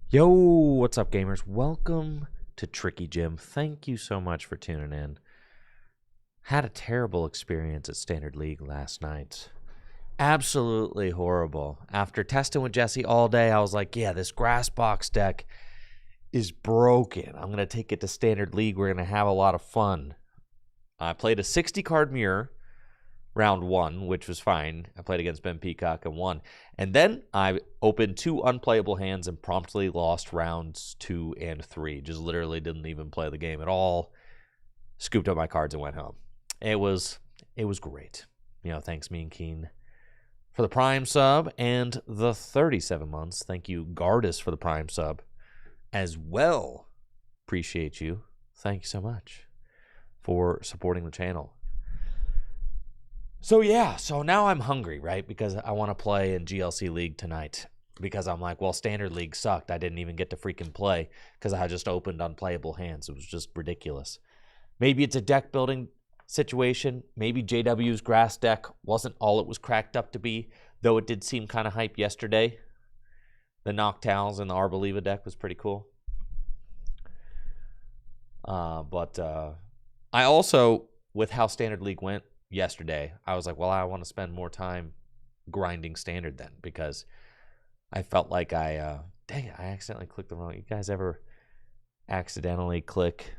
Yo, what's up, gamers? Welcome to Tricky Jim. Thank you so much for tuning in. Had a terrible experience at Standard League last night. Absolutely horrible. After testing with Jesse all day, I was like, yeah, this grass box deck is broken. I'm going to take it to Standard League. We're going to have a lot of fun. I played a 60-card mirror round one, which was fine. I played against Ben Peacock and won. And then I opened two unplayable hands and promptly lost rounds 2 and 3. Just literally didn't even play the game at all. Scooped up my cards and went home. It was great. Thanks me and Keen for the Prime sub and the 37 months. Thank you, Gardus, for the Prime sub as well. Appreciate you. Thank you so much for supporting the channel. So now I'm hungry, right? Because I want to play in GLC League tonight. Because I'm like, well, Standard League sucked. I didn't even get to freaking play because I just opened unplayable hands. It was just ridiculous. Maybe it's a deck building situation. Maybe JW's grass deck wasn't all it was cracked up to be, though it did seem kind of hype yesterday. The Noctowls and the Arboliva deck was pretty cool. But I also, with how Standard League went yesterday, I was like, well, I want to spend more time grinding Standard then, because I felt like dang it, I accidentally clicked the wrong. You guys ever accidentally click?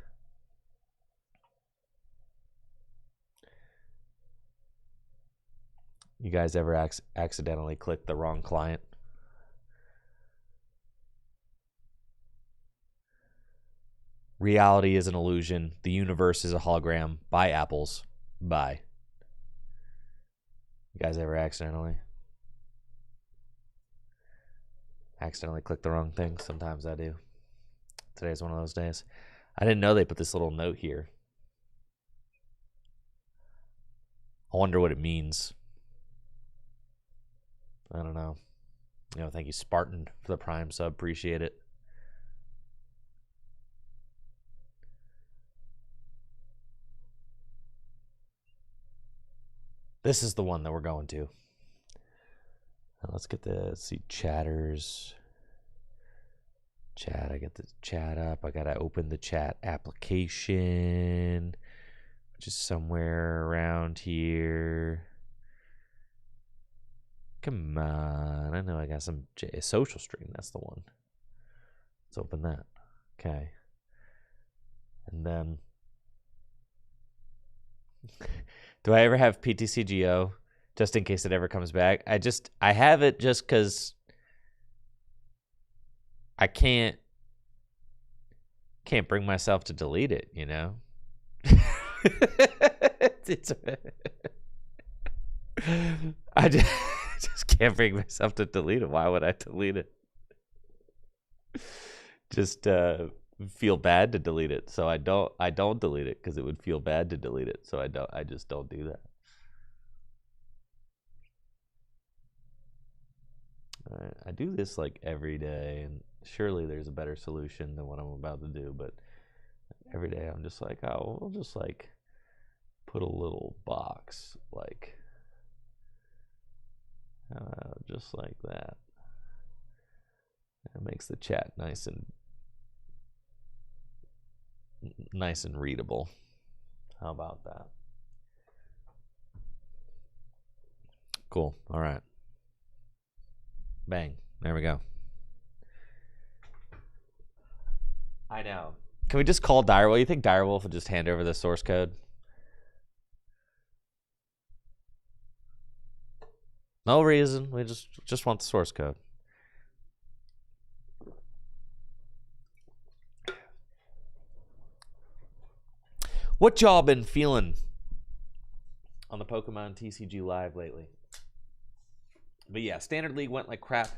You guys ever accidentally click the wrong client? Reality is an illusion. The universe is a hologram. Buy apples. Bye. You guys ever accidentally click the wrong thing? Sometimes I do. Today's one of those days. I didn't know they put this little note here. I wonder what it means. I don't know. Thank you, Spartan, for the Prime sub. Appreciate it. This is the one that we're going to. Now let's get let's see, chatters. Chat, I got the chat up. I got to open the chat application, which is somewhere around here. Come on. I know I got some social stream. That's the one. Let's open that. Okay. And then do I ever have PTCGO just in case it ever comes back? I have it just because I can't bring myself to delete it, I just can't bring myself to delete it. Why would I delete it? Just feel bad to delete it, so I don't delete it because it would feel bad to delete it, so I just don't do that. All right, I do this like every day, and surely there's a better solution than what I'm about to do, but every day I'm just like, oh, we'll just like put a little box like just like that. It makes the chat nice and readable. How about that? Cool. All right. Bang. There we go. I know. Can we just call Direwolf? You think Direwolf would just hand over the source code? No reason. We just want the source code. What y'all been feeling on the Pokemon TCG Live lately? But yeah, Standard League went like crap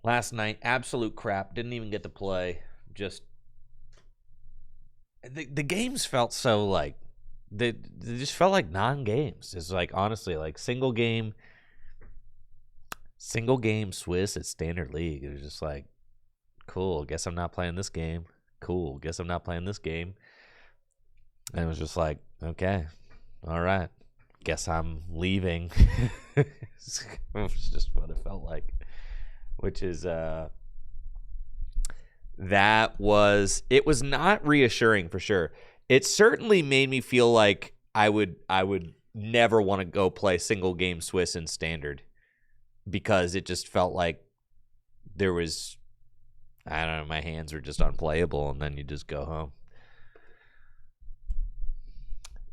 last night. Absolute crap. Didn't even get to play. Just the games felt so like they just felt like non-games. It's like, honestly, like single game Swiss at Standard League. It was just like, cool, guess I'm not playing this game. Cool, guess I'm not playing this game. And it was just like, okay, all right, guess I'm leaving. It was just what it felt like, which is it was not reassuring for sure. It certainly made me feel like I would never want to go play single game Swiss in standard, because it just felt like there was, I don't know, my hands were just unplayable, and then you just go home.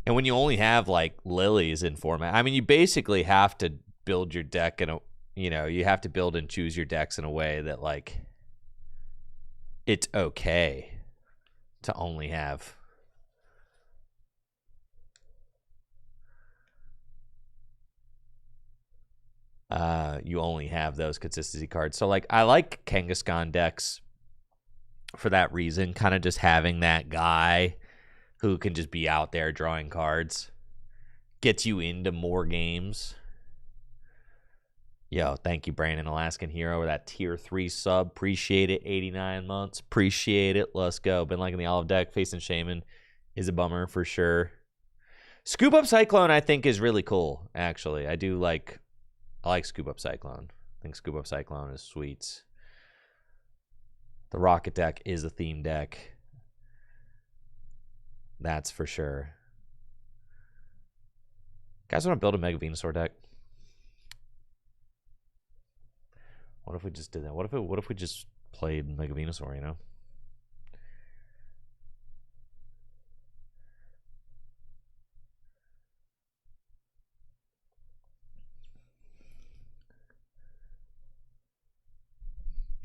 And when you only have like lilies in format, I mean, you basically have to build your deck you have to build and choose your decks in a way that like it's okay to only have you only have those consistency cards. So like I like Kangaskhan decks for that reason, kind of just having that guy who can just be out there drawing cards gets you into more games. Yo, thank you, Brandon Alaskan Hero, with that tier 3 sub. Appreciate it. 89 months. Appreciate it. Let's go. Been liking the olive deck. Facing Shaman is a bummer for sure. Scoop Up Cyclone, I think, is really cool, actually. I like Scoop Up Cyclone. I think Scoop Up Cyclone is sweet. The Rocket deck is a theme deck. That's for sure. Guys want to build a Mega Venusaur deck? What if we just did that? What if we just played Mega Venusaur, you know?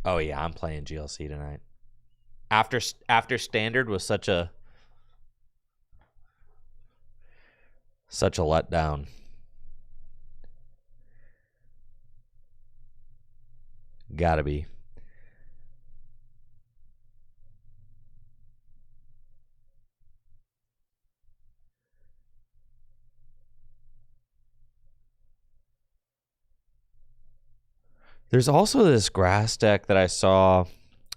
Oh yeah, I'm playing GLC tonight. After standard was such a letdown. Gotta be. There's also this grass deck that I saw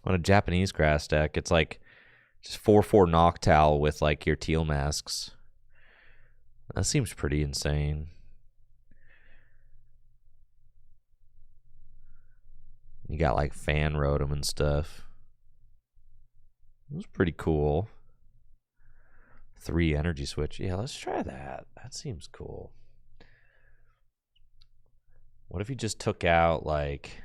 on a Japanese grass deck. It's like just 4/4 Noctowl with like your teal masks. That seems pretty insane. You got like fan rotom and stuff. It was pretty cool. 3 energy switch. Yeah, let's try that. That seems cool. What if you just took out like,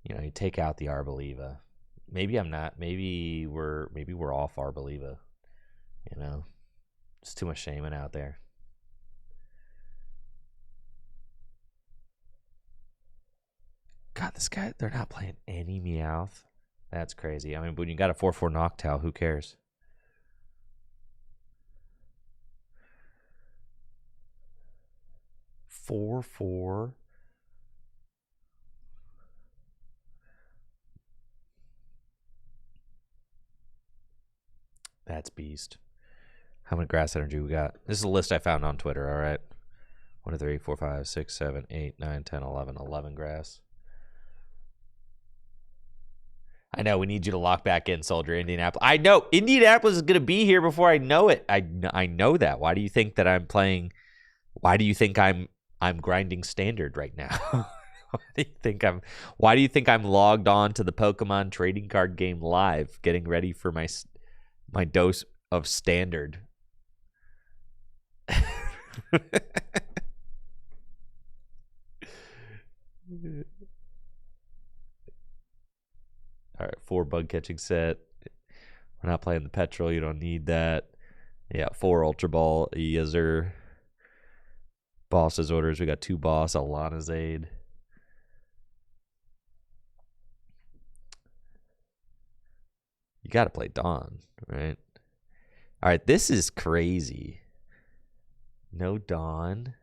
you take out the Arboliva. Maybe I'm not. Maybe we're off Arboliva. It's too much Shaman out there. God, this guy, they're not playing any Meowth. That's crazy. I mean, when you got a 4/4 Noctowl, who cares? Four. That's beast. How many grass energy we got? This is a list I found on Twitter, all right? 1, 2, 3, 4, 5, 6, 7, 8, 9, 10, 11. 11 grass. I know, we need you to lock back in, Soldier. Indianapolis. I know, Indianapolis is going to be here before I know it. I know that. Why do you think that I'm playing? Why do you think I'm grinding standard right now? Why do you think I'm logged on to the Pokemon trading card game live, getting ready for my dose of standard? All right, 4 bug catching set. We're not playing the petrol. You don't need that. Yeah, 4 Ultra Ball. Yezer. Boss's orders. We got 2 boss. Alana's aid. You got to play Dawn, right? All right, this is crazy. No Dawn.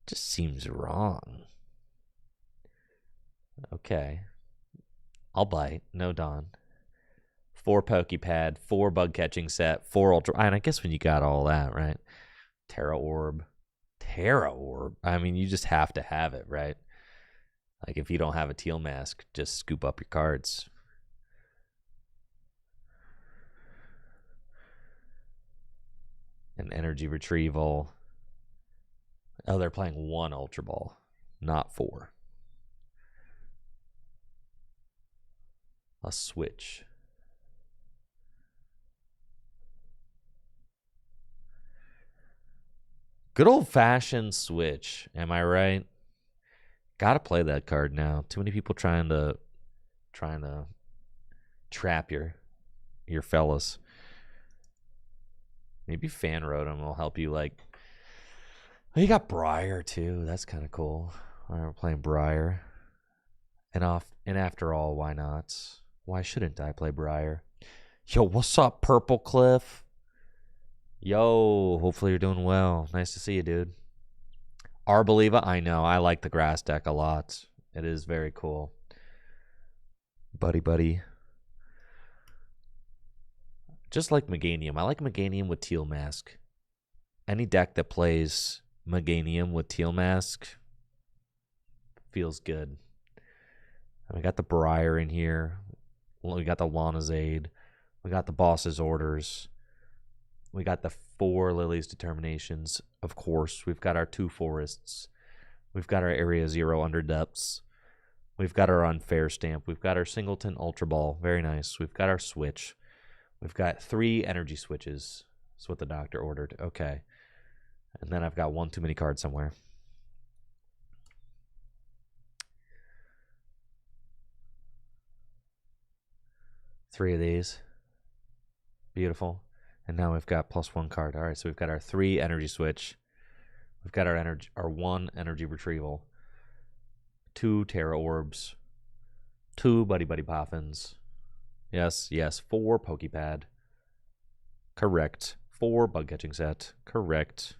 Just seems wrong. Okay. I'll bite. No Dawn. 4 Pokepad, 4 bug catching set, 4 Ultra. And I guess when you got all that, right? Terra Orb. I mean, you just have to have it, right? Like if you don't have a teal mask, just scoop up your cards. An energy retrieval. Oh, they're playing 1 Ultra Ball, not 4. A switch. Good old-fashioned switch, am I right? Gotta play that card now. Too many people trying to trap your fellas. Maybe Fan Rotom will help you, like... Oh, you got Briar, too. That's kind of cool. All right, we're playing Briar. And after all, why not? Why shouldn't I play Briar? Yo, what's up, Purple Cliff? Yo, hopefully you're doing well. Nice to see you, dude. Arboliva, I know. I like the grass deck a lot. It is very cool. Buddy. Just like Meganium. I like Meganium with Teal Mask. Any deck that plays Meganium with Teal Mask feels good. And we got the Briar in here. We got the Lanazade. We got the Boss's Orders. We got the 4 Lily's Determinations. Of course, we've got our 2 Forests. We've got our Area 0 Underdepths. We've got our Unfair Stamp. We've got our Singleton Ultra Ball. Very nice. We've got our Switch. We've got 3 energy switches. That's what the doctor ordered. Okay. And then I've got 1 too many cards somewhere. Three of these. Beautiful. And now we've got +1 card. All right, so we've got our 3 energy switch. We've got our 1 energy retrieval. 2 Terra Orbs. 2 Buddy Poffins. Yes. 4 Pokepad. Correct. 4 Bug Catching Set. Correct.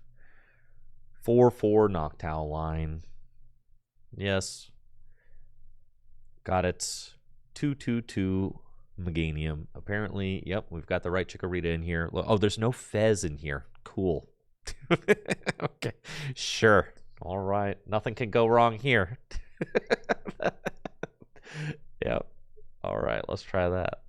4 Noctowl line. Yes. Got it. 2 Meganium. Apparently, yep, we've got the right Chikorita in here. Oh, there's no Fez in here. Cool. Okay. Sure. All right. Nothing can go wrong here. Yep. All right, let's try that.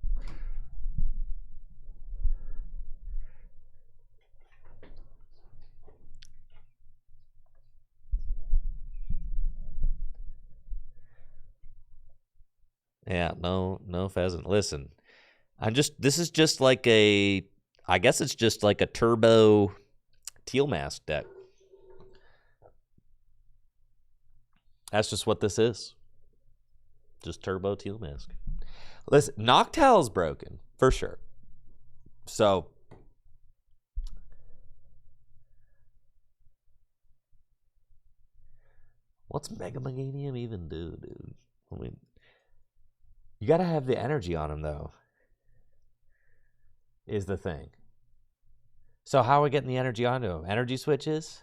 Yeah, no pheasant. Listen, this is just like I guess it's just like a turbo Teal Mask deck. That's just what this is. Just turbo Teal Mask. Listen, Noctowl's broken, for sure. So, what's Mega Meganium even do, dude? I mean, you gotta have the energy on him, though, is the thing. So how are we getting the energy onto him? Energy switches?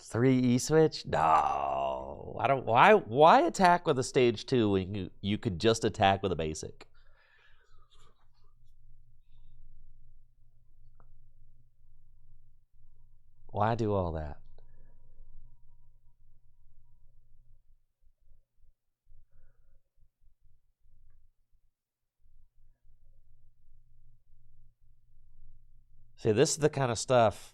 Three E-switch? No. I don't. Why attack with a stage 2 when you could just attack with a basic? Why do all that? See, this is the kind of stuff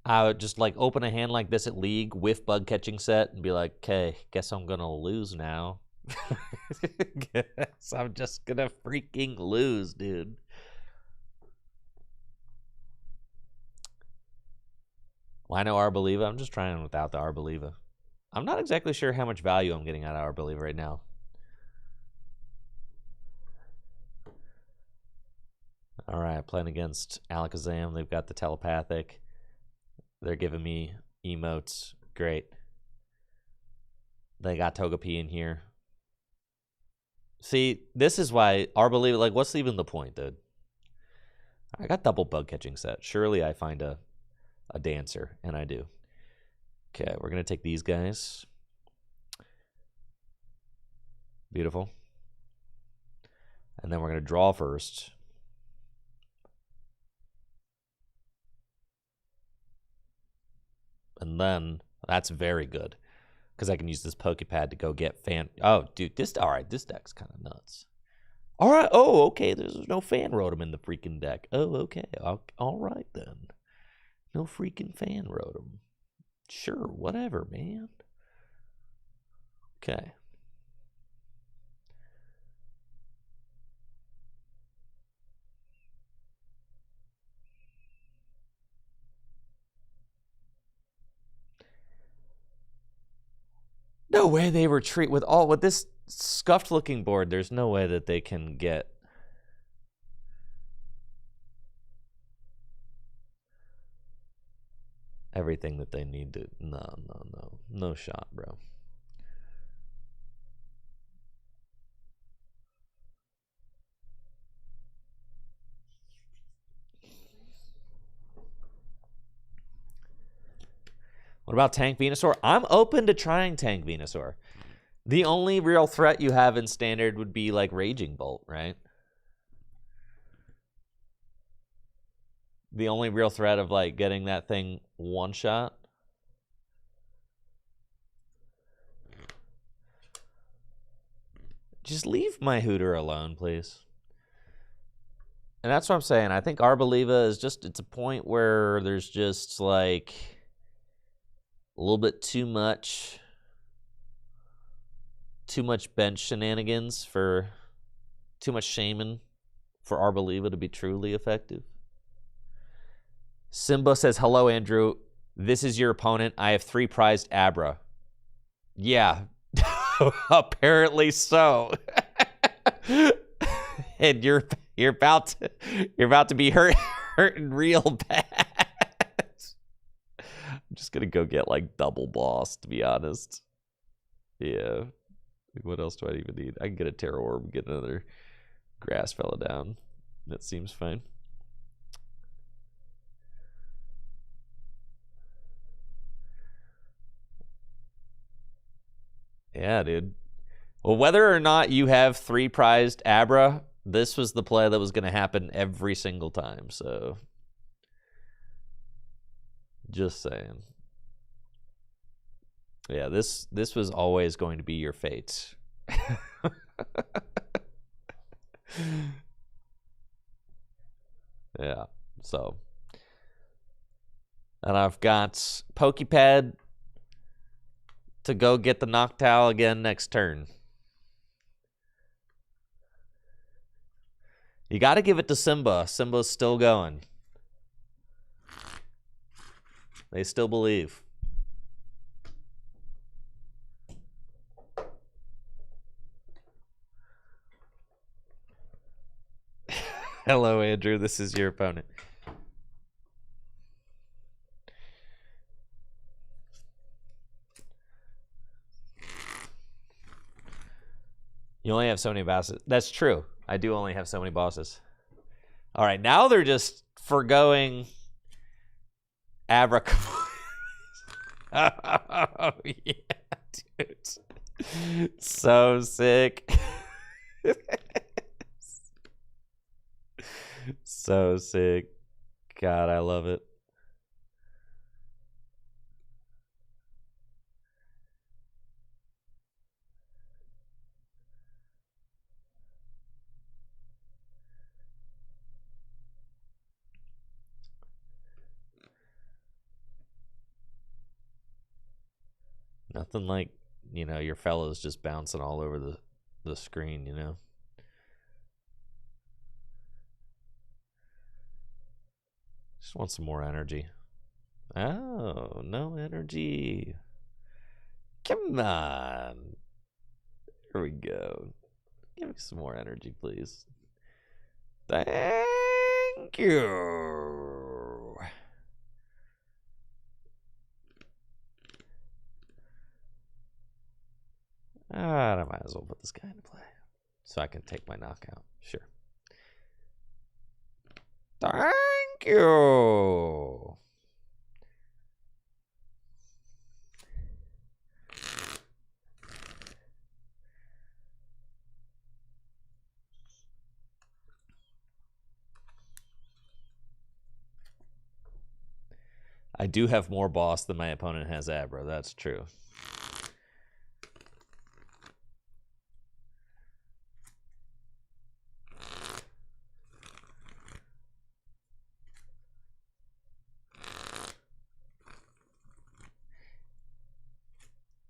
I would just like open a hand like this at League with Bug Catching Set and be like, okay, guess I'm gonna lose now. Guess I'm just gonna freaking lose, dude. Why no Arboliva? I'm just trying without the Arboliva. I'm not exactly sure how much value I'm getting out of Arboliva right now. All right, playing against Alakazam. They've got the telepathic. They're giving me emotes. Great. They got Togepi in here. See, this is why Arboliva, like, what's even the point, dude? I got double Bug Catching Set. Surely I find a dancer, and I do. Okay, we're going to take these guys. Beautiful. And then we're going to draw first. And then, that's very good. Because I can use this Pokepad to go get fan... Oh, dude, all right, this deck's kind of nuts. All right. Oh, okay. There's no fan rotom in the freaking deck. Oh, okay. All right then. No freaking fan rotom. Sure, whatever, man. Okay. No way they retreat with this scuffed looking board. There's no way that they can get everything that they need to. No shot, bro. What about Tank Venusaur? I'm open to trying Tank Venusaur. The only real threat you have in Standard would be like Raging Bolt, right? The only real threat of like getting that thing one shot. Just leave my Hooter alone, please. And that's what I'm saying. I think Arboliva is just, it's a point where there's just like a little bit too much bench shenanigans for, too much shaman for Arboliva to be truly effective. Simba says, hello, Andrew. This is your opponent. I have 3 prized Abra. Yeah, apparently so. And you're about to be hurting real bad. I'm just gonna go get like double boss, to be honest. Yeah. What else do I even need? I can get a Terror Orb, get another grass fella down. That seems fine. Yeah, dude. Well, whether or not you have 3 prized Abra, this was the play that was going to happen every single time. So, just saying. Yeah, this was always going to be your fate. Yeah, so. And I've got Pokepad to go get the Noctowl again next turn. You got to give it to Simba. Simba's still going. They still believe. Hello, Andrew. This is your opponent. You only have so many bosses. That's true. I do only have so many bosses. All right, now they're just forgoing Abra. Oh, yeah, dude. So sick. So sick. God, I love it. Nothing like, you know, your fellows just bouncing all over the screen, you know? Just want some more energy. Oh, no energy. Come on. There we go. Give me some more energy, please. Thank you. I might as well put this guy into play so I can take my knockout. Sure. Thank you. I do have more boss than my opponent has Abra. That's true.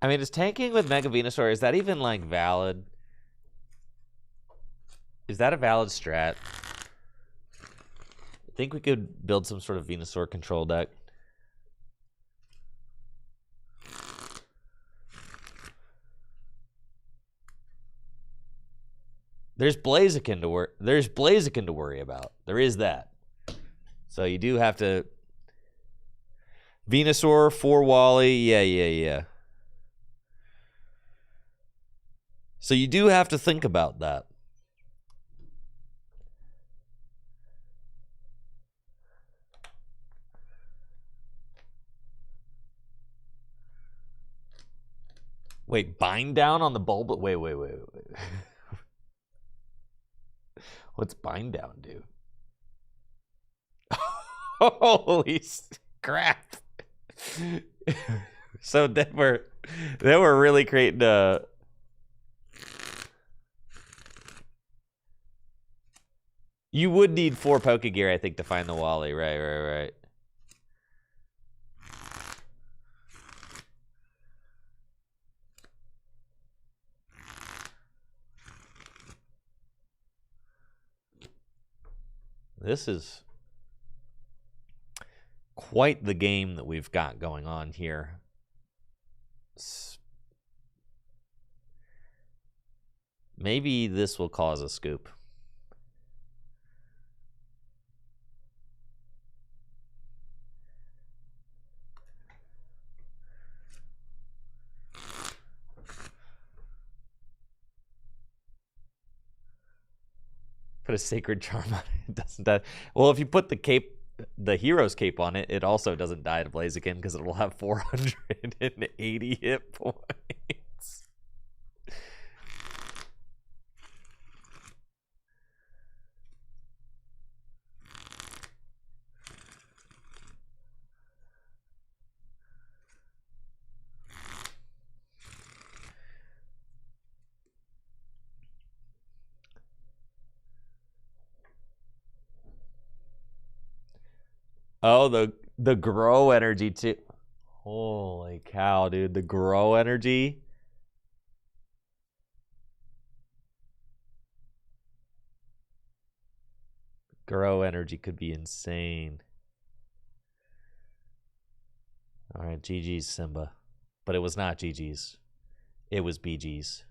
I mean, is tanking with Mega Venusaur, is that even, like, valid? Is that a valid strat? I think we could build some sort of Venusaur control deck. There's Blaziken to worry about. There is that. So you do have to Venusaur, 4 Wally. Yeah. So you do have to think about that. Wait, bind down on the bulb? Wait. What's bind down do? Holy crap. So then we're really creating a... You would need 4 Pokegear, I think, to find the Wally. Right. This is quite the game that we've got going on here. Maybe this will cause a scoop. Put a Sacred Charm on it. It doesn't die. Well, if you put the cape, the hero's cape on it, it also doesn't die to Blaziken because it will have 480 hit points. Oh, the grow energy too. Holy cow, dude. The grow energy. Grow energy could be insane. All right, GG's Simba. But it was not GG's. It was BG's.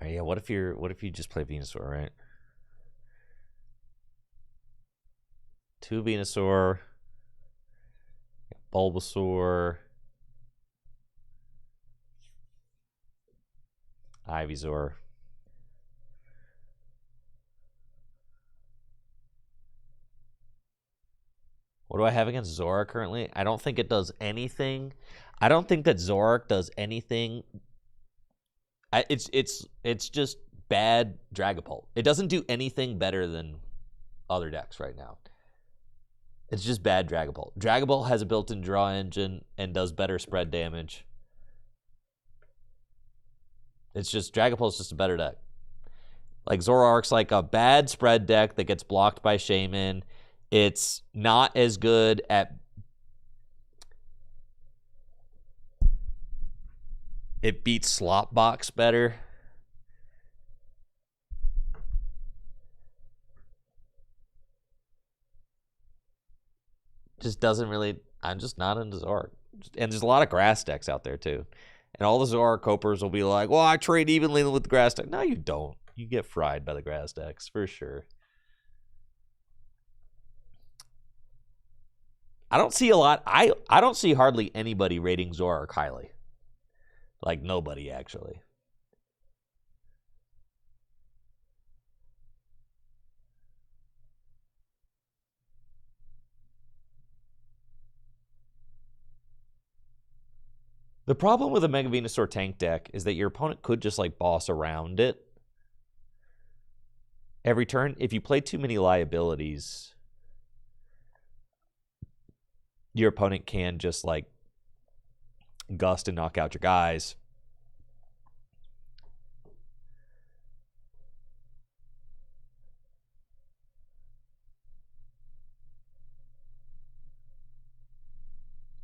All right, yeah, what if you just play Venusaur, right? 2 Venusaur, Bulbasaur, Ivysaur. What do I have against Zoroark currently? I don't think it does anything. I don't think that Zoroark does anything. It's just bad Dragapult. It doesn't do anything better than other decks right now. It's just bad Dragapult. Dragapult has a built-in draw engine and does better spread damage. It's just Dragapult's just a better deck. Like Zoroark's like a bad spread deck that gets blocked by Shaman. It's not as good at... It beats Slopbox better. Just doesn't really... I'm just not into Zoroark. And there's a lot of grass decks out there, too. And all the Zoroark copers will be like, well, I trade evenly with the grass deck. No, you don't. You get fried by the grass decks, for sure. I don't see a lot. I don't see hardly anybody rating Zoroark highly. Like, nobody, actually. The problem with a Mega Venusaur tank deck is that your opponent could just, like, boss around it every turn. If you play too many liabilities, your opponent can just like gust and knock out your guys.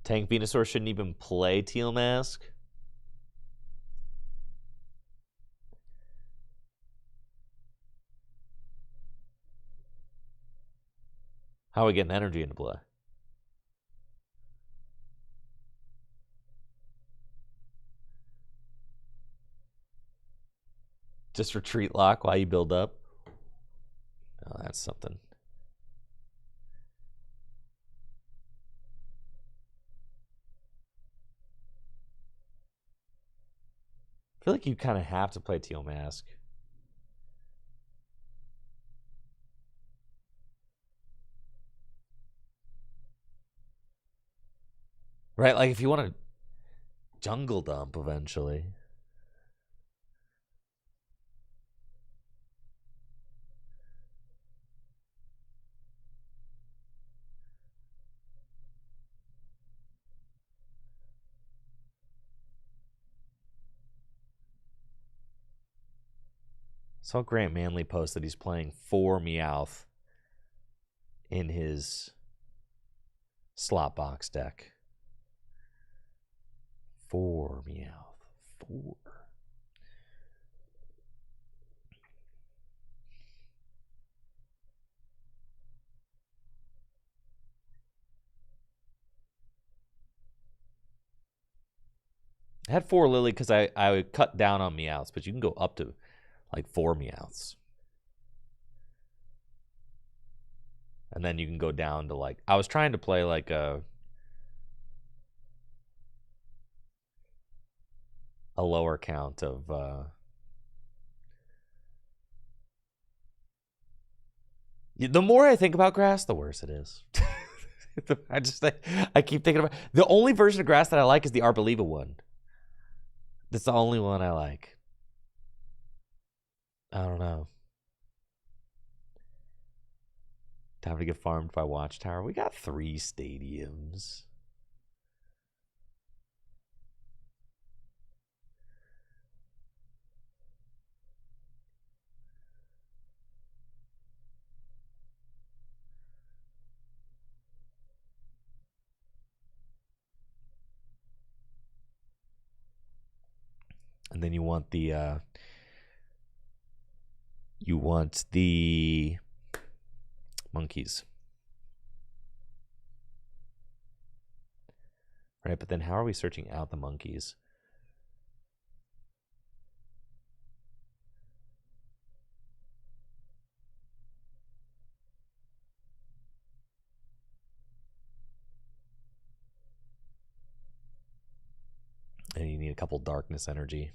Tank Venusaur shouldn't even play Teal Mask. How are we getting energy into play? Just retreat lock while you build up? Oh, that's something. I feel like you kind of have to play Teal Mask. Right? Like if you want to jungle dump eventually. Saw Grant Manley post that he's playing 4 Meowth in his slot box deck. 4 Meowth. 4. I had 4 Lily because I cut down on Meowths, but you can go up to like 4 Meowths. And then you can go down to like, I was trying to play like a lower count of the more I think about grass, the worse it is. I keep thinking about the only version of grass that I like is the Arboliva one. That's the only one I like. I don't know. Time to get farmed by Watchtower. We got 3 stadiums. And then you want the monkeys. Right, but then how are we searching out the monkeys? And you need a couple darkness energy.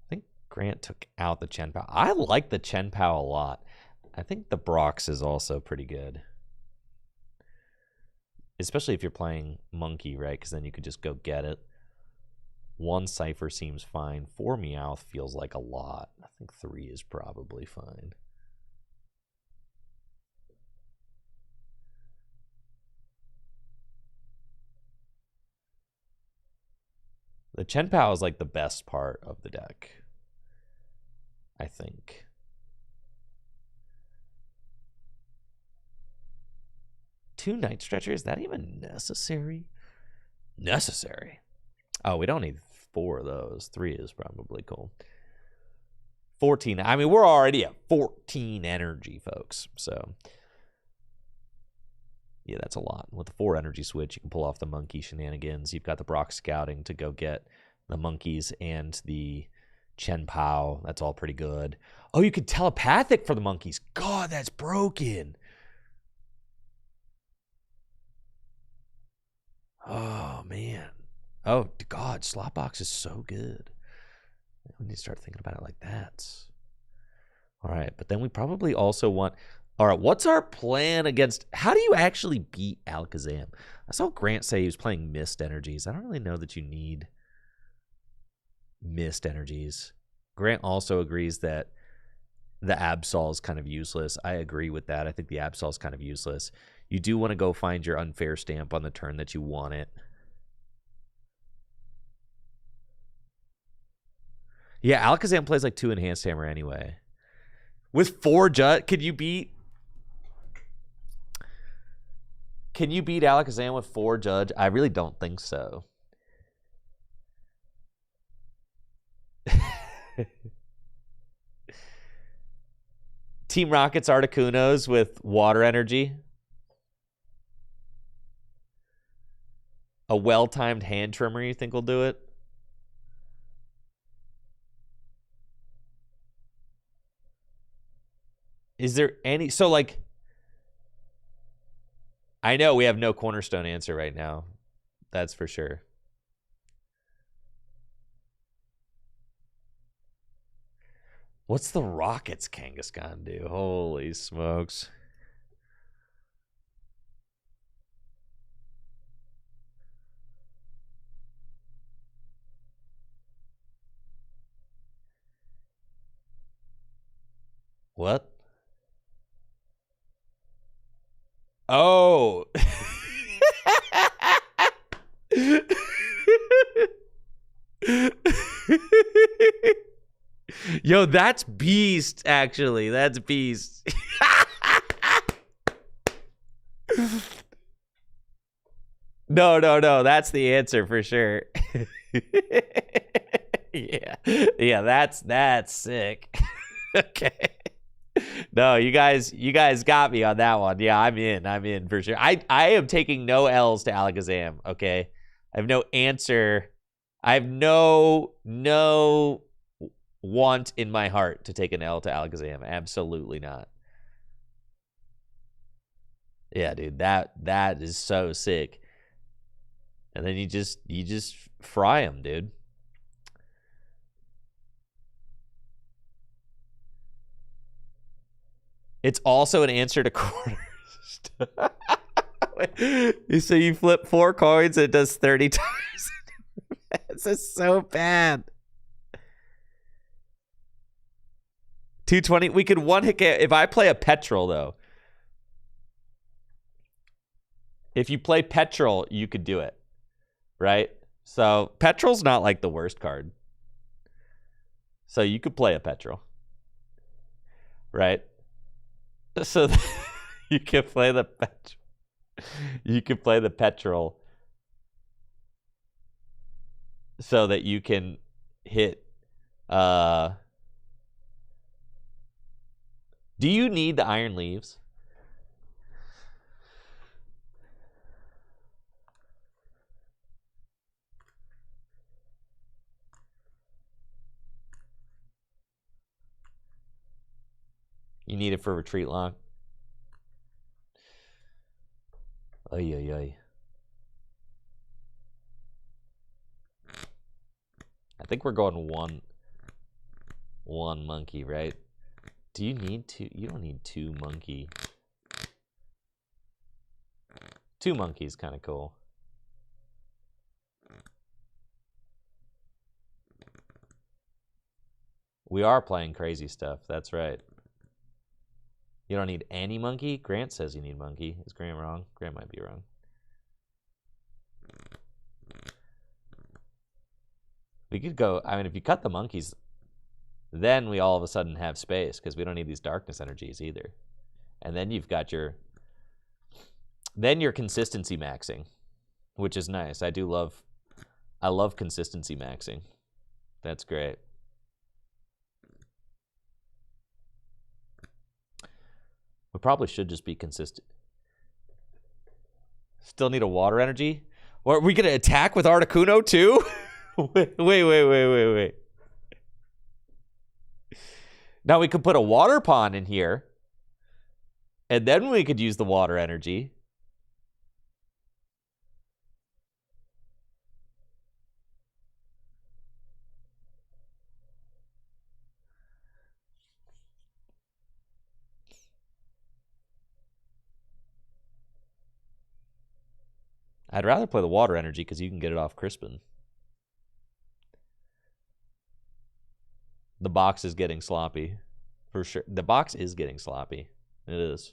I think Grant took out the Chen Pao. I like the Chen Pao a lot. I think the Brox is also pretty good. Especially if you're playing Monkey, right? Because then you could just go get it. 1 Cypher seems fine. 4 Meowth feels like a lot. I think 3 is probably fine. The Chen Pao is like the best part of the deck, I think. Two Night Stretcher, is that even necessary? Necessary. Oh, we don't need 4 of those. 3 is probably cool. 14. I mean, we're already at 14 energy, folks. So, yeah, that's a lot. With the 4 energy switch, you can pull off the monkey shenanigans. You've got the Brock scouting to go get the monkeys and the Chen Pao. That's all pretty good. Oh, you could telepathic for the monkeys. God, that's broken. Oh, man. Oh, God, Slotbox is so good. We need to start thinking about it like that. All right, but then we probably also want... All right, what's our plan against... How do you actually beat Alakazam? I saw Grant say he was playing Mist Energies. I don't really know that you need Mist Energies. Grant also agrees that the Absol is kind of useless. I agree with that. I think the Absol is kind of useless. You do want to go find your unfair stamp on the turn that you want it. Yeah, Alakazam plays like 2 Enhanced Hammer anyway. With 4 Jut, can you beat Alakazam with 4 Judge? I really don't think so. Team Rocket's Articunos with water energy. A well-timed hand trimmer, you think will do it? Is there any... So, like... I know we have no cornerstone answer right now. That's for sure. What's the Rockets Kangaskhan do? Holy smokes. What? Oh. Yo, that's beast, actually. That's beast. No. That's the answer for sure. Yeah, that's sick. Okay. No, you guys got me on that one. Yeah, I'm in for sure. I am taking no L's to Alakazam, okay? I have no answer. I have no want in my heart to take an L to Alakazam. Absolutely not. Yeah, dude, that is so sick. And then you just fry them, dude. It's also an answer to corners. So you flip 4 coins and it does 30 times. This is so bad. 220. We could one hit if I play a Petrol though. If you play Petrol, you could do it. Right? So Petrol's not like the worst card. So you could play a Petrol. Right? So you can play the Petrol. You can play the Petrol so that you can hit do you need the Iron Leaves? You need it for retreat lock. Oy. I think we're going one monkey, right? Do you need 2? You don't need 2 monkey. 2 monkeys kind of cool. We are playing crazy stuff. That's right. You don't need any monkey? Grant says you need monkey. Is Grant wrong? Grant might be wrong. We could go... I mean, if you cut the monkeys, then we all of a sudden have space because we don't need these darkness energies either. And then you've got your... Then you're consistency maxing, which is nice. I love consistency maxing. That's great. We probably should just be consistent. Still need a water energy? Or are we going to attack with Articuno too? Wait. Now we could put a water pond in here. And then we could use the water energy. I'd rather play the water energy because you can get it off Crispin. The box is getting sloppy. For sure. The box is getting sloppy. It is.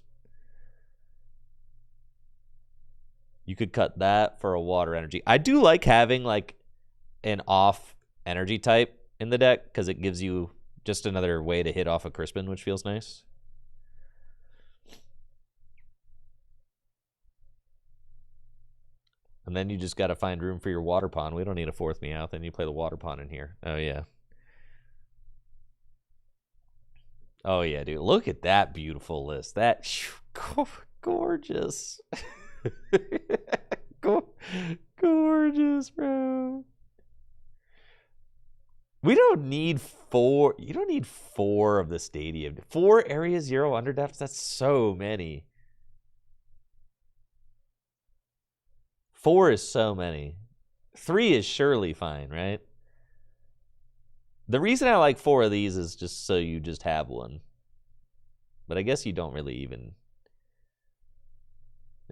You could cut that for a water energy. I do like having like an off energy type in the deck because it gives you just another way to hit off a Crispin, which feels nice. And then you just got to find room for your water pond. We don't need a fourth Meowth, and you play the water pond in here. Oh, yeah. Oh, yeah, dude. Look at that beautiful list. That gorgeous. Gorgeous, bro. We don't need 4. You don't need 4 of the stadium. 4 Area 0 underdepths? That's so many. 4 is so many. 3 is surely fine, right? The reason I like 4 of these is just so you just have one. But I guess you don't really even...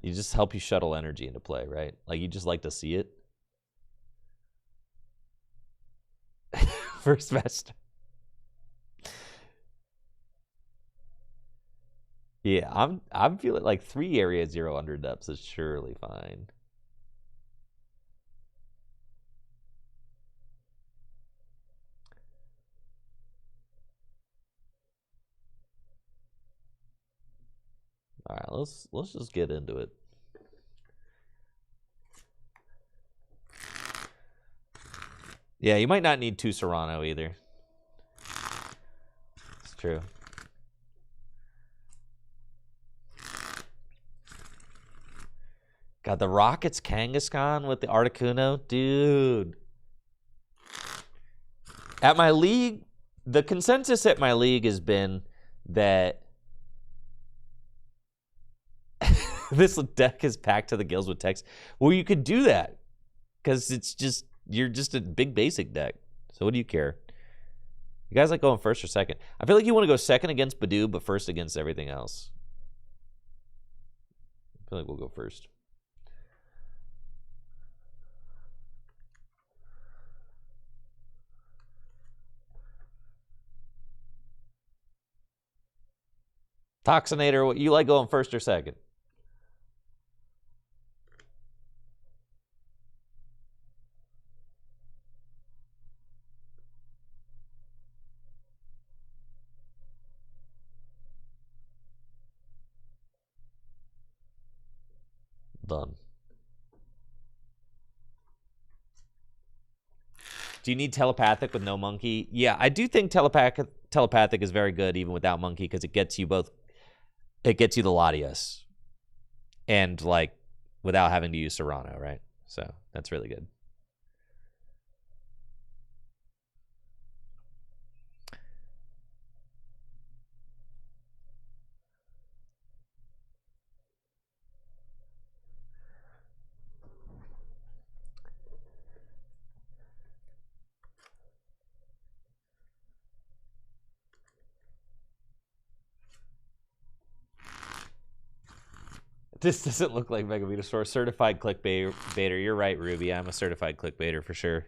You just help you shuttle energy into play, right? Like, you just like to see it. First best. Yeah, I'm feeling like 3 Area 0 underdepths is surely fine. All right, let's just get into it. Yeah, you might not need 2 Serrano either. It's true. God, the Rockets Kangaskhan with the Articuno, dude. At my league, the consensus at my league has been that this deck is packed to the gills with text. Well, you could do that because it's just, you're just a big basic deck. So what do you care? You guys like going first or second? I feel like you want to go second against Badoo, but first against everything else. I feel like we'll go first. Toxinator, you like going first or second? Done. Do you need telepathic with no monkey? Yeah, I do think telepathic is very good even without monkey because it gets you both. It gets you the Latias, and like without having to use Serrano, right? So that's really good. This doesn't look like Mega Venusaur. Certified clickbaiter. You're right, Ruby. I'm a certified clickbaiter for sure.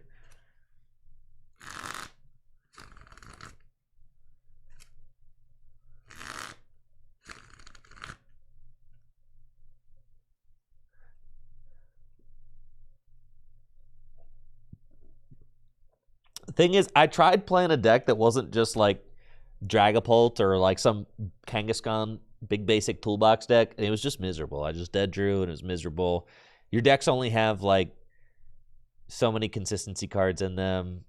The thing is, I tried playing a deck that wasn't just like Dragapult or like some Kangaskhan big basic toolbox deck, and it was just miserable. I just dead drew, and it was miserable. Your decks only have like so many consistency cards in them.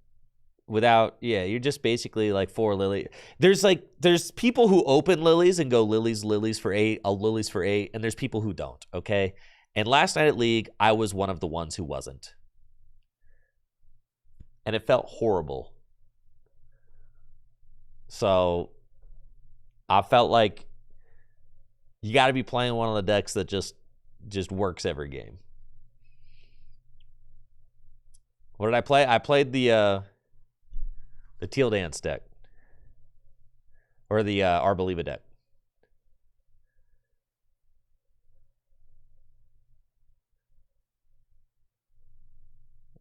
Without, yeah, you're just basically like 4 Lily. There's people who open lilies and go lilies for 8, lilies for 8, and there's people who don't, okay? And last night at League, I was one of the ones who wasn't. And it felt horrible. So I felt like you got to be playing one of the decks that just works every game. What did I play? I played the Teal Dance deck. Or the Arboliva deck.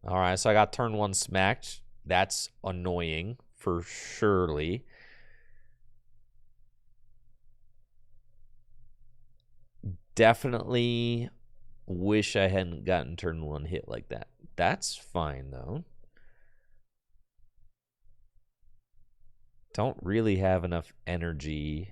All right, so I got turn 1 smacked. That's annoying for surely. definitely wish I hadn't gotten turn 1 hit like that. That's fine, though. Don't really have enough energy.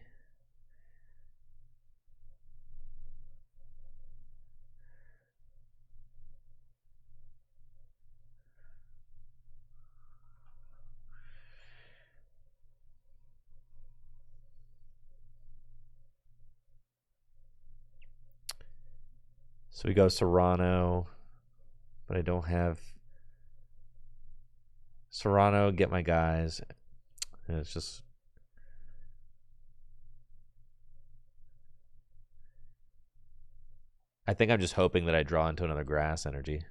So we go Serrano, but I don't have Serrano, get my guys. And it's just... I think I'm just hoping that I draw into another grass energy.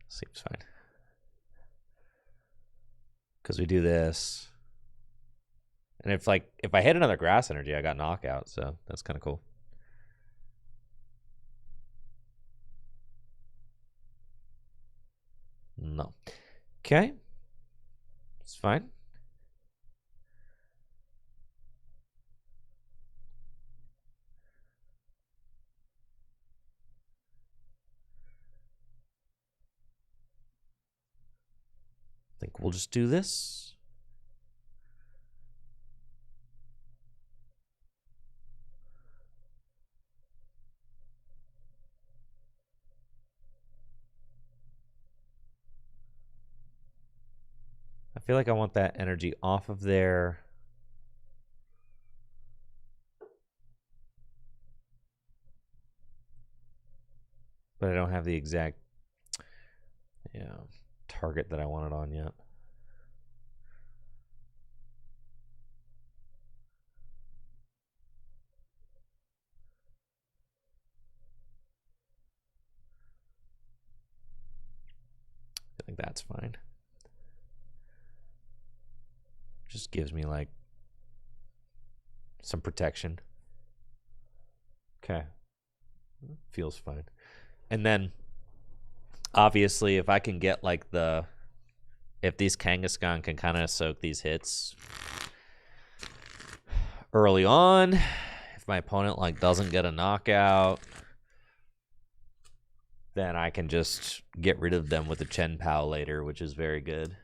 Seems fine. Because we do this. And if I hit another grass energy, I got knockout, so that's kind of cool. No. Okay. It's fine. I think we'll just do this. I feel like I want that energy off of there. But I don't have the exact target that I want it on yet. I think that's fine. Just gives me like some protection. Okay. Feels fine. And then obviously if I can get like if these Kangaskhan can kind of soak these hits early on, if my opponent like doesn't get a knockout, then I can just get rid of them with a Chen Pao later, which is very good.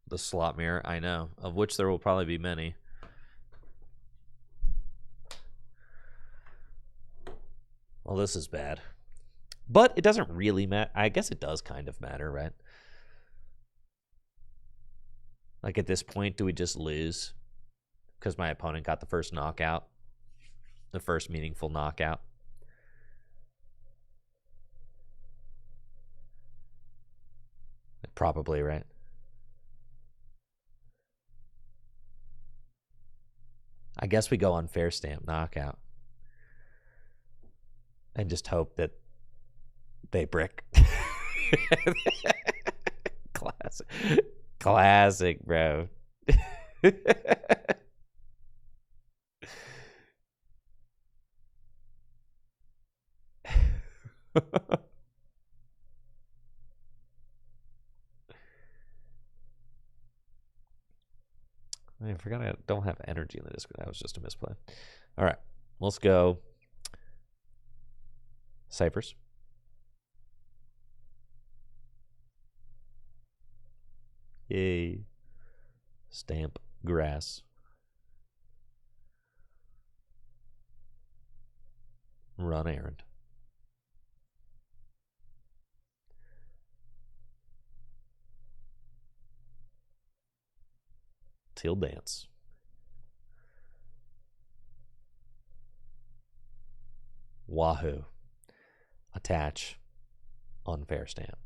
The slot mirror, I know, of which there will probably be many. Well, this is bad. But it doesn't really matter. I guess it does kind of matter, right? Like at this point, do we just lose? Because my opponent got the first knockout. The first meaningful knockout. Probably, right? I guess we go on fair stamp knockout. And just hope that they brick. Classic. Classic, bro. I forgot I don't have energy in the disc. That was just a misplay. All right, let's go. Cyphers. Yay. Stamp grass. Run errand. Till dance. Wahoo. Attach. Unfair stamp.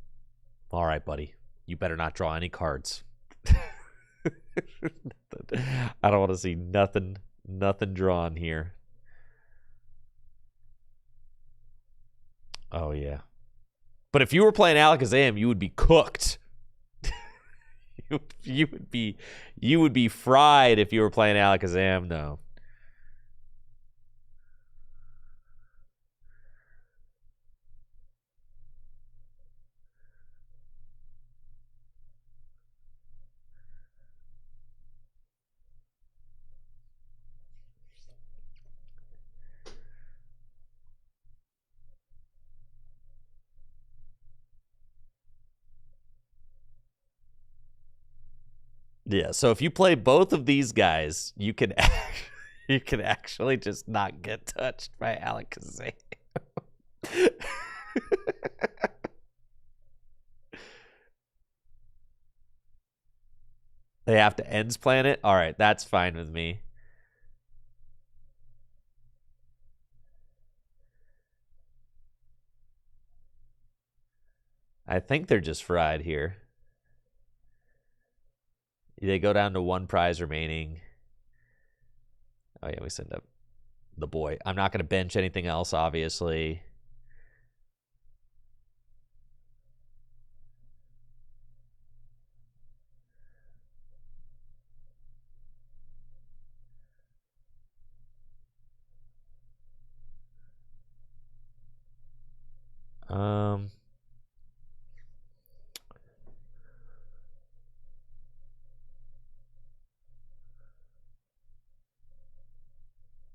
All right, buddy. You better not draw any cards. I don't want to see nothing drawn here. Oh, yeah. But if you were playing Alakazam, you would be cooked. you would be fried if you were playing Alakazam, though. Yeah, so if you play both of these guys, you can actually just not get touched by Alakazam. They have to ends planet? All right, that's fine with me. I think they're just fried here. They go down to 1 prize remaining. Oh, yeah, we send up the boy. I'm not going to bench anything else, obviously.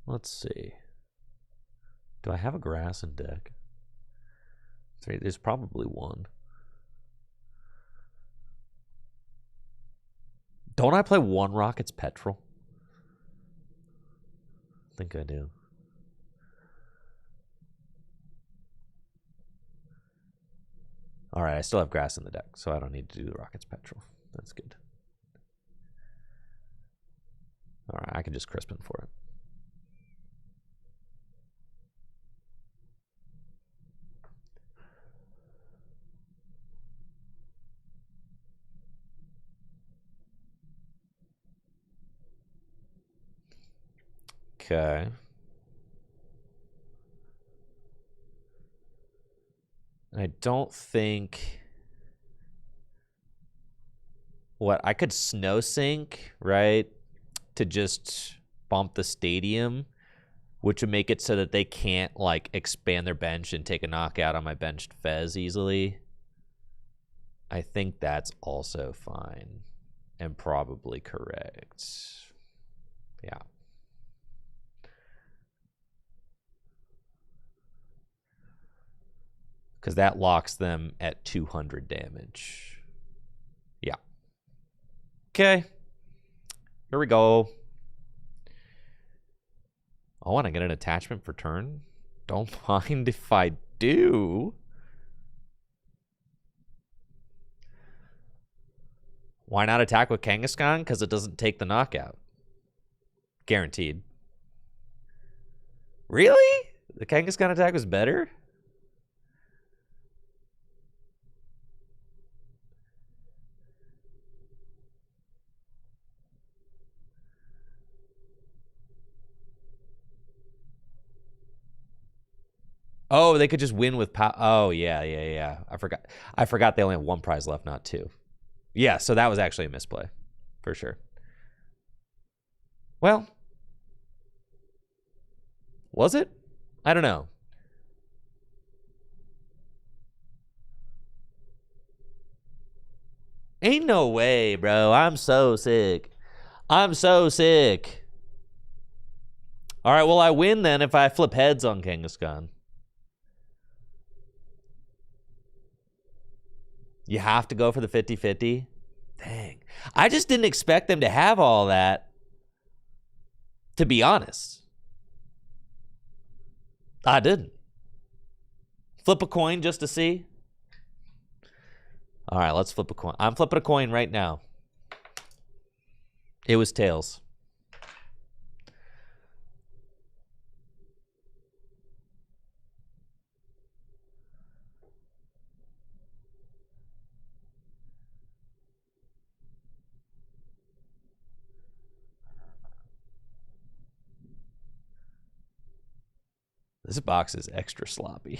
Let's see. Do I have a grass in deck? There's probably one. Don't I play 1 Rocket's Petrol? I think I do. All right, I still have grass in the deck, so I don't need to do the Rocket's Petrol. That's good. All right, I can just Crispin for it. Okay. I don't think... What, I could Snow Sink, right? To just bump the stadium, which would make it so that they can't, like, expand their bench and take a knockout on my benched Fez easily. I think that's also fine and probably correct. Yeah. Because that locks them at 200 damage. Yeah. Okay. Here we go. Oh, and I get an attachment for turn? Don't mind if I do. Why not attack with Kangaskhan? Because it doesn't take the knockout. Guaranteed. Really? The Kangaskhan attack was better? Oh, they could just win with power. Oh, yeah. I forgot they only have 1 prize left, not 2. Yeah, so that was actually a misplay. For sure. Well. Was it? I don't know. Ain't no way, bro. I'm so sick. I'm so sick. All right, well, I win then if I flip heads on Kangaskhan. You have to go for the 50-50? Dang. I just didn't expect them to have all that, to be honest. I didn't. Flip a coin just to see? All right, let's flip a coin. I'm flipping a coin right now. It was tails. This box is extra sloppy.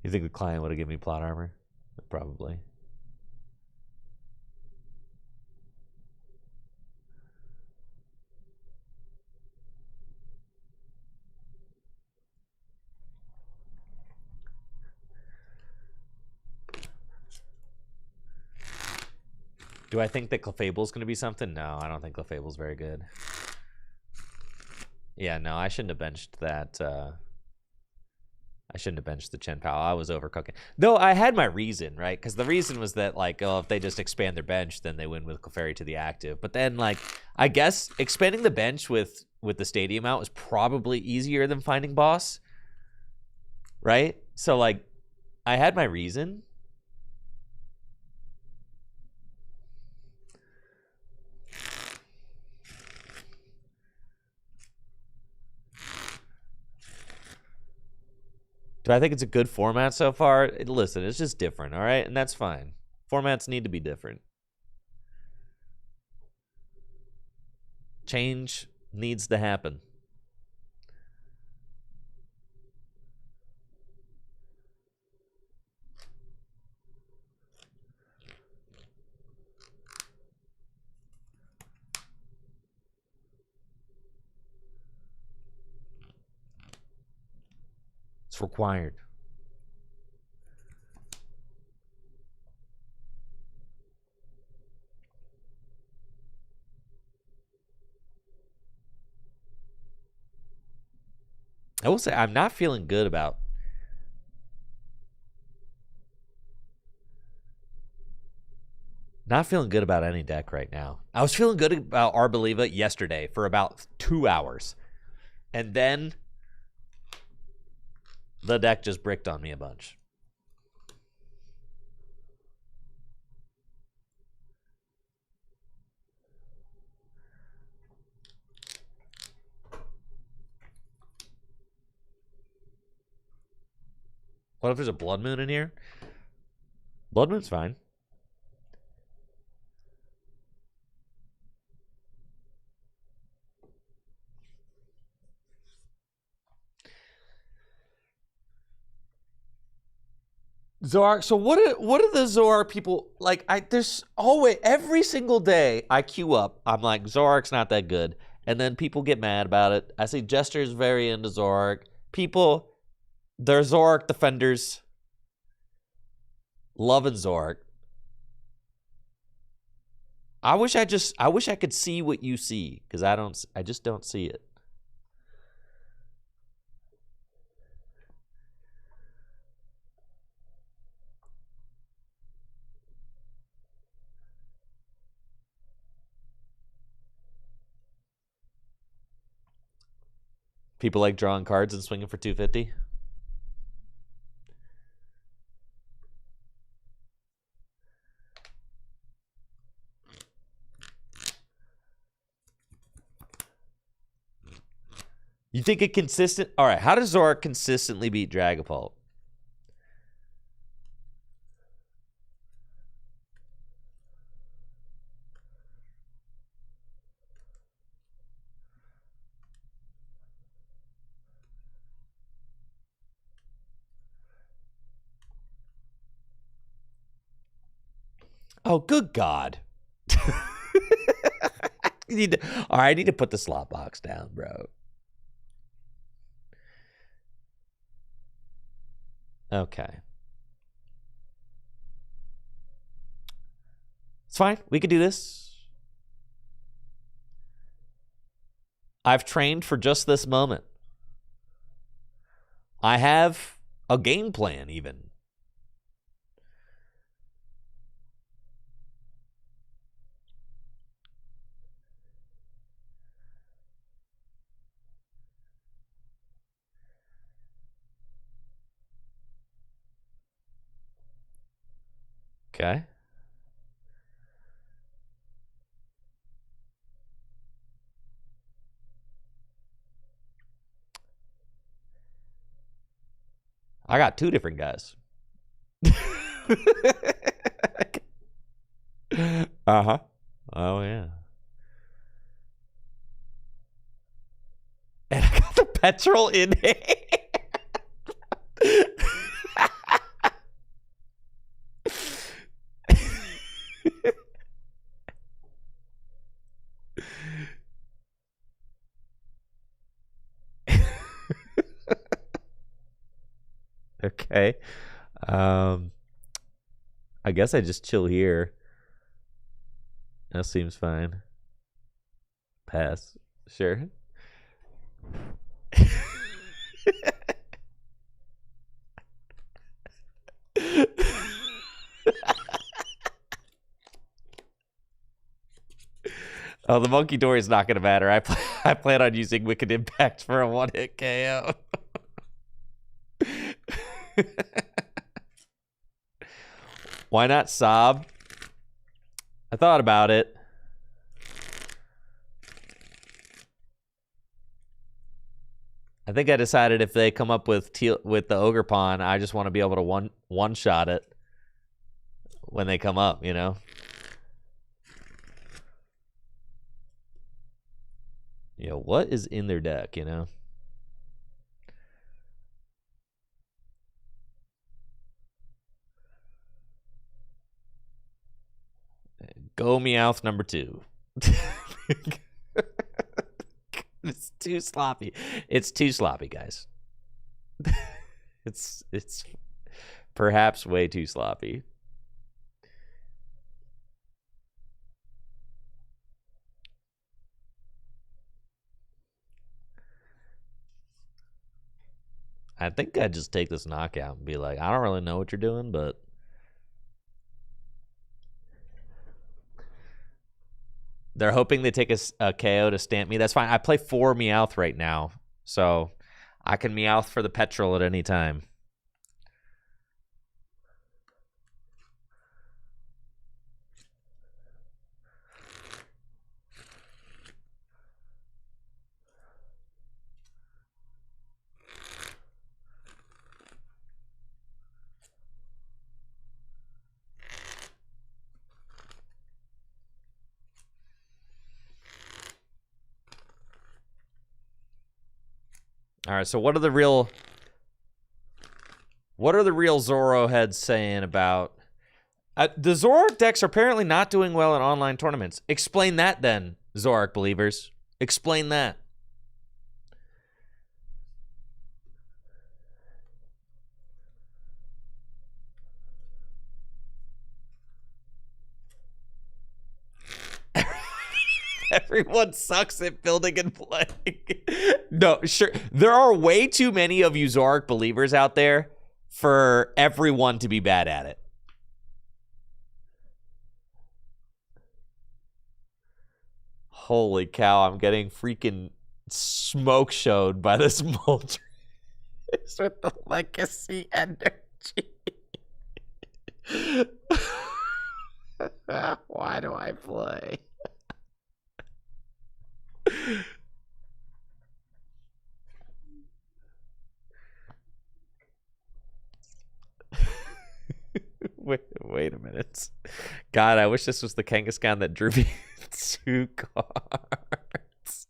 You think the client would have given me plot armor? Probably. Do I think that Clefable's going to be something? No, I don't think Clefable's very good. Yeah, no, I shouldn't have benched that. I shouldn't have benched the Chen Pao. I was overcooking. No, I had my reason, right? Because the reason was that, like, oh, if they just expand their bench, then they win with Clefairy to the active. But then, like, I guess expanding the bench with the stadium out was probably easier than finding boss, right? So, like, I had my reason. Do I think it's a good format so far? Listen, it's just different, all right? And that's fine. Formats need to be different. Change needs to happen. It's required. I will say I'm not feeling good about any deck right now. I was feeling good about Arbaliva yesterday for about 2 hours. And then the deck just bricked on me a bunch. What if there's a Blood Moon in here? Blood Moon's fine. Zoroark. So what are the Zoroark people like? There's always every single day I queue up. I'm like, Zoroark's not that good, and then people get mad about it. I see Jester's very into Zoroark. People, they're Zoroark defenders, loving Zoroark. I wish I could see what you see, because I just don't see it. People like drawing cards and swinging for 250. You think it consistent? All right, how does Zoroark consistently beat Dragapult? Oh, good God. I need to put the slot box down, bro. Okay. It's fine. We could do this. I've trained for just this moment. I have a game plan, even. Okay. I got 2 different guys. Uh-huh. Oh, yeah. And I got the petrol in here. Okay. Um, I guess I just chill here. That seems fine. Pass. Sure. Oh, the monkey door is not going to matter. I plan on using Wicked Impact for a one-hit KO. Why not Sob? I thought about it. I think I decided if they come up with the Ogre Pawn, I just want to be able to one-shot it when they come up, you know? You know, what is in their deck, you know? Go Meowth number 2. It's too sloppy. It's too sloppy, guys. It's perhaps way too sloppy. I think I'd just take this knockout and be like, I don't really know what you're doing, but they're hoping they take a KO to stamp me. That's fine. I play 4 Meowth right now, so I can Meowth for the petrol at any time. All right, so what are the real Zoro heads saying about the Zoroark decks are apparently not doing well in online tournaments. Explain that then, Zoroark believers. Explain that. Everyone sucks at building and playing. No, sure. There are way too many of you Zoroark believers out there for everyone to be bad at it. Holy cow, I'm getting freaking smoke showed by this Moltres with the legacy energy. Why do I play? Wait a minute. God, I wish this was the Kangaskhan that drew me 2 cards.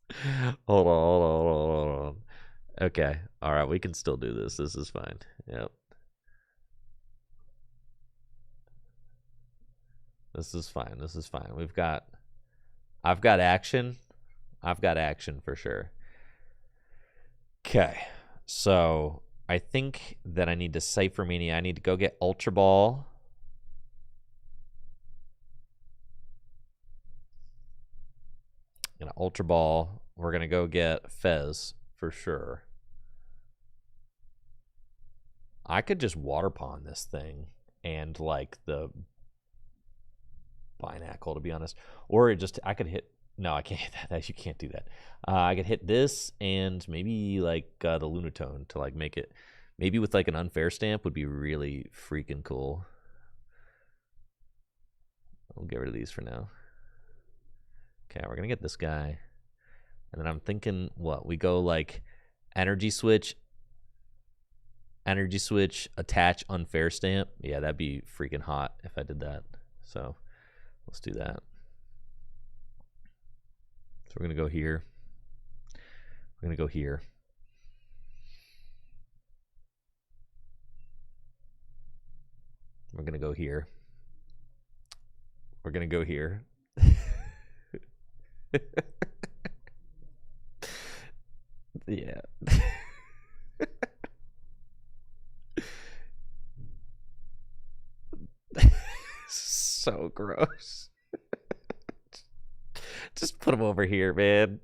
Hold on. Okay. All right, we can still do this. This is fine. Yep. This is fine. I've got action. I've got action for sure. Okay. So I think that I need to Cypher Mania. I need to go get Ultra Ball. And Ultra Ball. We're going to go get Fez for sure. I could just Water Pond this thing and like the Binacle, to be honest. Or I could hit. No, I can't hit that. You can't do that. I could hit this and maybe like the Lunatone to like make it. Maybe with like an unfair stamp would be really freaking cool. I'll get rid of these for now. Okay, we're gonna get this guy. And then I'm thinking, what? We go like energy switch. Energy switch, attach unfair stamp. Yeah, that'd be freaking hot if I did that. So let's do that. So we're going to go here. We're going to go here. We're going to go here. We're going to go here. Yeah. So gross. Just put him over here, man.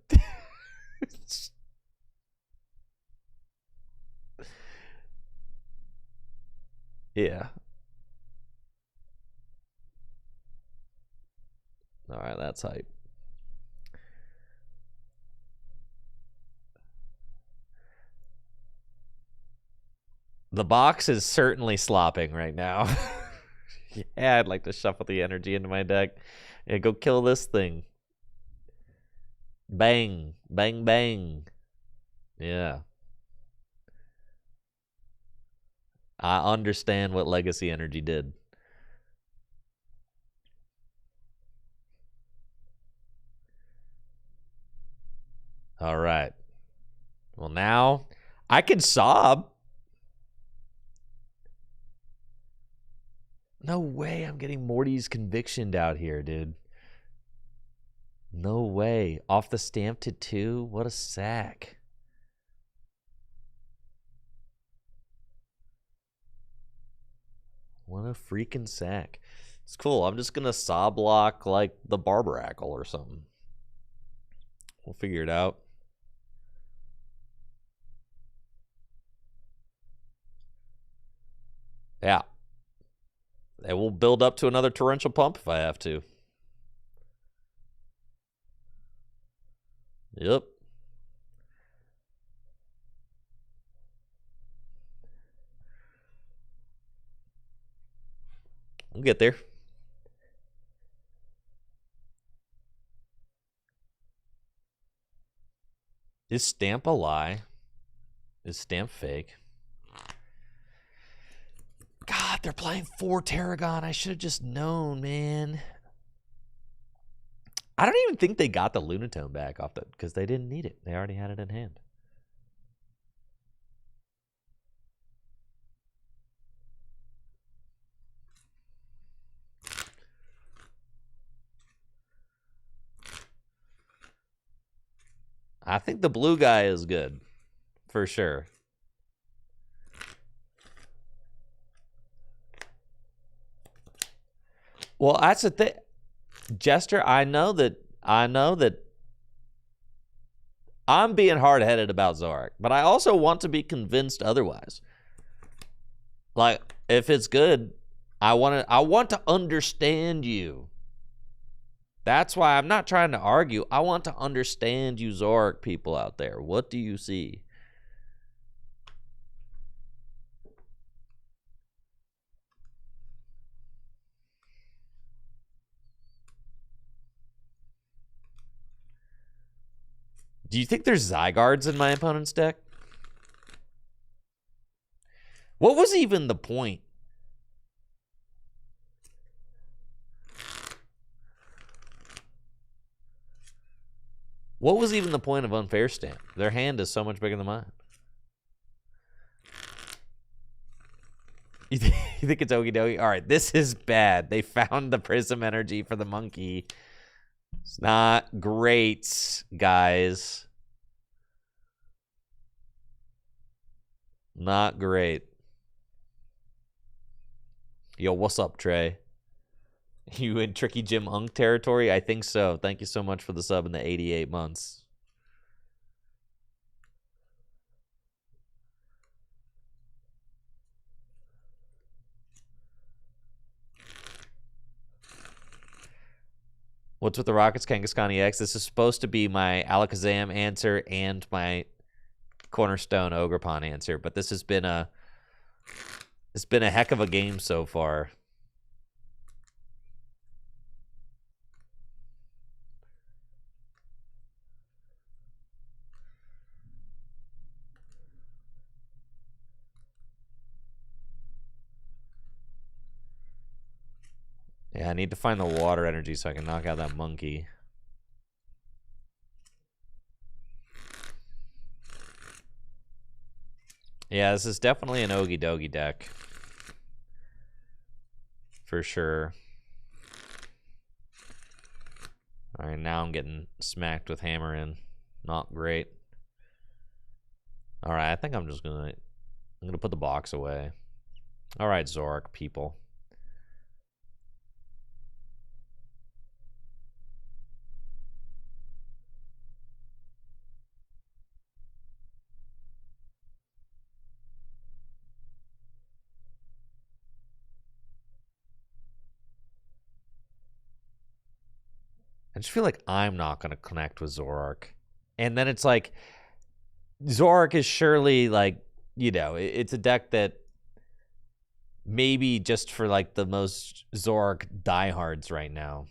Yeah. All right, that's hype. The box is certainly slopping right now. Yeah, I'd like to shuffle the energy into my deck. Yeah, go kill this thing. Bang. Bang, bang. Yeah. I understand what Legacy Energy did. All right. Well, now I can sob. No way I'm getting Morty's Convictioned out here, dude. No way. Off the stamp to 2? What a sack. What a freaking sack. It's cool. I'm just going to saw block like the Barbaracle or something. We'll figure it out. Yeah. It will build up to another torrential pump if I have to. Yep. We'll get there. Is stamp a lie? Is stamp fake? God, they're playing 4 Tarragon. I should have just known, man. I don't even think they got the Lunatone back off the, because they didn't need it. They already had it in hand. I think the blue guy is good, for sure. Well, that's the thing, Jester. I know that I'm being hard-headed about Zoroark, but I also want to be convinced otherwise. Like, if it's good, I want to understand you. That's why I'm not trying to argue. I want to understand you Zoroark people out there. What do you see? Do you think there's Zygardes in my opponent's deck? What was even the point? What was even the point of Unfair Stamp? Their hand is so much bigger than mine. You think it's okie dokie? All right, this is bad. They found the Prism Energy for the monkey. It's not great, guys. Not great. Yo, what's up, Trey? You in Tricky Jim Unk territory? I think so. Thank you so much for the sub in the 88 months. What's with the Rockets, Kangaskhan EX? This is supposed to be my Alakazam answer and my Cornerstone Ogerpon answer, but this has been a heck of a game so far. I need to find the water energy so I can knock out that monkey. Yeah, this is definitely an Ogie Dogie deck. For sure. Alright, now I'm getting smacked with hammer in. Not great. Alright, I think I'm just gonna put the box away. Alright, Zoroark people. I just feel like I'm not going to connect with Zoroark. And then it's like, Zoroark is surely like, you know, it's a deck that maybe just for like the most Zoroark diehards right now.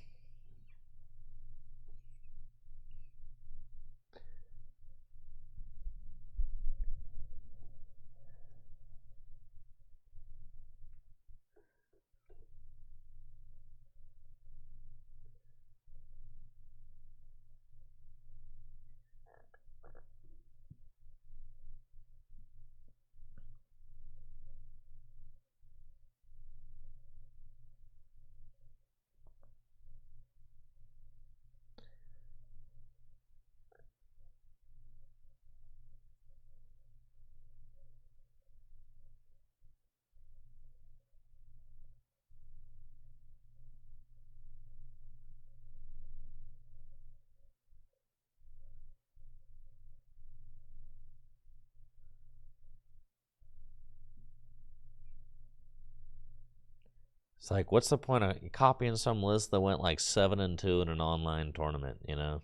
It's like, what's the point of copying some list that went like 7-2 in an online tournament, you know?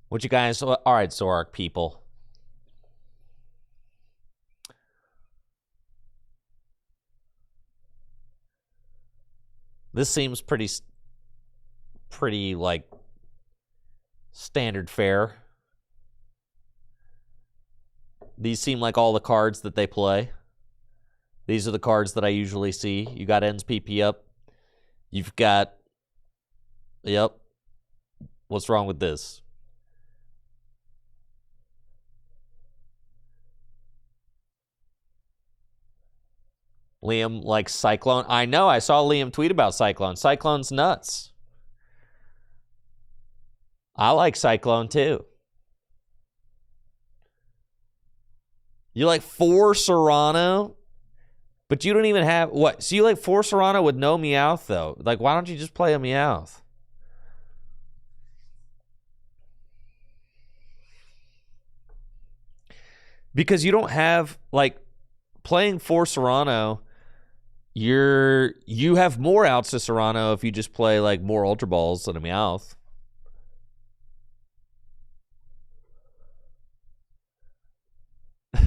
What you guys, all right, Zoroark people. This seems pretty like standard fare. These seem like all the cards that they play. These are the cards that I usually see. You got Ends PP up. You've got, yep. What's wrong with this? Liam likes Cyclone. I know, I saw Liam tweet about Cyclone. Cyclone's nuts. I like Cyclone too. You like 4 Serrano? But you don't even have, what? So you like 4 Serrano with no Meowth though? Like, why don't you just play a Meowth? Because you don't have, like, playing 4 Serrano, you have more outs to Serrano if you just play like more Ultra Balls than a Meowth.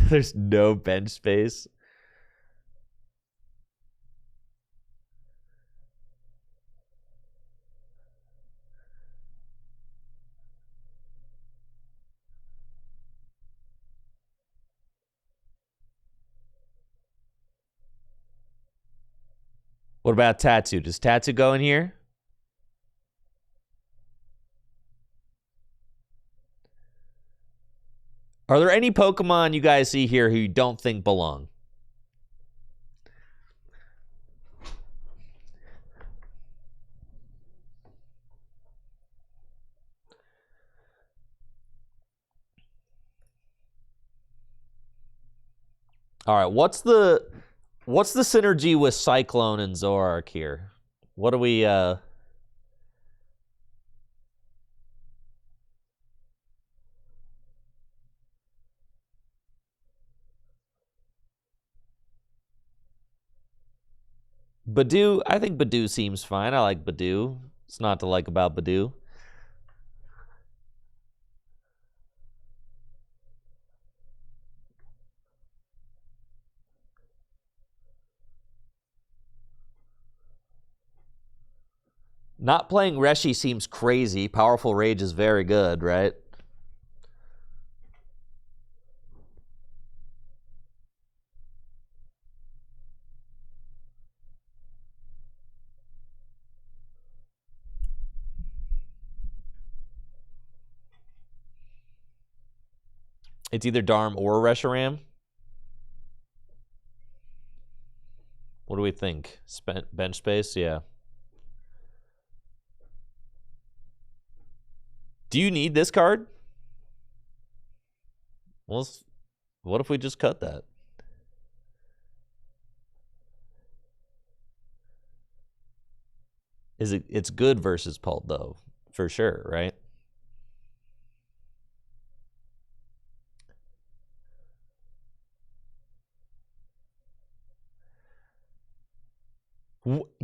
There's no bench space. What about Tattoo? Does Tattoo go in here? Are there any Pokemon you guys see here who you don't think belong? All right, what's the synergy with Cyclone and Zoroark here? What do we Badoo? I think Badoo seems fine. I like Badoo. It's not to like about Badoo. Not playing Reshi seems crazy. Powerful Rage is very good, right? It's either Darm or Reshiram. What do we think? Bench space? Yeah. Do you need this card? Well, what if we just cut that? It's good versus Pult, though, for sure, right?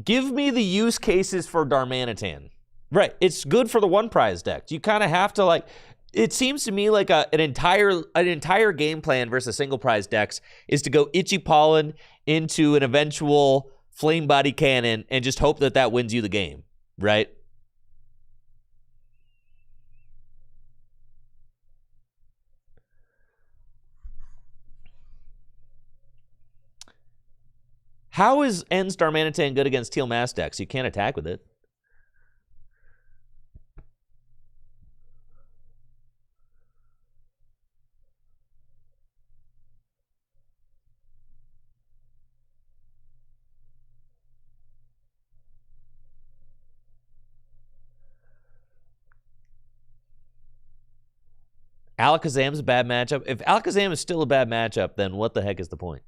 Give me the use cases for Darmanitan. Right. It's good for the one prize deck. You kind of have to like. It seems to me like an entire game plan versus single prize decks is to go Itchy Pollen into an eventual Flame Body Cannon and just hope that wins you the game, right? How is Ends Darmanitan good against Teal Mass decks? You can't attack with it. Alakazam's a bad matchup. If Alakazam is still a bad matchup, then what the heck is the point?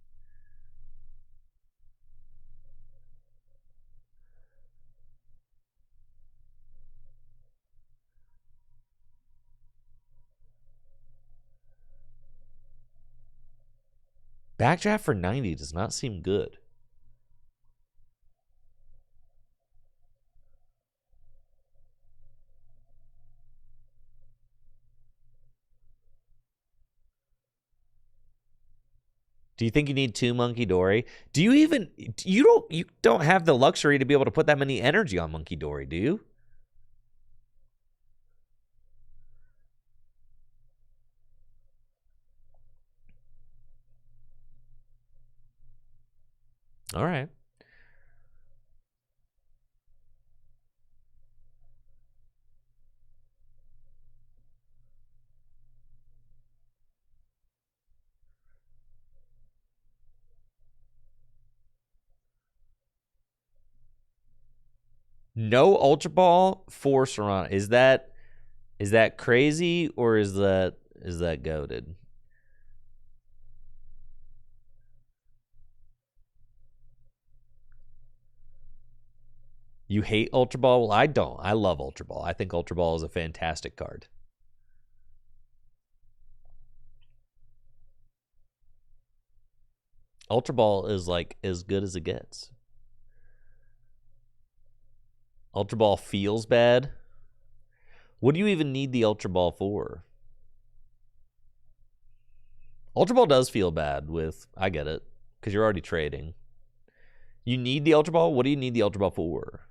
Backdraft for 90 does not seem good. Do you think you need 2 Monkey Dory? Do you even you don't have the luxury to be able to put that many energy on Monkey Dory, do you? All right. No Ultra Ball for Serrano. Is that crazy or is that goated? You hate Ultra Ball? Well, I don't. I love Ultra Ball. I think Ultra Ball is a fantastic card. Ultra Ball is like as good as it gets. Ultra Ball feels bad. What do you even need the Ultra Ball for? Ultra Ball does feel bad with, I get it, because you're already trading. You need the Ultra Ball? What do you need the Ultra Ball for?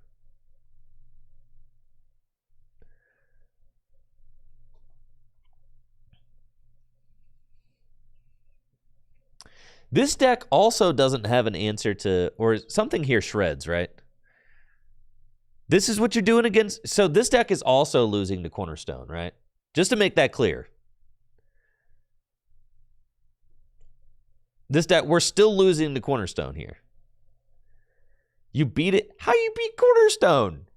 This deck also doesn't have an answer to, or something here shreds, right? This is what you're doing against. So this deck is also losing to Cornerstone, right? Just to make that clear. This deck, we're still losing to Cornerstone here. You beat it. How you beat Cornerstone?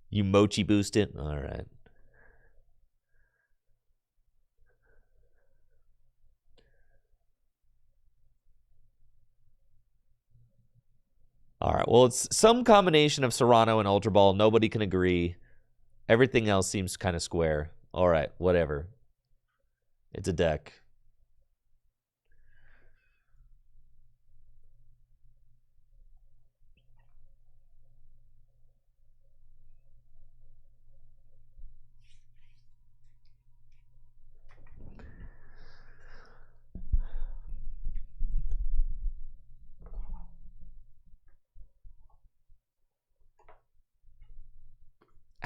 You mochi boost it? All right. All right. Well, it's some combination of Serrano and Ultra Ball. Nobody can agree. Everything else seems kind of square. All right. Whatever. It's a deck.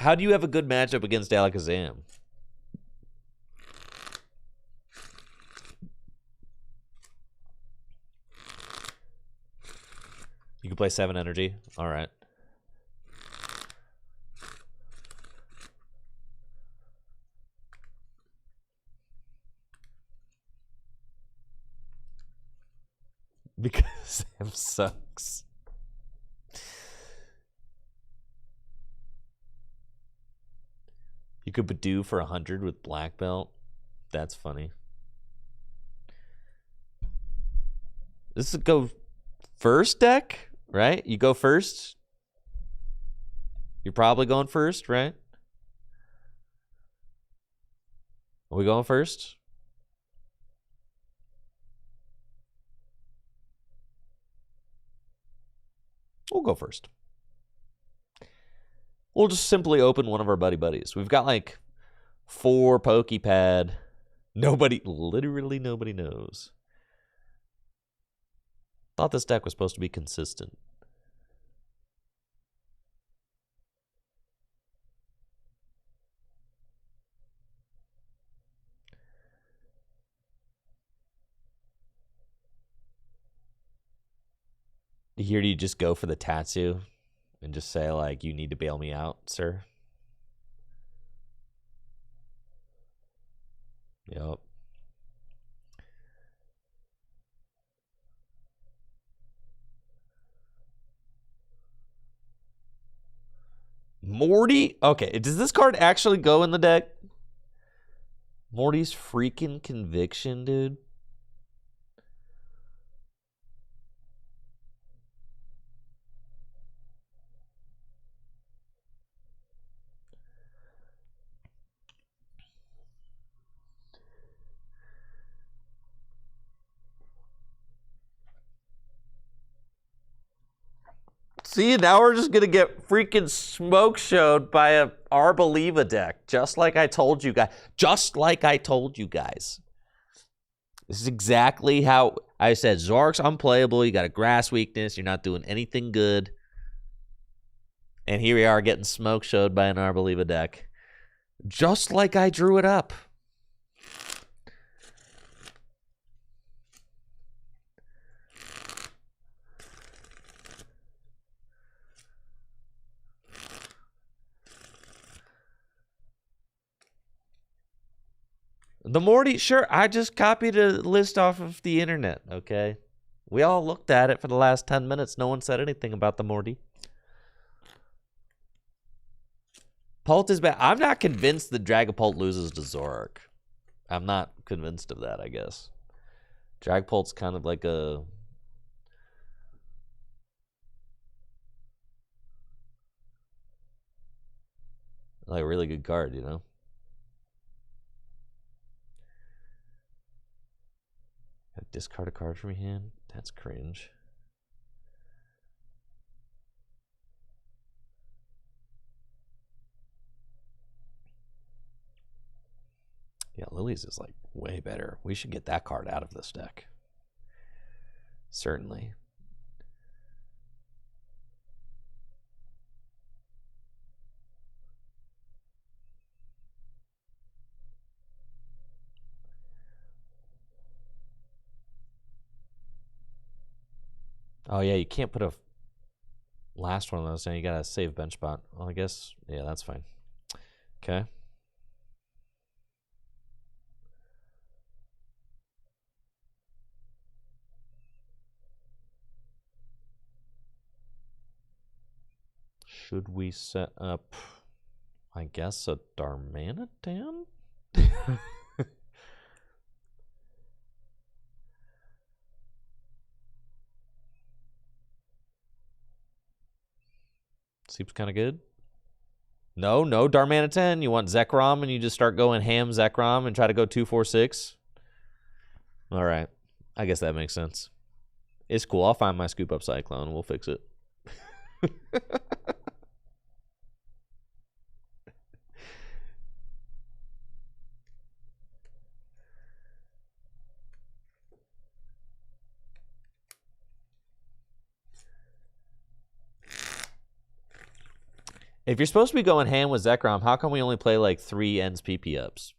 How do you have a good matchup against Alakazam? You can play 7 energy. All right. Because Sam sucks. You could Badoo for 100 with black belt. That's funny. This is go first deck, right? You go first. You're probably going first, right? Are we going first? We'll go first. We'll just simply open one of our buddies. We've got like 4 Pokepad. Literally nobody knows. Thought this deck was supposed to be consistent. Here, do you just go for the Tatsu and just say, like, you need to bail me out, sir? Yep. Morty? Okay, does this card actually go in the deck? Morty's freaking conviction, dude. See, now we're just gonna get freaking smoke showed by a Arboliva deck, just like I told you guys. Just like I told you guys. This is exactly how I said. Zoroark's unplayable. You got a grass weakness. You're not doing anything good. And here we are getting smoke showed by an Arboliva deck, just like I drew it up. The Morty, sure, I just copied a list off of the internet, okay? We all looked at it for the last 10 minutes. No one said anything about the Morty. Pult is bad. I'm not convinced that Dragapult loses to Zoroark. I'm not convinced of that, I guess. Dragapult's kind of like a... like a really good card, you know? Discard a card from your hand? That's cringe. Yeah, Lily's is like way better. We should get that card out of this deck. Certainly. Oh, yeah, you can't put a last one of those down. You gotta save bench spot. Well, I guess, yeah, that's fine. Okay. Should we set up, I guess, a Darmanitan? Seems kind of good. No Darmanitan. You want Zekrom and you just start going ham Zekrom and try to go 2-4-6? All right. I guess that makes sense. It's cool. I'll find my scoop up Cyclone. We'll fix it. If you're supposed to be going ham with Zekrom, how come we only play like 3 ends PP ups?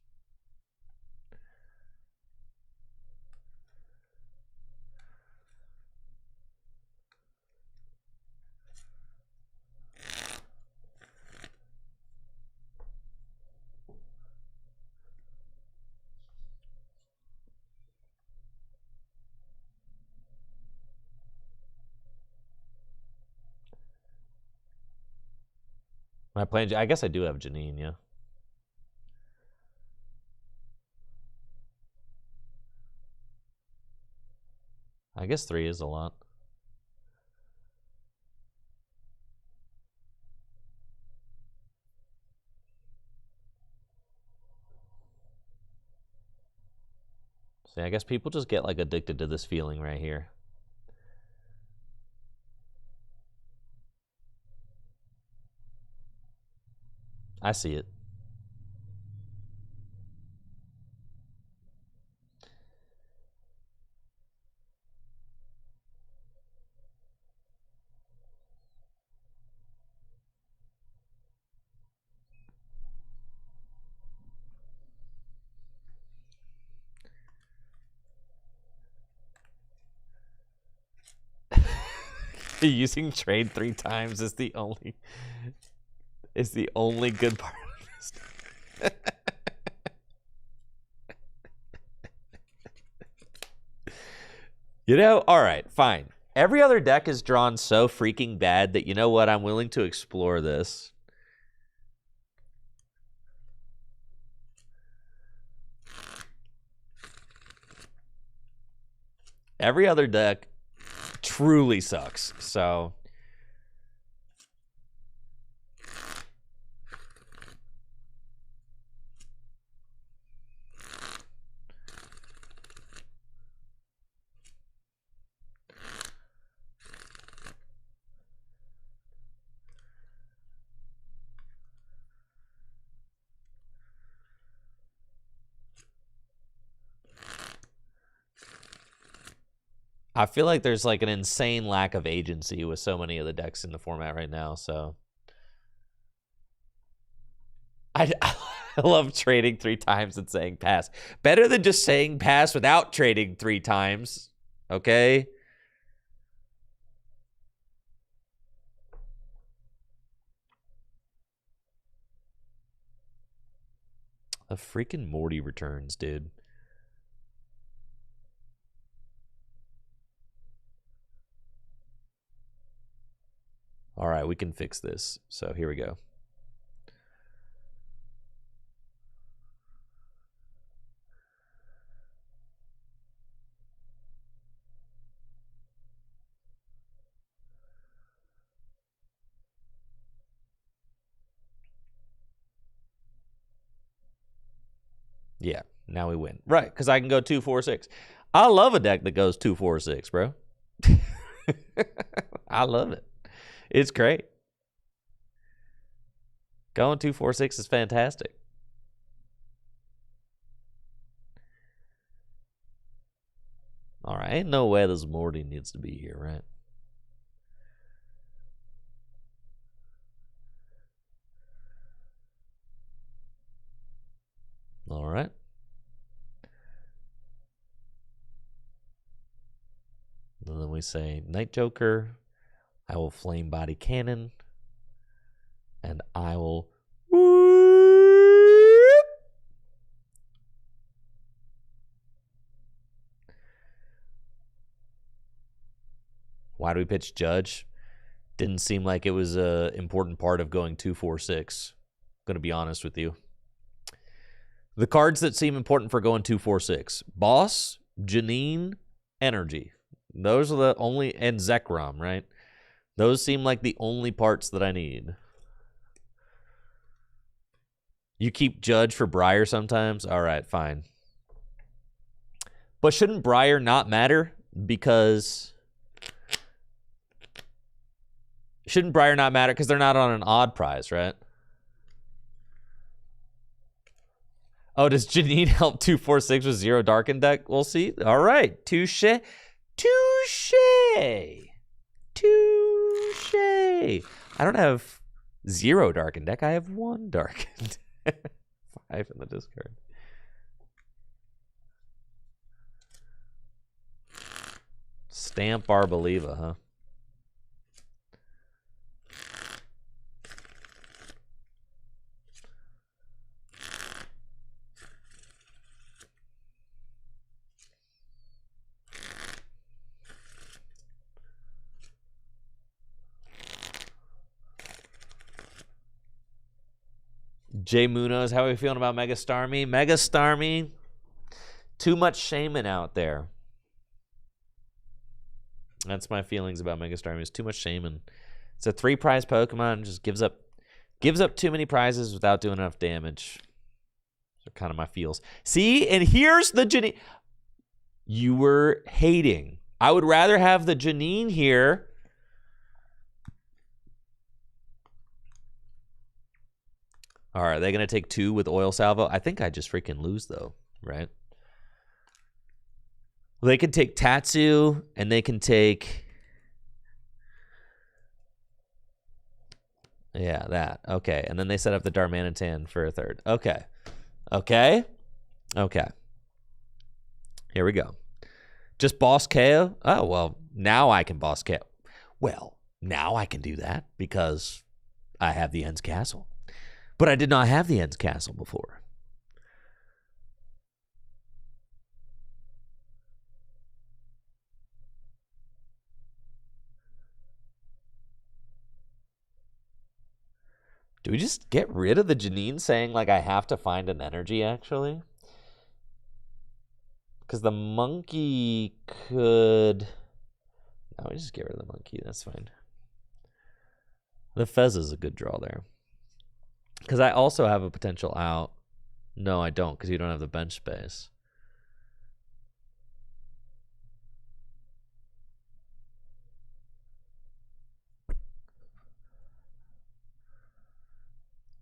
Am I playing? I guess I do have Janine, yeah. I guess 3 is a lot. See, I guess people just get like addicted to this feeling right here. I see it. Using trade 3 times is the only good part of this. You know, all right, fine. Every other deck is drawn so freaking bad that, you know what, I'm willing to explore this. Every other deck truly sucks, so... I feel like there's like an insane lack of agency with so many of the decks in the format right now, so... I love trading 3 times and saying pass. Better than just saying pass without trading 3 times, okay? A freaking Morty returns, dude. All right, we can fix this. So here we go. Yeah, now we win. Right, because I can go 2-4-6. I love a deck that goes 2-4-6, bro. I love it. It's great. Going 2-4-6 is fantastic. All right, ain't no way this Morty needs to be here, right? All right. And then we say Night Joker. I will Flame Body Cannon. And I will... Why do we pitch Judge? Didn't seem like it was an important part of going 2-4-6. I'm going to be honest with you. The cards that seem important for going 2-4-6. Boss, Janine, Energy. Those are the only... And Zekrom, right? Those seem like the only parts that I need. You keep Judge for Briar sometimes? All right, fine. But shouldn't Briar not matter? Because... Shouldn't Briar not matter? Because they're not on an odd prize, right? Oh, does Janine help 2-4-6 with 0 Darken deck? We'll see. All right. Touche. Touche. Touche. I don't have 0 darkened deck. I have 1 darkened. 5 in the discard. Stamp Arboliva, huh? Jay Munoz, how are we feeling about Mega Starmie? Mega Starmie, too much shaman out there. That's my feelings about Mega Starmie. It's too much shaman. It's a 3-prize Pokemon. Just gives up too many prizes without doing enough damage. Those are kind of my feels. See, and here's the Janine. You were hating. I would rather have the Janine here. All right, are they going to take 2 with Oil Salvo? I think I just freaking lose, though, right? Well, they can take Tatsu, and they can take... Yeah, that. Okay, and then they set up the Darmanitan for a 3rd. Okay. Okay. Okay. Here we go. Just boss KO? Oh, well, now I can boss KO. Well, now I can do that because I have the Ends Castle. But I did not have the Ends Castle before. Do we just get rid of the Janine saying, like, I have to find an energy, actually? Because the monkey could... No, we just get rid of the monkey. That's fine. The Fez is a good draw there. Because I also have a potential out. No, I don't, because you don't have the bench space.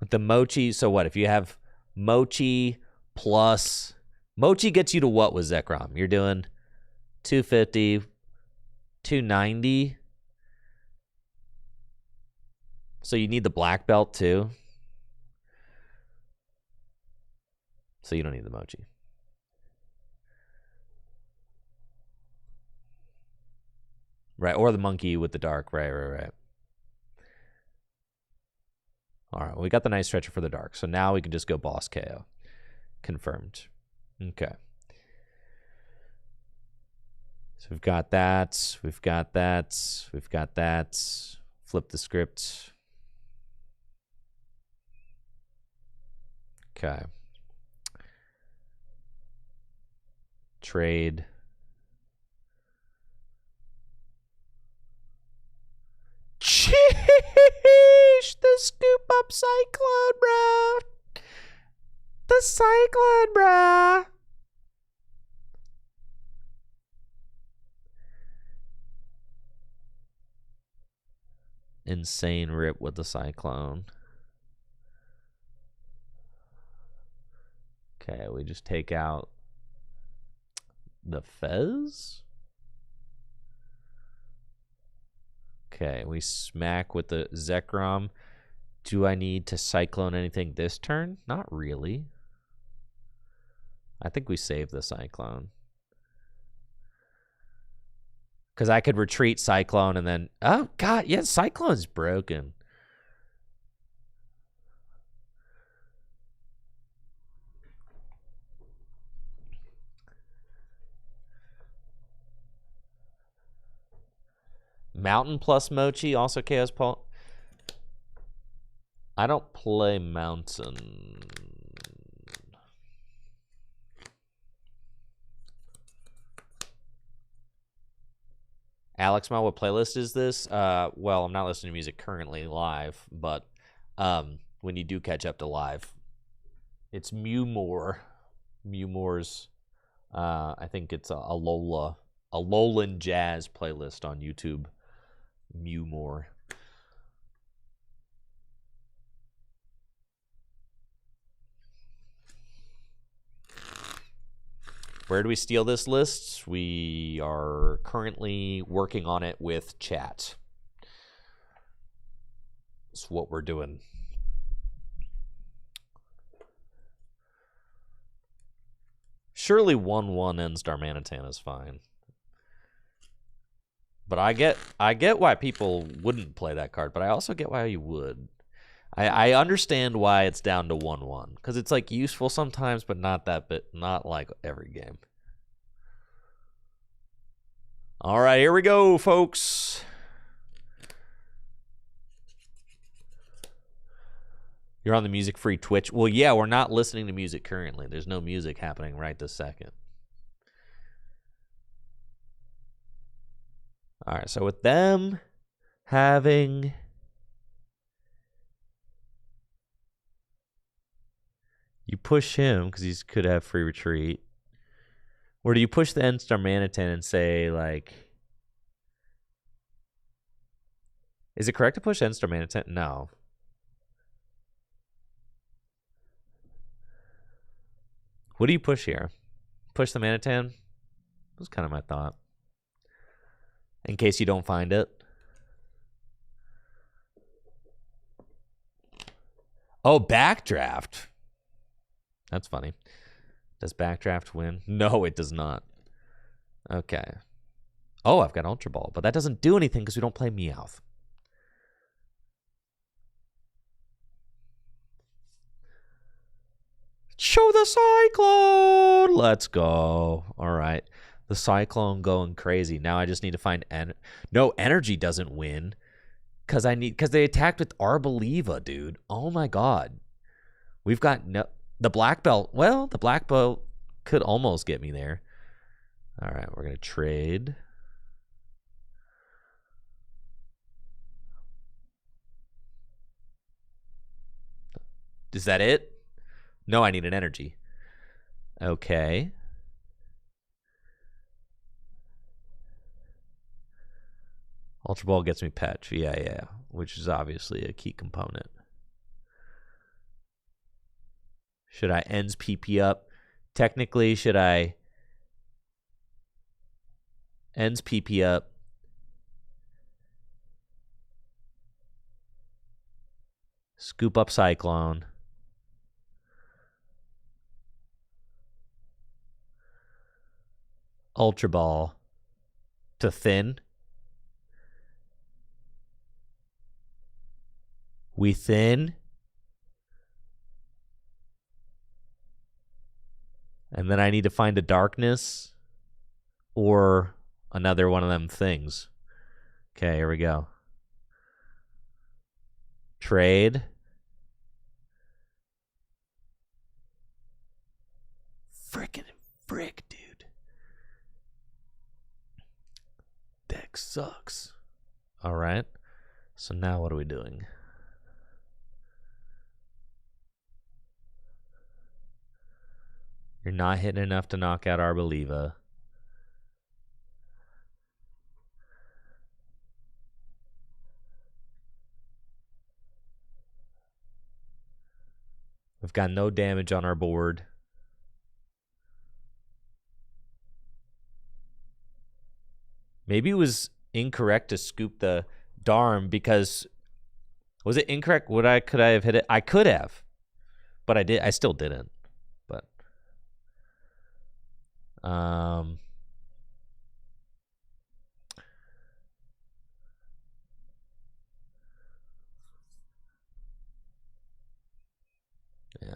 With the Mochi, so what? If you have Mochi plus... Mochi gets you to what with Zekrom? You're doing 250, 290. So you need the black belt too. So you don't need the Mochi. Right, or the monkey with the dark. Right. All right, well, we got the nice stretcher for the dark. So now we can just go boss KO. Confirmed. Okay. So we've got that. We've got that. We've got that. Flip the script. Okay. Trade. Sheesh! The scoop up Cyclone, bro. The Cyclone, bro. Insane rip with the Cyclone. Okay, we just take out the Fez. Okay, we smack with the Zekrom. Do I need to Cyclone anything this turn? Not really. I think we save the Cyclone. Because I could retreat Cyclone and then... Oh, God, yeah, Cyclone's broken. Mountain plus Mochi, also Chaos Paul. I don't play Mountain. Alex Ma, what playlist is this? Well, I'm not listening to music currently live, but when you do catch up to live, it's Mewmore. Mewmore's, I think it's a Alolan Jazz playlist on YouTube. Mewmore. Where do we steal this list? We are currently working on it with chat. That's what we're doing. Surely 1/1 N-Star Manitan is fine. But I get why people wouldn't play that card, but I also get why you would. I understand why it's down to 1/1 because it's like useful sometimes, but not like every game. All right, here we go, folks. You're on the music-free Twitch. Well, yeah, we're not listening to music currently. There's no music happening right this second. All right, so with them having you push him because he could have free retreat. Or do you push the N-Star Manitan and say, like... Is it correct to push N-Star Manitan? No. What do you push here? Push the Manitan? That was kind of my thought. In case you don't find it. Oh, Backdraft. That's funny. Does Backdraft win? No, it does not. Okay. Oh, I've got Ultra Ball, but that doesn't do anything because we don't play Meowth. Show the Cyclone! Let's go. All right. The Cyclone going crazy. Now I just need to find... No, Energy doesn't win. Because they attacked with Arboliva, dude. Oh, my God. We've got... No, the Black Belt... Well, the Black Belt could almost get me there. All right, we're going to trade. Is that it? No, I need an Energy. Okay. Ultra Ball gets me Petch. Yeah. Which is obviously a key component. Should I ends PP up? Technically, should I ends PP up? Scoop up Cyclone. Ultra Ball to thin. We thin. And then I need to find a darkness or another one of them things. Okay, here we go. Trade. Frick, dude. Deck sucks. All right. So now what are we doing? You're not hitting enough to knock out Arboliva. We've got no damage on our board. Maybe it was incorrect to scoop the Darm because... Was it incorrect? Could I have hit it? I could have. But I still didn't. But... Yeah,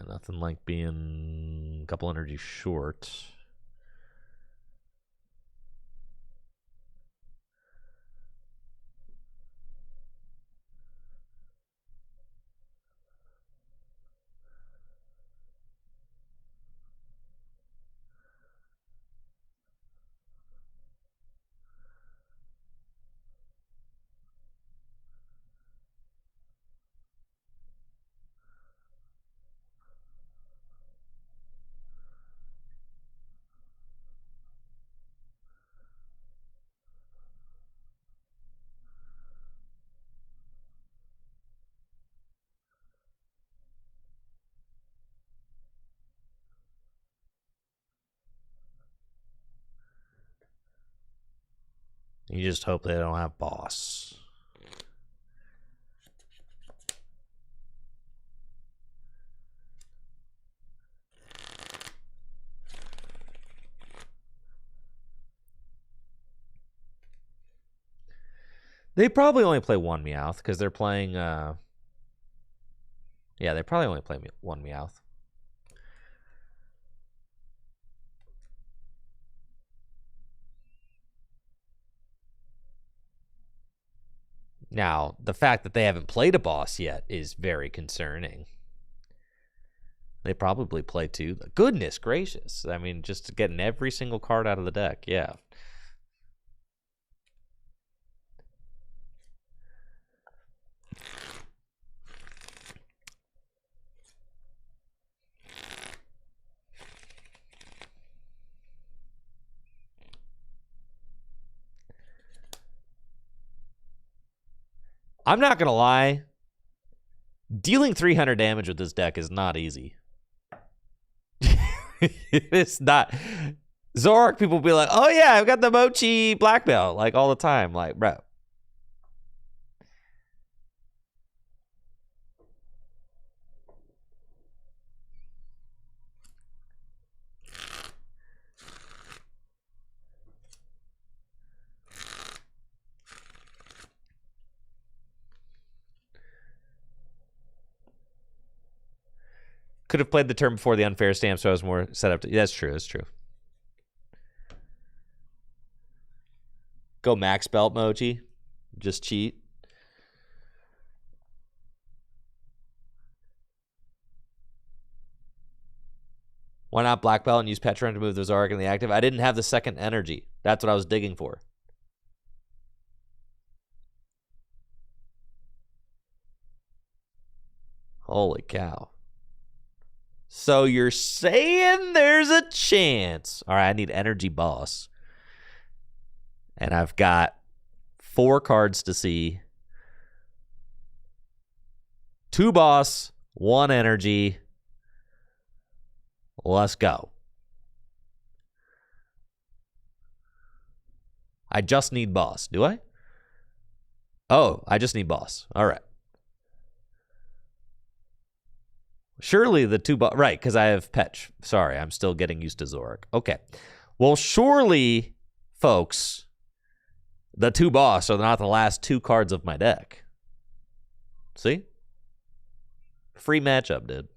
nothing like being a couple energy short. You just hope they don't have boss. They probably only play one Meowth because they're playing. Yeah, they probably only play one Meowth. Now, the fact that they haven't played a boss yet is very concerning. They probably play two. Goodness gracious. I mean, just getting every single card out of the deck. Yeah. I'm not going to lie. Dealing 300 damage with this deck is not easy. It's not. Zoroark people will be like, oh yeah, I've got the Mochi black belt, like all the time. Like, bro. Could have played the turn before the unfair stamp, so I was more set up to. That's true. That's true. Go max belt Mochi. Just cheat. Why not black belt and use Petron to move the Zoroark in the active? I didn't have the second energy. That's what I was digging for. Holy cow. So you're saying there's a chance. All right, I need energy boss. And I've got 4 cards to see. 2 boss, 1 energy. Let's go. I just need boss. Do I? Oh, I just need boss. All right. Surely the 2 boss. Right, because I have Petch. Sorry, I'm still getting used to Zoroark. Okay. Well, surely, folks, the 2 boss are not the last 2 cards of my deck. See? Free matchup, dude.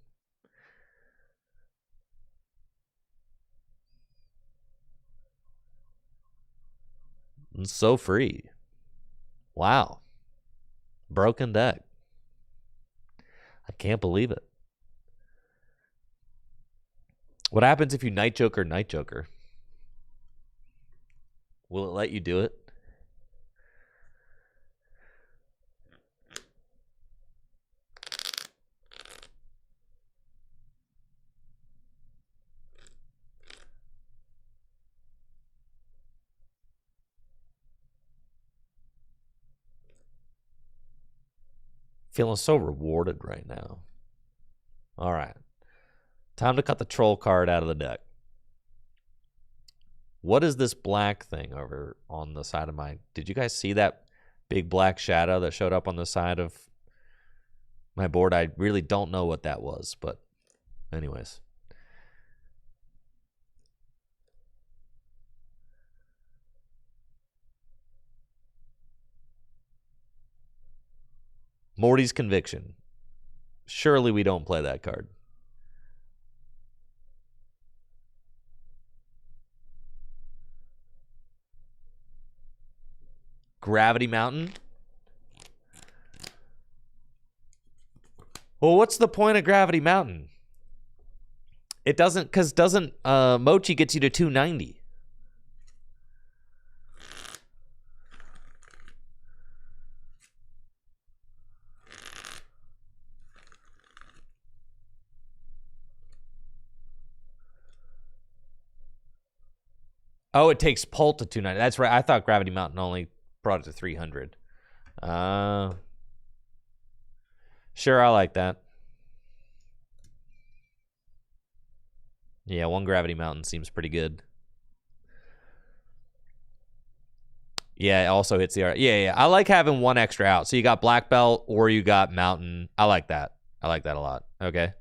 It's so free. Wow. Broken deck. I can't believe it. What happens if you Night Joker, Night Joker? Will it let you do it? Feeling so rewarded right now. All right. Time to cut the troll card out of the deck. What is this black thing over on the side of my... Did you guys see that big black shadow that showed up on the side of my board? I really don't know what that was, but anyways. Morty's Conviction. Surely we don't play that card. Gravity Mountain? Well, what's the point of Gravity Mountain? It doesn't, because doesn't Mochi gets you to 290. Oh, it takes Pult to 290. That's right. I thought Gravity Mountain only brought it to 300. Sure, I like that. Yeah, 1 Gravity Mountain seems pretty good. Yeah, it also hits the art. Yeah. I like having 1 extra out. So you got Black Belt or you got Mountain. I like that. I like that a lot. Okay.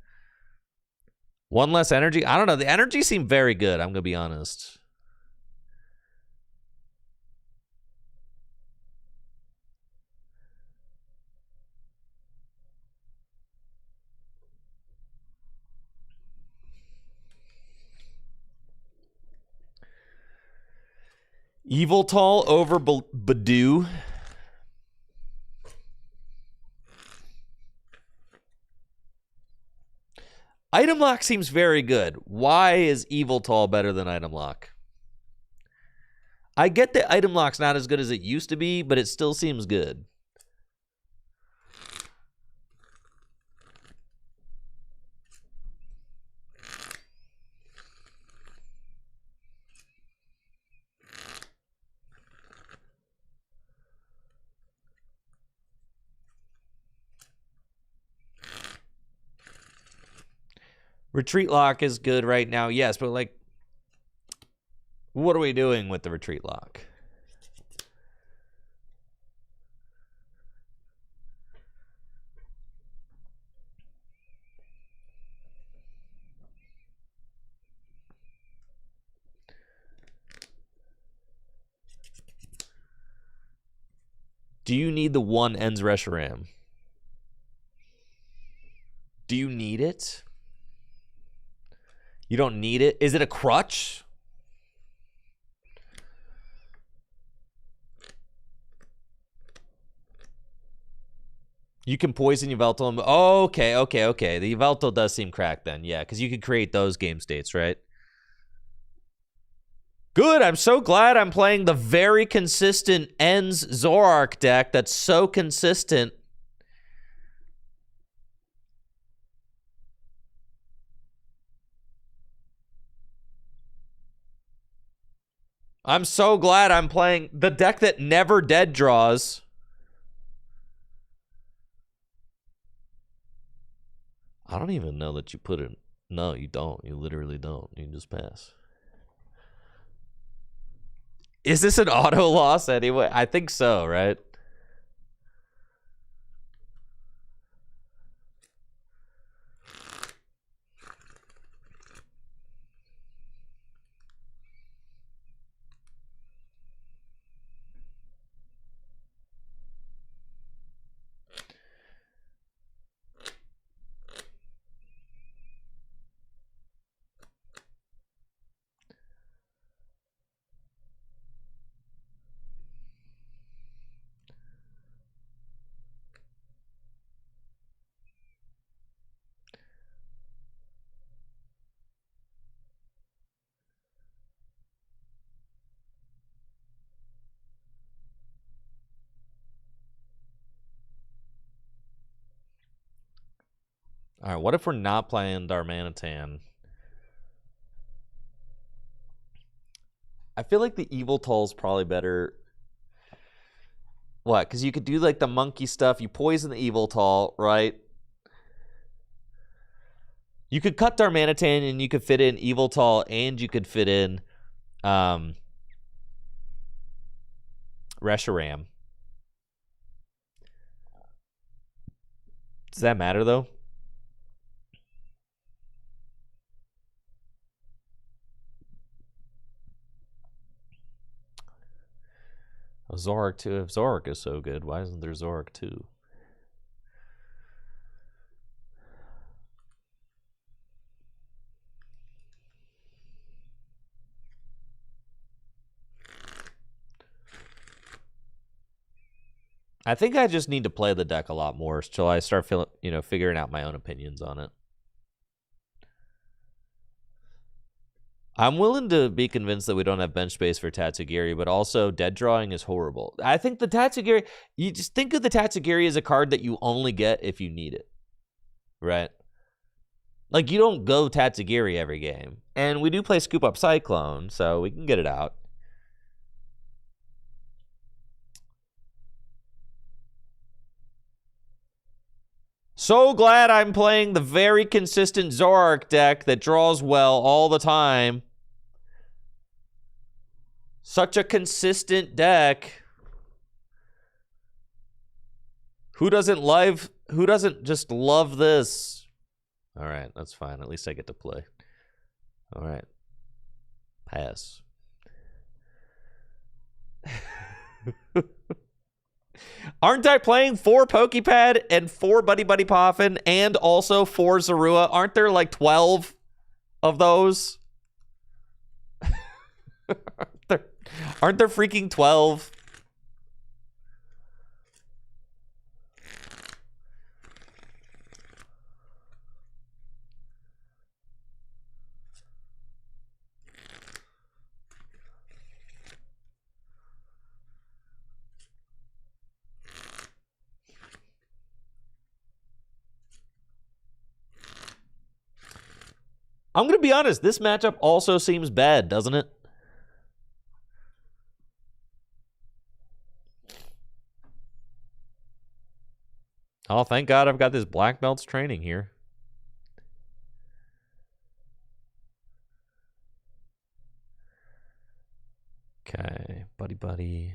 1 less energy. I don't know. The energy seemed very good. I'm going to be honest. Yveltal over Badoo. Item Lock seems very good. Why is Yveltal better than Item Lock? I get that Item Lock's not as good as it used to be, but it still seems good. Retreat Lock is good right now, yes, but like, what are we doing with the Retreat Lock? Do you need the one ends Reshiram? Do you need it? You don't need it? Is it a crutch? You can poison Yveltal. Oh, okay. The Yveltal does seem cracked then. Yeah, because you could create those game states, right? Good. I'm so glad I'm playing the very consistent ends Zoroark deck that's so consistent. I'm so glad I'm playing the deck that never dead draws. I don't even know that you put it. No, you don't. You literally don't. You can just pass. Is this an auto loss anyway? I think so, right? All right, what if we're not playing Darmanitan? I feel like the Yveltal's probably better. What? Because you could do like the monkey stuff. You poison the Yveltal, right? You could cut Darmanitan and you could fit in Yveltal and you could fit in Reshiram. Does that matter though? Zoroark 2. If Zoroark is so good, why isn't there Zoroark 2? I think I just need to play the deck a lot more till I start figuring out my own opinions on it. I'm willing to be convinced that we don't have bench space for Tatsugiri, but also dead drawing is horrible. I think the Tatsugiri, you just think of the Tatsugiri as a card that you only get if you need it, right? Like, you don't go Tatsugiri every game. And we do play Scoop Up Cyclone, so we can get it out. So glad I'm playing the very consistent Zoroark deck that draws well all the time. Such a consistent deck. Who doesn't just love this? All right, that's fine. At least I get to play. All right. Pass. Aren't I playing 4 Pokepad and 4 Buddy Buddy Poffin and also 4 Zorua? Aren't there like 12 of those? Aren't there freaking 12? I'm going to be honest, this matchup also seems bad, doesn't it? Oh, thank God I've got this black belt's training here. Okay, buddy.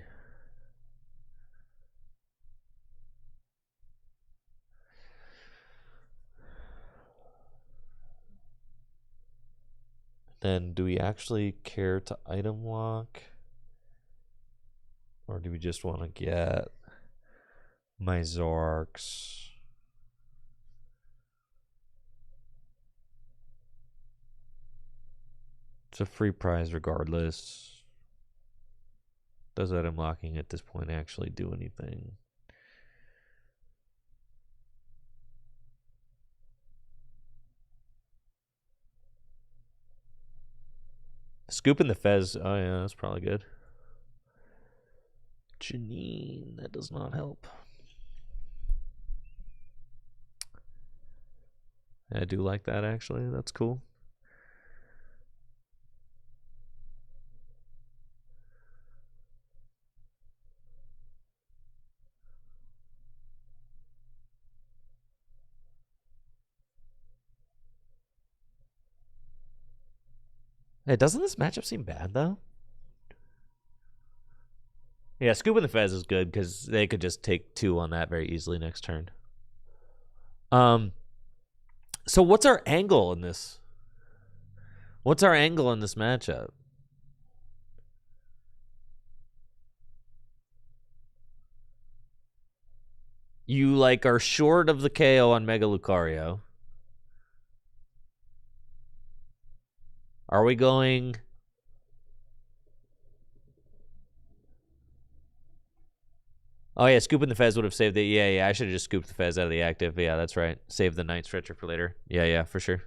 Then do we actually care to item lock? Or do we just want to get my Zoroarks? It's a free prize regardless. Does item locking at this point actually do anything? Scooping the Fez. Oh, yeah, that's probably good. Janine, that does not help. I do like that, actually. That's cool. Hey, doesn't this matchup seem bad, though? Yeah, Scooping the Fez is good because they could just take 2 on that very easily next turn. So what's our angle in this? What's our angle in this matchup? You, like, are short of the KO on Mega Lucario. Are we going... Oh, yeah, Scooping the Fez would have saved it. Yeah, I should have just scooped the Fez out of the active. Yeah, that's right. Save the Night Stretcher for later. Yeah, for sure.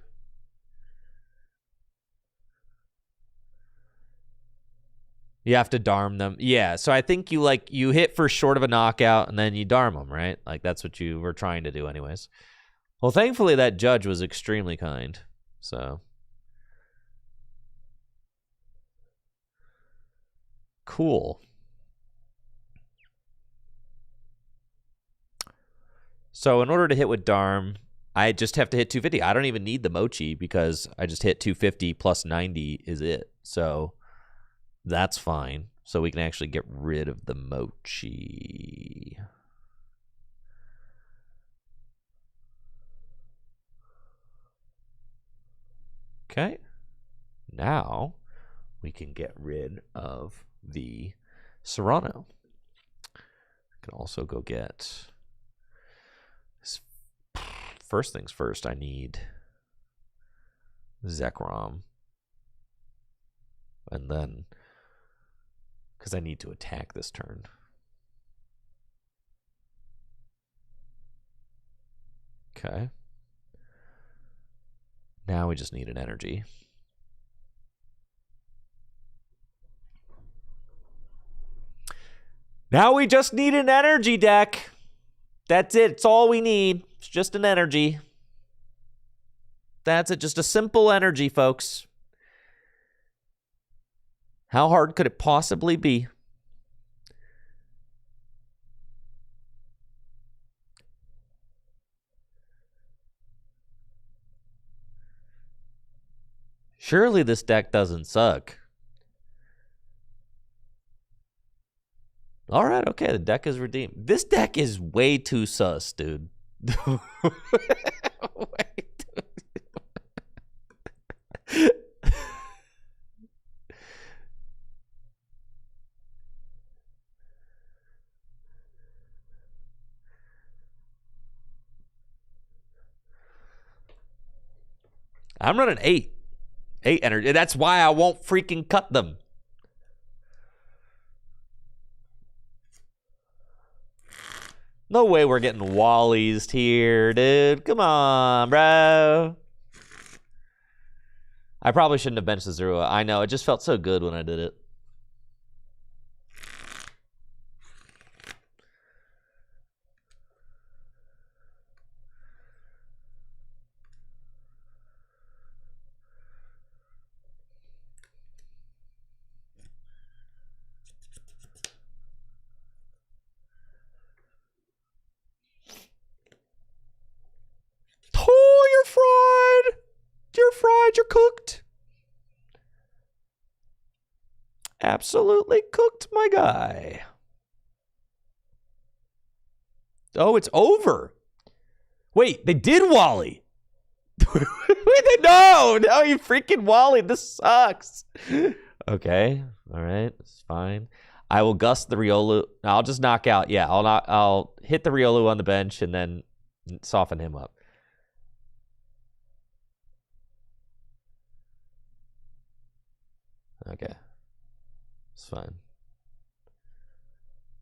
You have to Darm them. Yeah, so I think you hit for short of a knockout, and then you Darm them, right? Like, that's what you were trying to do anyways. Well, thankfully, that judge was extremely kind, so... Cool. So in order to hit with Darm, I just have to hit 250. I don't even need the Mochi because I just hit 250 plus 90 is it. So that's fine. So we can actually get rid of the Mochi. Okay. Now we can get rid of the Serrano. I can also go get... First things first, I need Zekrom. And then, because I need to attack this turn. Okay. Now we just need an energy. Now we just need an energy deck. That's it. It's all we need. It's just an energy. That's it. Just a simple energy, folks. How hard could it possibly be? Surely this deck doesn't suck. All right, okay, the deck is redeemed. This deck is way too sus, dude. I'm running 8 energy. That's why I won't freaking cut them. No way we're getting Wallies here, dude. Come on, bro. I probably shouldn't have benched the Zoroark. I know, it just felt so good when I did it. Oh, you're fried. You're fried. You're cooked. Absolutely cooked, my guy. Oh, it's over. Wait, they did Wally. No, you freaking Wally. This sucks. Okay, all right, it's fine. I will gust the Riolu. I'll just knock out. Yeah, I'll hit the Riolu on the bench and then soften him up. Okay, it's fine.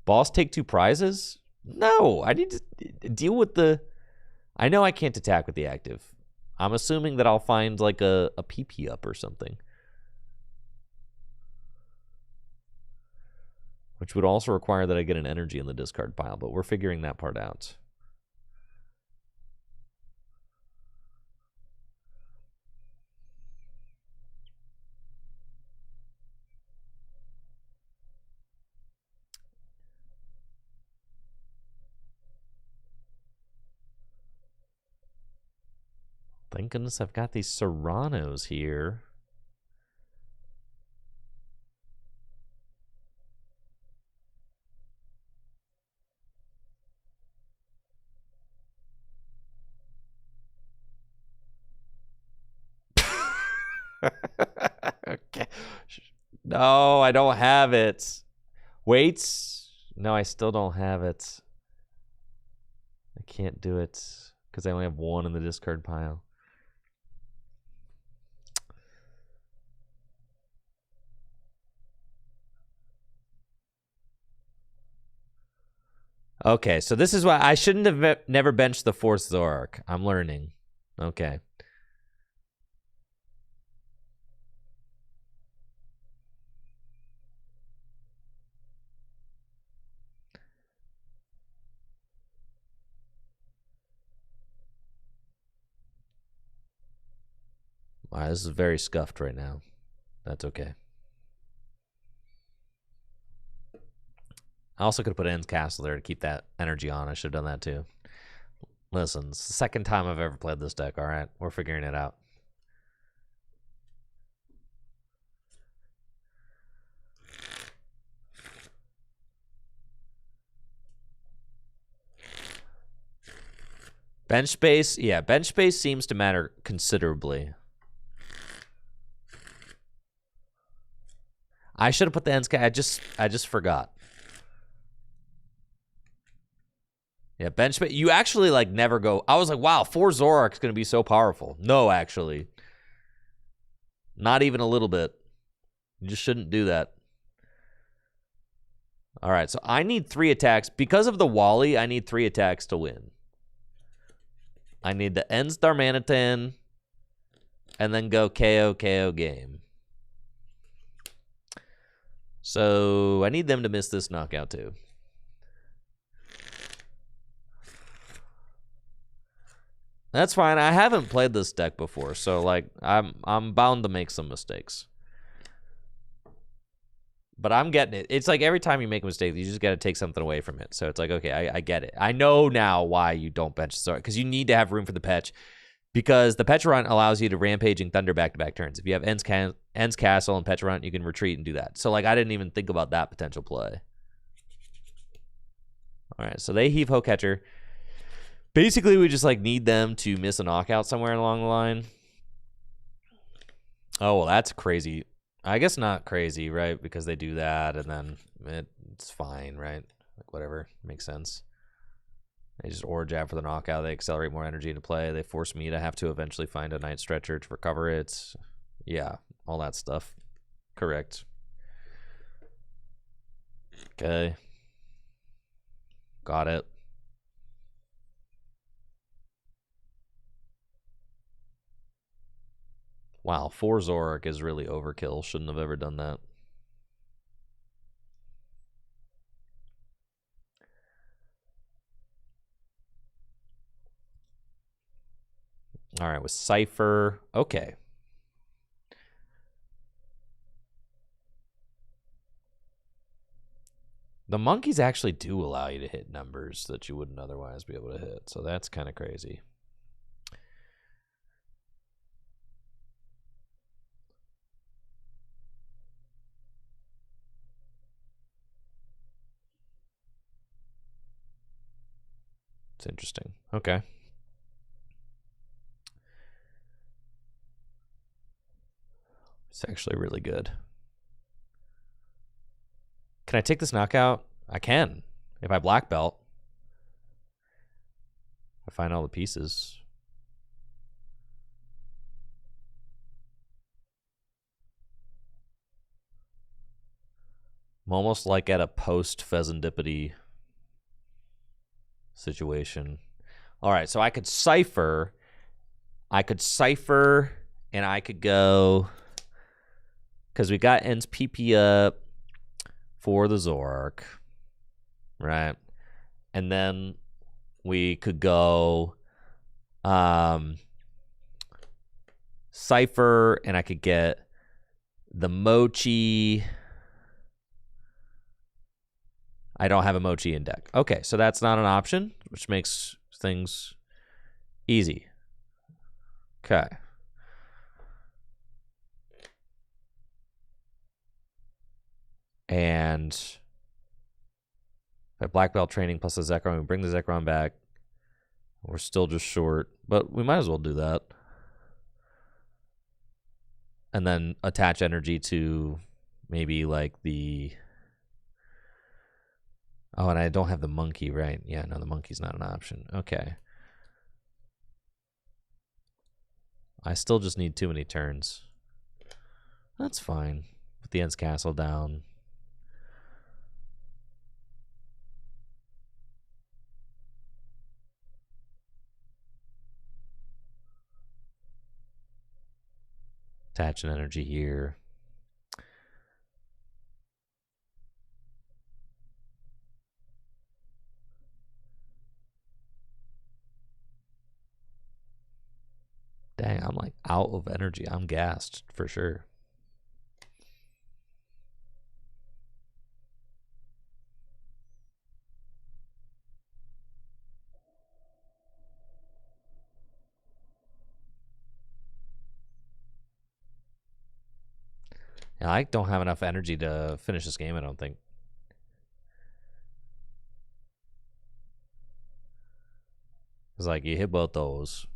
Boss take 2 prizes? No, I need to deal with the... I know I can't attack with the active. I'm assuming that I'll find like a PP up or something. Which would also require that I get an energy in the discard pile, but we're figuring that part out. Thank goodness I've got these Serranos here. Okay. No, I don't have it. Wait. No, I still don't have it. I can't do it because I only have 1 in the discard pile. Okay, so this is why I shouldn't have never benched the 4th Zoroark. I'm learning. Okay. All right, this is very scuffed right now. That's okay. I also could have put Ends Castle there to keep that energy on. I should have done that too. Listen, it's the second time I've ever played this deck, all right? We're figuring it out. Bench space, yeah, bench space seems to matter considerably. I should have put the Ends Castle. I just forgot. Yeah, bench space. You actually like never go. I was like, wow, 4 Zoroark's gonna be so powerful. No, actually. Not even a little bit. You just shouldn't do that. All right, so I need 3 attacks. Because of the Wally, I need 3 attacks to win. I need the Ends Darmanitan and then go KO game. So I need them to miss this knockout too. That's fine. I haven't played this deck before, so like I'm bound to make some mistakes. But I'm getting it. It's like every time you make a mistake, you just got to take something away from it. So it's like, okay, I get it. I know now why you don't bench Zoroark, because you need to have room for the Petch. Because the Pecharunt allows you to Rampaging Thunder back-to-back turns. If you have Ends Castle and Pecharunt, you can retreat and do that. So, like, I didn't even think about that potential play. All right, so they heave Ho Catcher. Basically, we just, like, need them to miss a knockout somewhere along the line. Oh, well, that's crazy. I guess not crazy, right? Because they do that, and then it's fine, right? Like, whatever. Makes sense. They just Aura Jab for the knockout. They accelerate more energy into play. They force me to have to eventually find a Night Stretcher to recover it. Yeah, all that stuff. Correct. Okay. Got it. Wow, 4 Zoroark is really overkill. Shouldn't have ever done that. All right, with Cypher. Okay. The monkeys actually do allow you to hit numbers that you wouldn't otherwise be able to hit, so that's kind of crazy. It's interesting. Okay. It's actually really good. Can I take this knockout? I can. If I black belt. I find all the pieces. I'm almost like at a post-Pheasantipity situation. All right, so I could Cypher. And I could go... Because we got N's PP up for the Zoroark. Right? And then we could go Cypher, and I could get the Mochi. I don't have a Mochi in deck. Okay, so that's not an option, which makes things easy. Okay. And at black belt training plus the Zekrom, we bring the Zekrom back. We're still just short, but we might as well do that. And then attach energy to maybe like the... Oh, and I don't have the monkey, right? Yeah, no, the monkey's not an option. Okay. I still just need too many turns. That's fine. Put the Ents Castle down. Attach an energy here. Dang, I'm like out of energy. I'm gassed for sure. Yeah, I don't have enough energy to finish this game, I don't think. It's like you hit both those.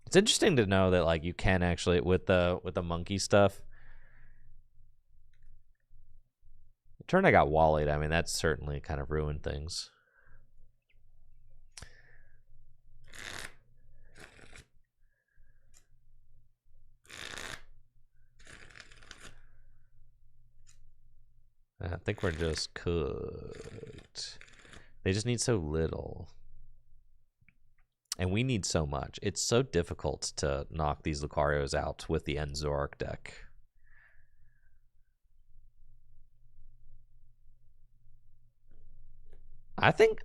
It's interesting to know that like you can actually with the monkey stuff. The turn I got Wallied, I mean that's certainly kind of ruined things. I think we're just cooked. They just need so little. And we need so much. It's so difficult to knock these Lucarios out with the End Zoroark deck. I think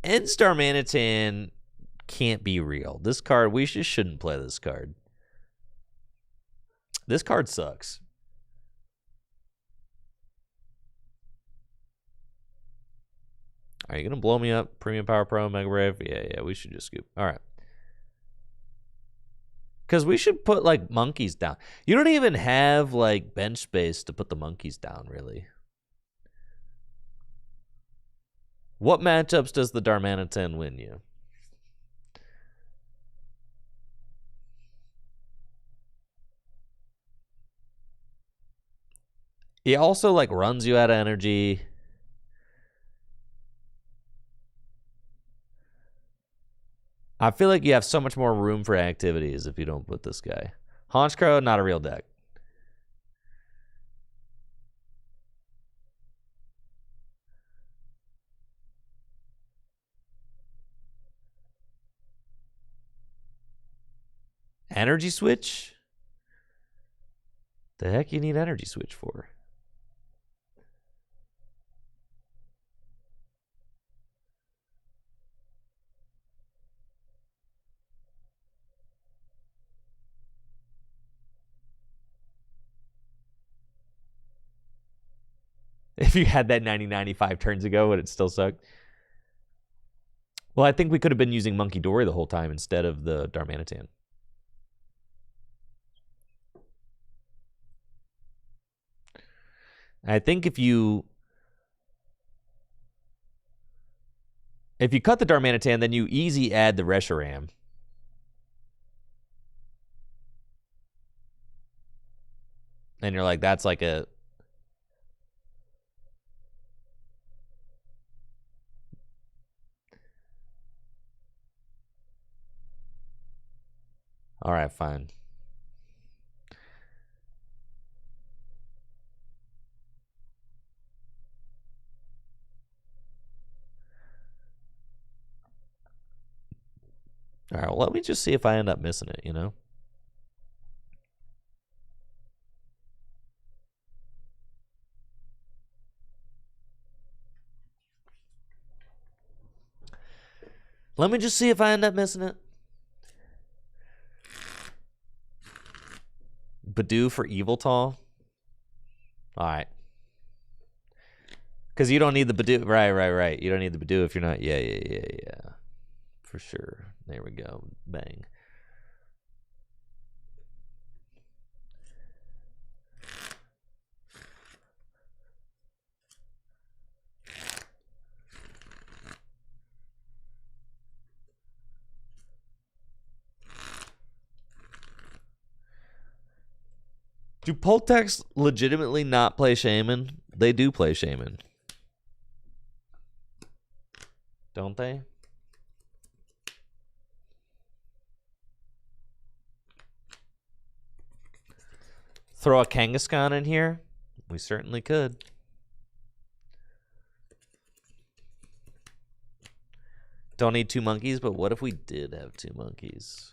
End Starmanitan can't be real. This card, we just shouldn't play this card. This card sucks. Are you going to blow me up? Premium Power Pro, Mega Brave? Yeah, we should just scoop. All right. Because we should put, like, monkeys down. You don't even have, like, bench space to put the monkeys down, really. What matchups does the Darmanitan win you? He also, like, runs you out of energy. I feel like you have so much more room for activities if you don't put this guy. Honchkrow, not a real deck. Energy Switch? The heck you need energy switch for? If you had that 90-95 turns ago, would it still suck? Well, I think we could have been using Monkey Dory the whole time instead of the Darmanitan. I think if you cut the Darmanitan, then you easy add the Reshiram. And you're like, that's like a... All right, fine. All right, well, let me just see if I end up missing it, you know? Let me just see if I end up missing it. Badoo for Eviltall? All right. Because you don't need the Badoo. Right. You don't need the Badoo if you're not... Yeah. For sure. There we go. Bang. Do Poltex legitimately not play Shaman? They do play Shaman. Don't they? Throw a Kangaskhan in here? We certainly could. Don't need 2 monkeys, but what if we did have 2 monkeys?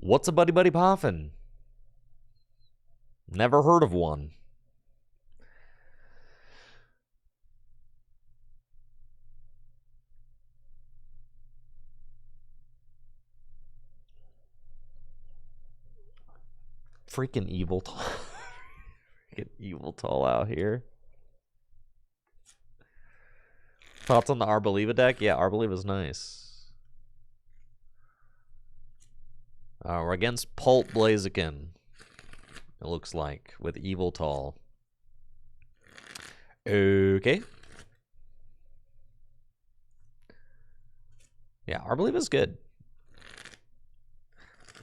What's a buddy poffin? Never heard of one. Freaking Eviltall. Freaking Eviltall out here. Thoughts on the Arboliva deck? Yeah, Arboliva's nice. We're against Pult Blaziken. It looks like, with Eviltall. Okay. Yeah, Arboliva's good.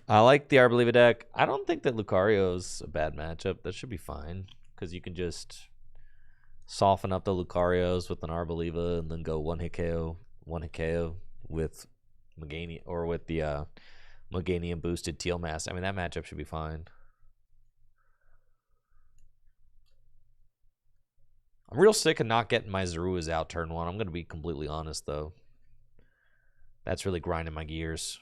I like the Arboliva deck. I don't think that Lucario's a bad matchup. That should be fine. Because you can just soften up the Lucarios with an Arboliva and then go one hit KO with Meganium, or with the Meganium boosted Teal Mass. I mean, that matchup should be fine. I'm real sick of not getting my Zoruas out turn 1. I'm going to be completely honest, though. That's really grinding my gears.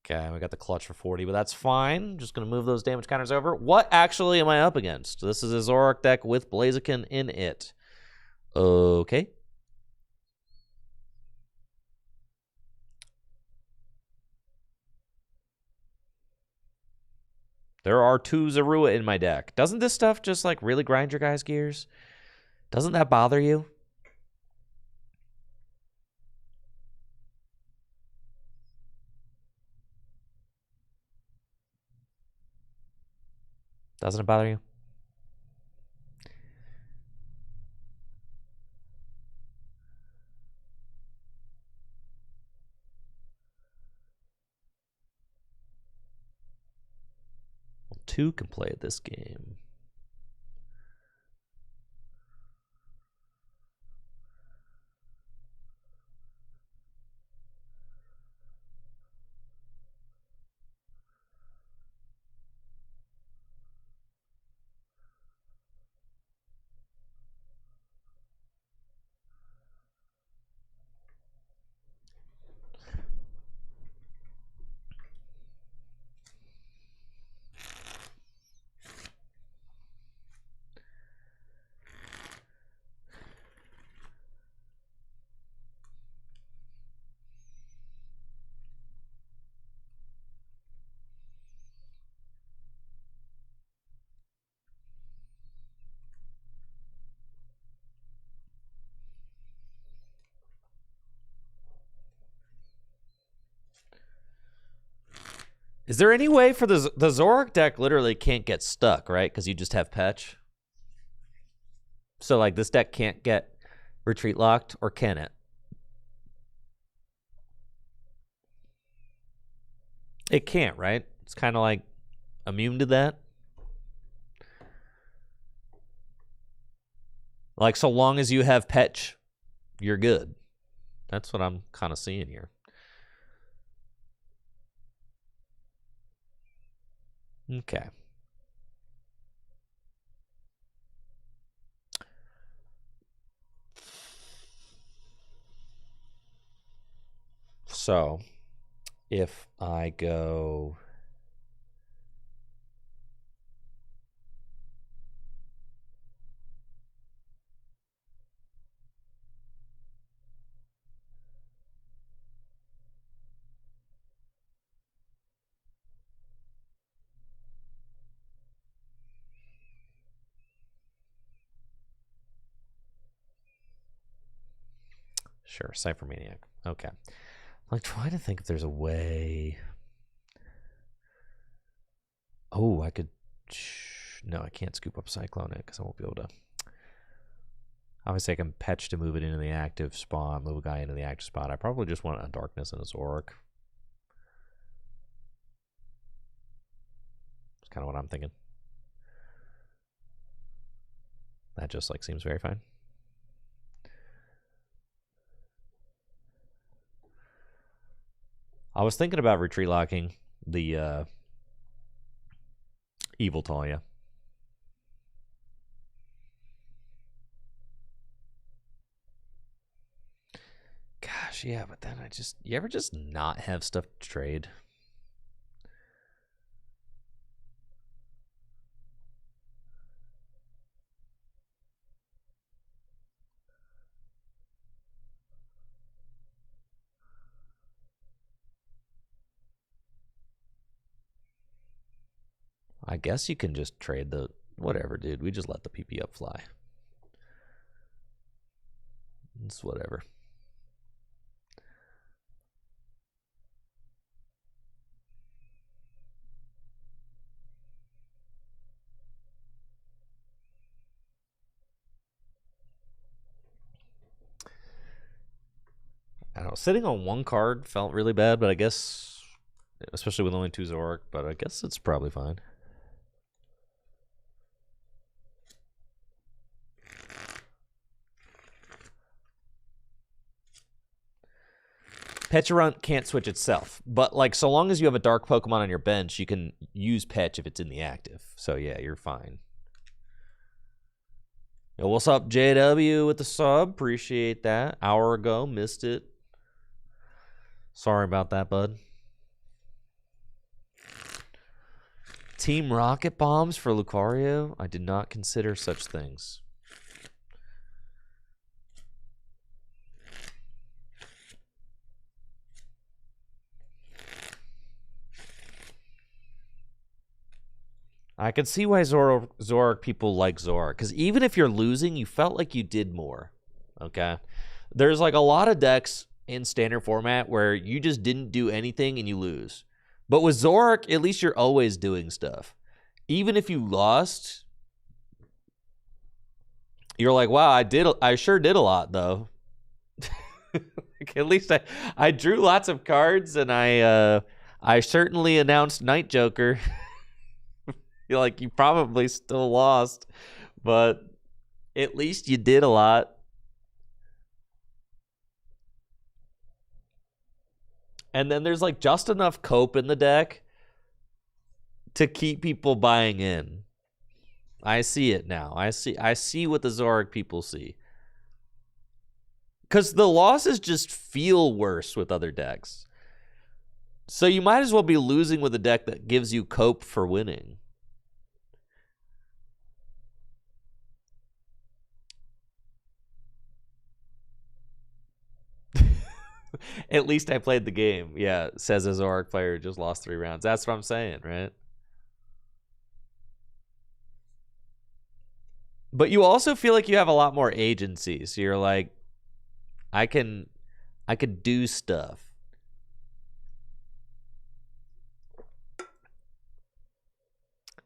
Okay, we got the clutch for 40, but that's fine. Just going to move those damage counters over. What actually am I up against? This is a Zoroark deck with Blaziken in it. Okay. There are 2 Zorua in my deck. Doesn't this stuff just, like, really grind your guys' gears? Doesn't that bother you? Doesn't it bother you? Well, 2 can play this game. Is there any way for the Zoroark deck literally can't get stuck, right? Because you just have Petch. So, like, this deck can't get retreat locked, or can it? It can't, right? It's kind of like immune to that. Like, so long as you have Petch, you're good. That's what I'm kind of seeing here. Okay. So, if I go... Sure, Cypher Maniac. Okay. I'm like trying to think if there's a way. Oh, I could. No, I can't scoop up Cyclone it because I won't be able to. Obviously, I can Petch to move it into the active spot, move a guy into the active spot. I probably just want a Darkness and a Zoroark. That's kind of what I'm thinking. That just like seems very fine. I was thinking about retreat locking the Evil Talia. Gosh, yeah, but then you ever just not have stuff to trade? I guess you can just trade the whatever, dude. We just let the PP up fly. It's whatever. I don't know. Sitting on one card felt really bad, but I guess, especially with only 2 Zoroark, but I guess it's probably fine. Pecharunt can't switch itself, but like so long as you have a dark Pokemon on your bench, you can use Petch if it's in the active. So yeah, you're fine. Yo, what's up, JW with the sub? Appreciate that. Hour ago, missed it. Sorry about that, bud. Team Rocket Bombs for Lucario? I did not consider such things. I can see why Zoroark people like Zoroark. Because even if you're losing, you felt like you did more. Okay? There's like a lot of decks in standard format where you just didn't do anything and you lose. But with Zoroark, at least you're always doing stuff. even if you lost, you're like, wow, I sure did a lot though. Like, at least I drew lots of cards, and I certainly announced Night Joker. You're like, you probably still lost, but at least you did a lot. And then there's like just enough cope in the deck to keep people buying in. I see it now. I see what the Zoroark people see. Because the losses just feel worse with other decks. So you might as well be losing with a deck that gives you cope for winning. At least I played the game. Yeah, says a Zoroark player who just lost 3 rounds. That's what I'm saying, right? But you also feel like you have a lot more agency. So you're like, I could do stuff.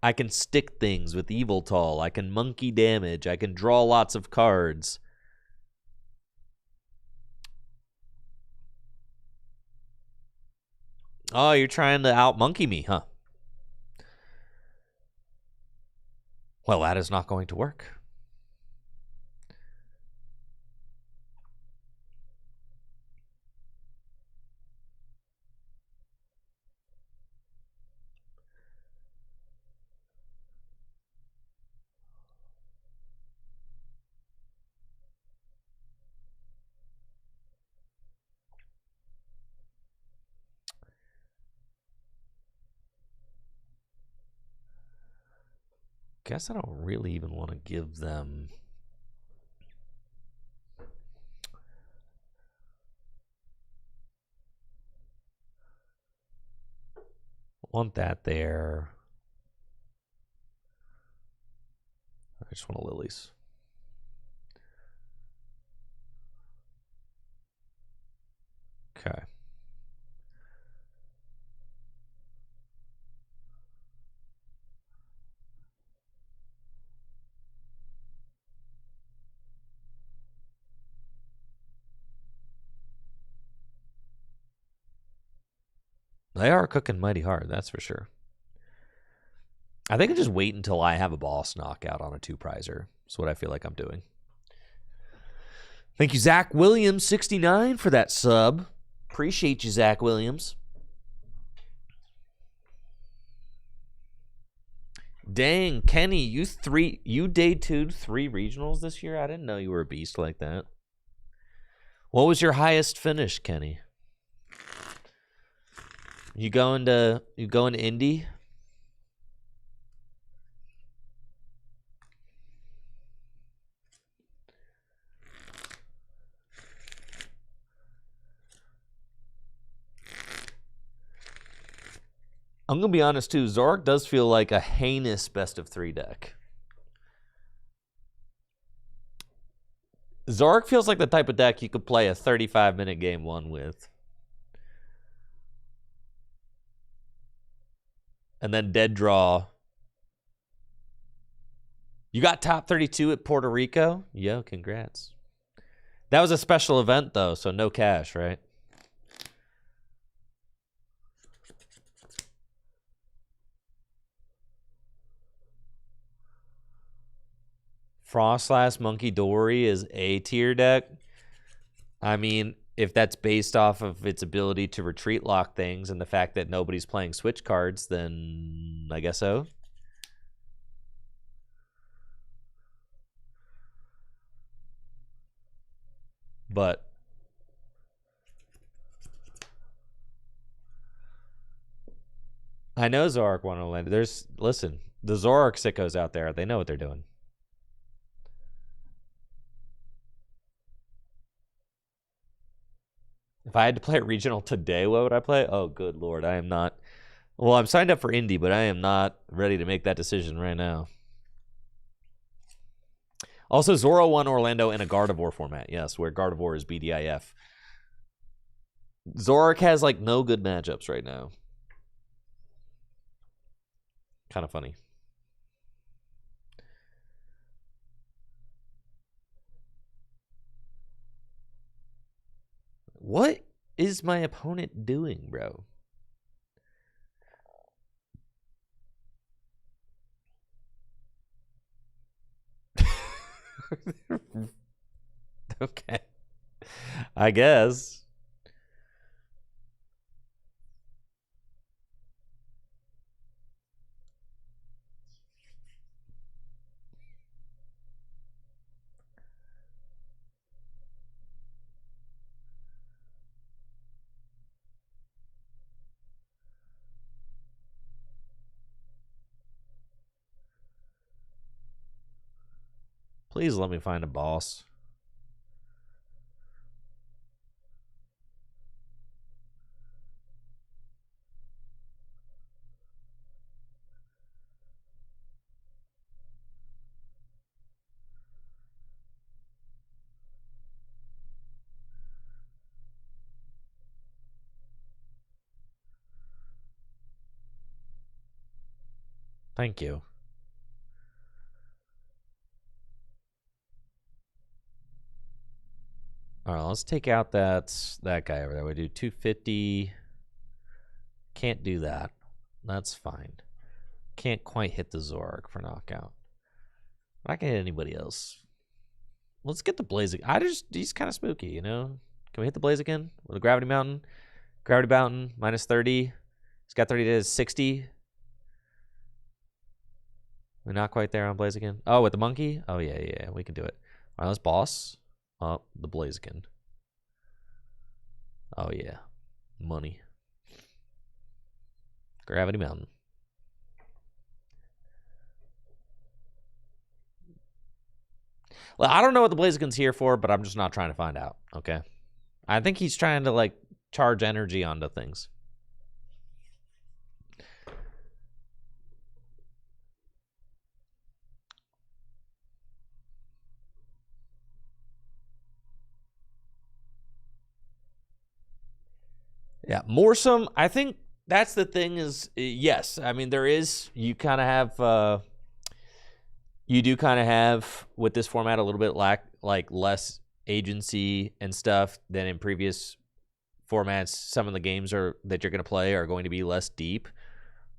I can stick things with Evil Tall. I can monkey damage. I can draw lots of cards. Oh, you're trying to out-monkey me, huh? Well, that is not going to work. Guess I don't really even want to give them... Want that there. I just want a Lilies. Okay. They are cooking mighty hard, that's for sure. I think I just wait until I have a boss knockout on a 2-prizer. That's what I feel like I'm doing. Thank you, Zach Williams, 69 for that sub. Appreciate you, Zach Williams. Dang, Kenny, you day 2'd 3 regionals this year? I didn't know you were a beast like that. What was your highest finish, Kenny? You going to Indy? I'm going to be honest, too. Zoroark does feel like a heinous best-of-3 deck. Zoroark feels like the type of deck you could play a 35-minute game 1 with. And then dead draw. You got top 32 at Puerto Rico? Yo, congrats. That was a special event, though, so no cash, right? Frostlass Monkey Dory is a tier deck. I mean, if that's based off of its ability to retreat lock things and the fact that nobody's playing switch cards, then I guess so. But I know Zoroark won Orlando. Listen, the Zoroark sickos out there, they know what they're doing. If I had to play a regional today, what would I play? Oh, good Lord. I am not. Well, I'm signed up for Indy, but I am not ready to make that decision right now. Also, Zoro won Orlando in a Gardevoir format. Yes, where Gardevoir is BDIF. Zoroark has, like, no good matchups right now. Kind of funny. What is my opponent doing, bro? Okay. I guess. Please let me find a boss. Thank you. All right, let's take out that guy over there. We do 250. Can't do that. That's fine. Can't quite hit the Zoroark for knockout. I can hit anybody else. Let's get the Blaziken. He's kind of spooky, you know? Can we hit the Blaziken with a Gravity Mountain? Gravity Mountain, minus 30. He's got 30 to 60. We're not quite there on Blaziken. Oh, with the monkey? Oh, yeah, we can do it. All right, let's boss. Oh, the Blaziken. Oh, yeah. Money. Gravity Mountain. Well, I don't know what the Blaziken's here for, but I'm just not trying to find out, okay? I think he's trying to, like, charge energy onto things. Yeah, Morsum, I think that's the thing is, yes, I mean, there is, you kind of have, you do kind of have, with this format, a little bit less agency and stuff than in previous formats. Some of the games that you're going to play are going to be less deep,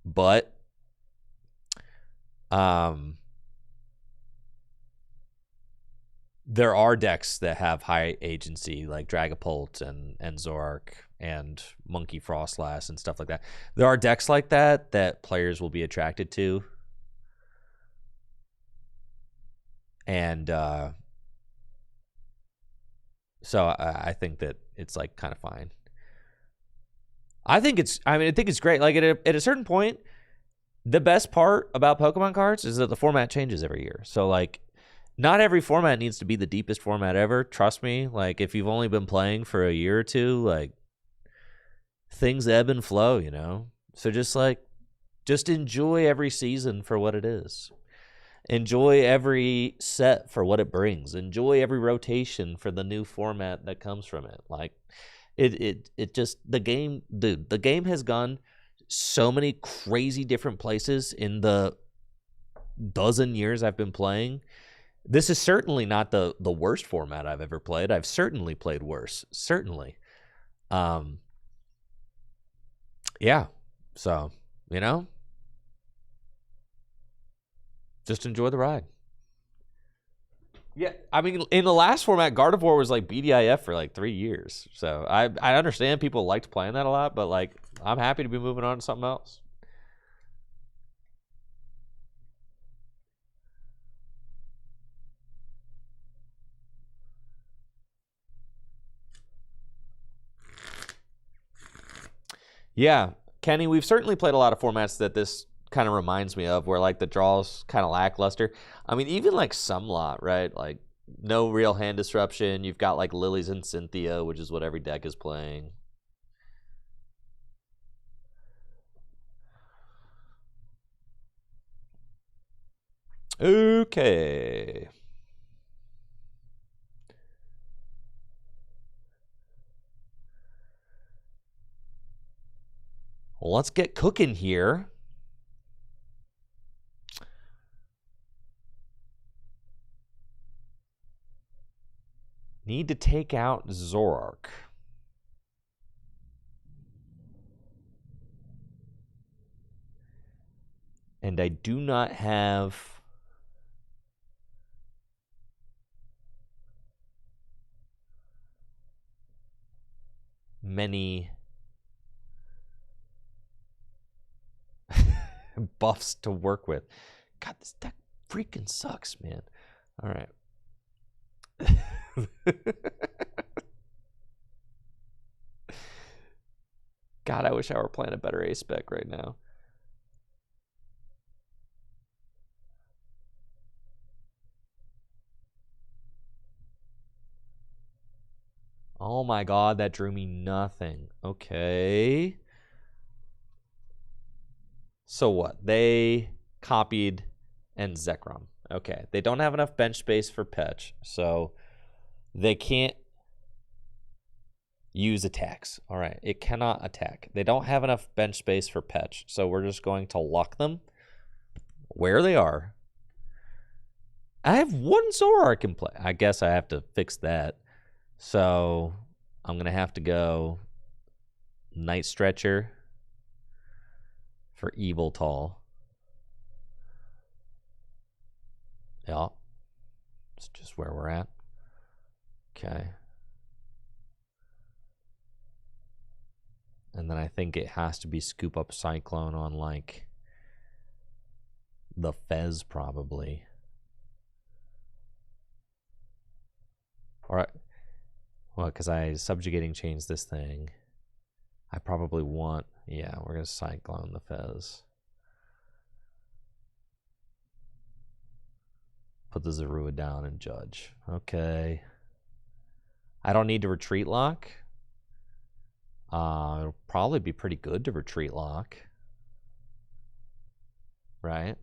but there are decks that have high agency, like Dragapult and Zoroark and Monkey Frostlass and stuff like that. There are decks like that players will be attracted to. And so I think that it's like kind of fine. I think it's great. Like at a certain point, the best part about Pokemon cards is that the format changes every year. So like, not every format needs to be the deepest format ever. Trust me. Like if you've only been playing for a year or two, like things ebb and flow, you know? So just enjoy every season for what it is. Enjoy every set for what it brings. Enjoy every rotation for the new format that comes from it. Like it just, the game, dude, the game has gone so many crazy different places in the dozen years I've been playing. This is certainly not the worst format I've ever played. I've certainly played worse. Certainly. Yeah. So, you know, just enjoy the ride. Yeah, I mean, in the last format, Gardevoir was like BDIF for like 3 years. So I understand people liked playing that a lot, but like I'm happy to be moving on to something else. Yeah, Kenny, we've certainly played a lot of formats that this kind of reminds me of, where like the draw's kind of lackluster. I mean, even like Sumlot, right? Like no real hand disruption. You've got like Lilies and Cynthia, which is what every deck is playing. Okay. Well, let's get cooking here. Need to take out Zoroark. And I do not have many buffs to work with. God, this deck freaking sucks, man. All right. God, I wish I were playing a better ace spec right now. Oh my God, that drew me nothing. Okay. So what? They copied and Zekrom. Okay. They don't have enough bench space for Petch, so they can't use attacks. All right. It cannot attack. They don't have enough bench space for Petch, so we're just going to lock them where they are. I have one Zoroark in play. I guess I have to fix that. So I'm going to have to go Night Stretcher for Evil Tall. Yeah. It's just where we're at. Okay. And then I think it has to be Scoop Up Cyclone on, like, the Fez, probably. Or, well, because I Subjugating Chains this thing. I probably want, yeah, we're going to Cyclone the Fez. Put the Zorua down and Judge. Okay. I don't need to Retreat Lock. It'll probably be pretty good to Retreat Lock. Right?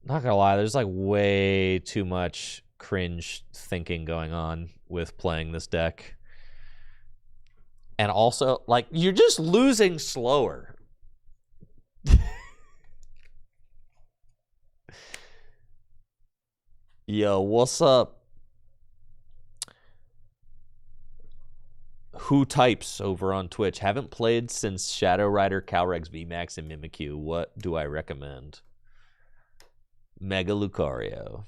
Not gonna lie, there's like way too much cringe thinking going on with playing this deck. And also, like, you're just losing slower. Yo, what's up? Who types over on Twitch? Haven't played since Shadow Rider, Calrex, VMAX, and Mimikyu. What do I recommend? Mega Lucario.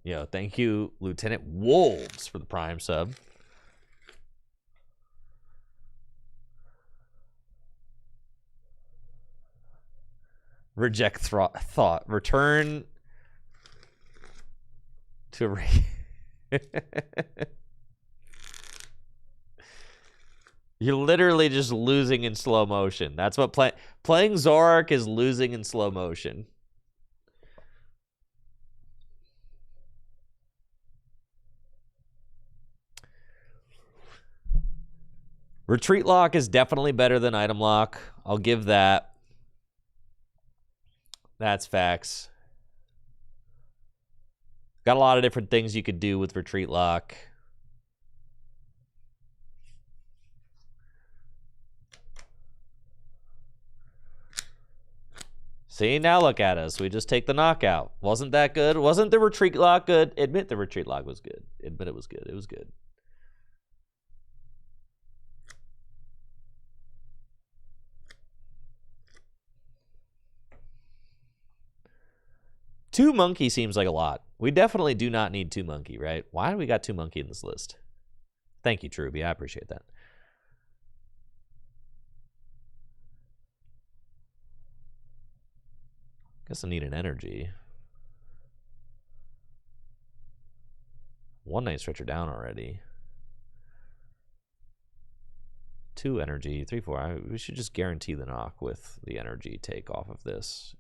Yo, thank you, Lieutenant Wolves, for the Prime sub. Reject thought. Return to... You're literally just losing in slow motion. That's what playing Zoroark is, losing in slow motion. Retreat Lock is definitely better than Item Lock. I'll give that. That's facts. Got a lot of different things you could do with Retreat Lock. See, now look at us. We just take the knockout. Wasn't that good? Wasn't the Retreat Lock good? Admit the Retreat Lock was good. Admit it was good. It was good. Two monkey seems like a lot. We definitely do not need two monkey, right? Why do we got two monkey in this list? Thank you, Truby. I appreciate that. Guess I need an energy. One Night Stretcher down already. Two energy, 3/4. We should just guarantee the knock with the energy take off of this.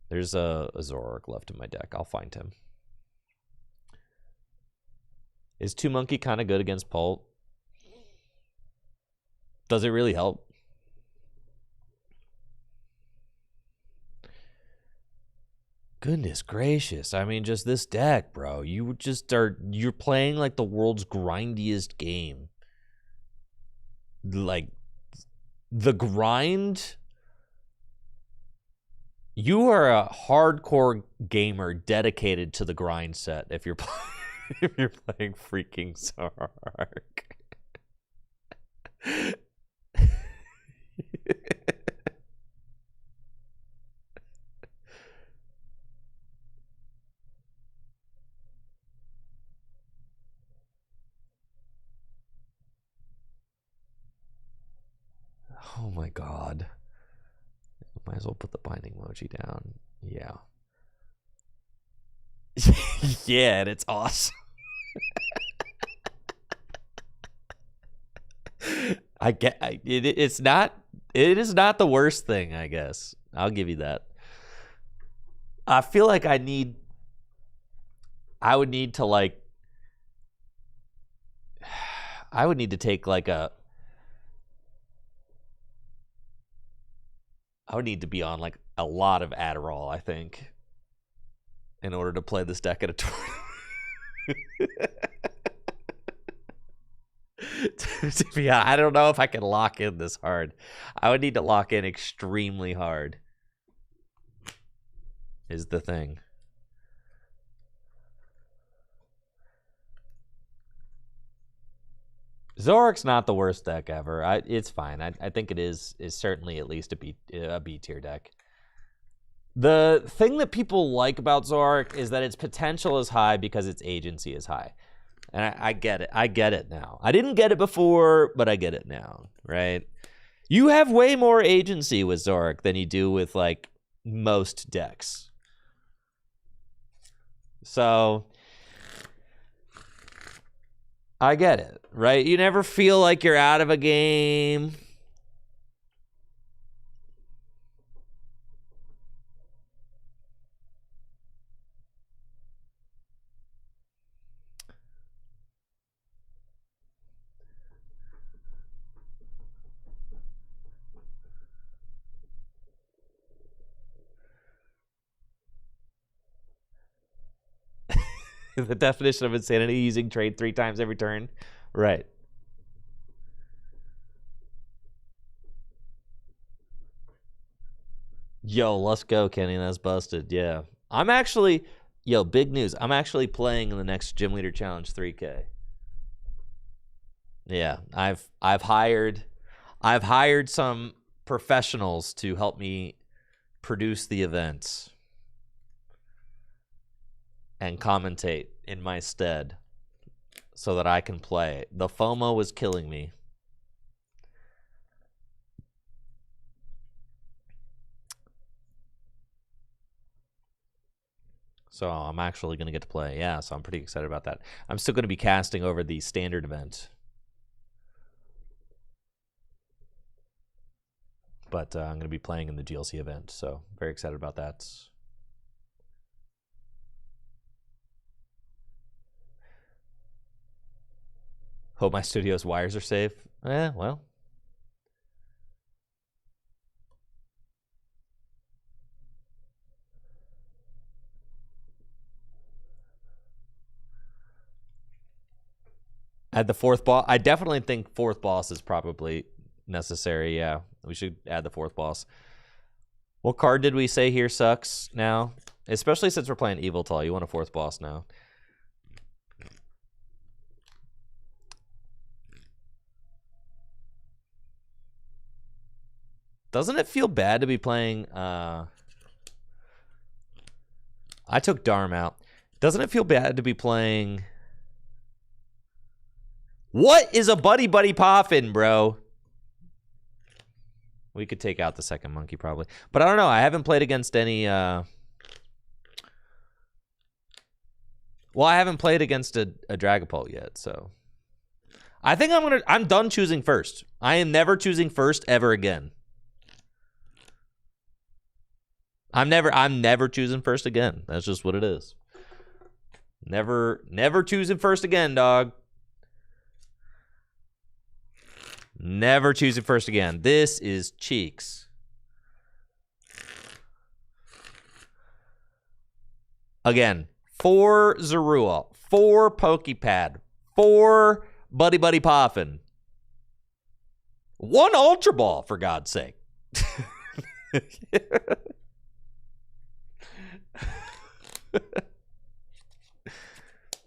There's a Zoroark left in my deck. I'll find him. Is two monkey kind of good against Pulp? Does it really help? Goodness gracious. I mean, just this deck, bro. You just you're playing like the world's grindiest game. like the grind. You are a hardcore gamer dedicated to the grind set if you're if you're playing freaking Zoroark. Oh my god. Might as well put the binding emoji down. Yeah. Yeah, and it's awesome. It is not the worst thing, I guess. I'll give you that. I feel like I would need to like I would need to take like I would need to be on like a lot of Adderall, I think, in order to play this deck at a tournament. Yeah, I don't know if I can lock in this hard. I would need to lock in extremely hard. Is the thing. Zoroark's not the worst deck ever. It's fine. I think it is certainly at least a B tier deck. The thing that people like about Zoroark is that its potential is high because its agency is high. And I get it. I get it now. I didn't get it before, but I get it now, right? You have way more agency with Zoroark than you do with, like, most decks. So I get it, right? You never feel like you're out of a game. The definition of insanity, using trade 3 times every turn. Right. Yo, let's go, Kenny. That's busted. Yeah. I'm actually, big news. I'm actually playing in the next Gym Leader Challenge 3K. Yeah, I've hired some professionals to help me produce the events and commentate in my stead so that I can play. The FOMO was killing me. So I'm actually going to get to play. Yeah, so I'm pretty excited about that. I'm still going to be casting over the standard event. But I'm going to be playing in the GLC event, so very excited about that. Hope my studio's wires are safe. Well. Add the 4th boss. I definitely think 4th boss is probably necessary. Yeah, we should add the 4th boss. What card did we say here sucks now? Especially since we're playing Evil Tall. You want a 4th boss now. Doesn't it feel bad to be playing... I took Darm out. Doesn't it feel bad to be playing... What is a Buddy Poffin, bro? We could take out the second monkey, probably. But I don't know. I haven't played against any... Well, I haven't played against a Dragapult yet, so... I think I'm done choosing first. I am never choosing first ever again. I'm never choosing first again. That's just what it is. Never choosing first again, dog. Never choosing first again. This is cheeks. Again, 4 Zorua, 4 Pokepad, 4 Buddy Poffin. One Ultra Ball, for God's sake.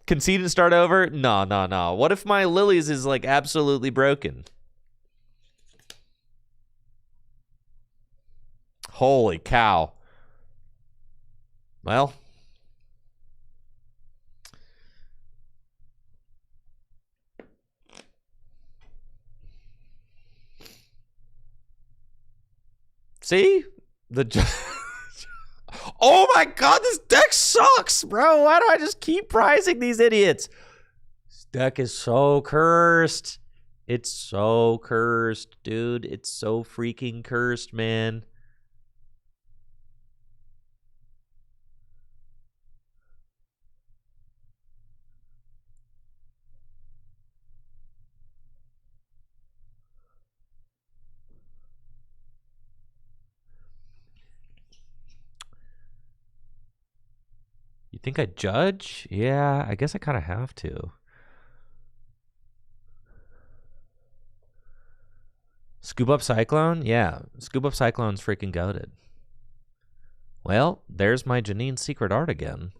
Concede and start over? No. What if my Lilies is like absolutely broken? Holy cow. Well. See? Oh my god, this deck sucks, bro. Why do I just keep prizing these idiots? This deck is so cursed. It's so cursed, dude. It's so freaking cursed, man. You think I judge? Yeah, I guess I kind of have to. Scoop up Cyclone? Yeah, Scoop up Cyclone's freaking goated. Well, there's my Janine's secret art again.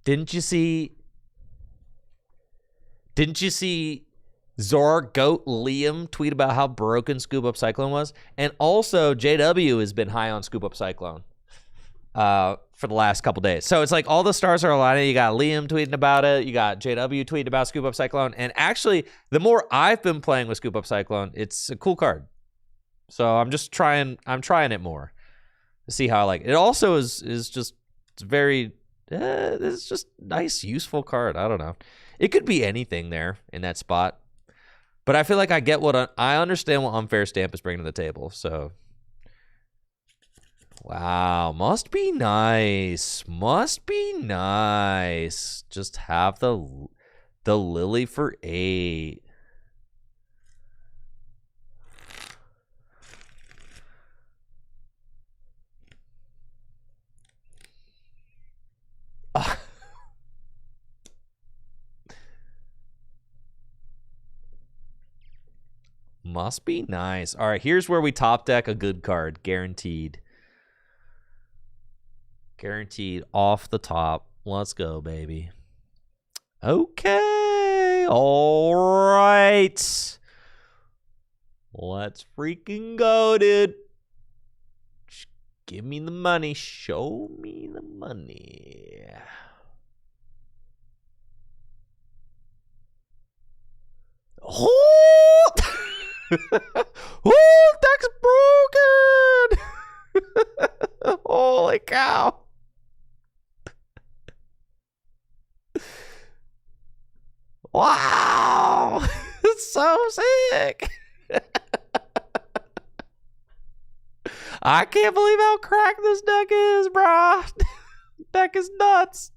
Didn't you see Zoroark Goat Liam tweet about how broken Scoop Up Cyclone was? And also, JW has been high on Scoop Up Cyclone for the last couple days. So it's like all the stars are aligning. You got Liam tweeting about it. You got JW tweeting about Scoop Up Cyclone. And actually, the more I've been playing with Scoop Up Cyclone, it's a cool card. So I'm trying it more to see how I like it. It also is just, it's very, it's just nice, useful card. I don't know. It could be anything there in that spot. But I feel like I get I understand what Unfair Stamp is bringing to the table. So, wow, must be nice. Must be nice. Just have the Lily for 8. Must be nice. All right, here's where we top deck a good card. Guaranteed. Guaranteed off the top. Let's go, baby. Okay. All right. Let's freaking go, dude. Just give me the money. Show me the money. Oh! Oh, deck's broken. Holy cow. Wow. It's so sick. I can't believe how cracked this deck is, bro. Deck is nuts.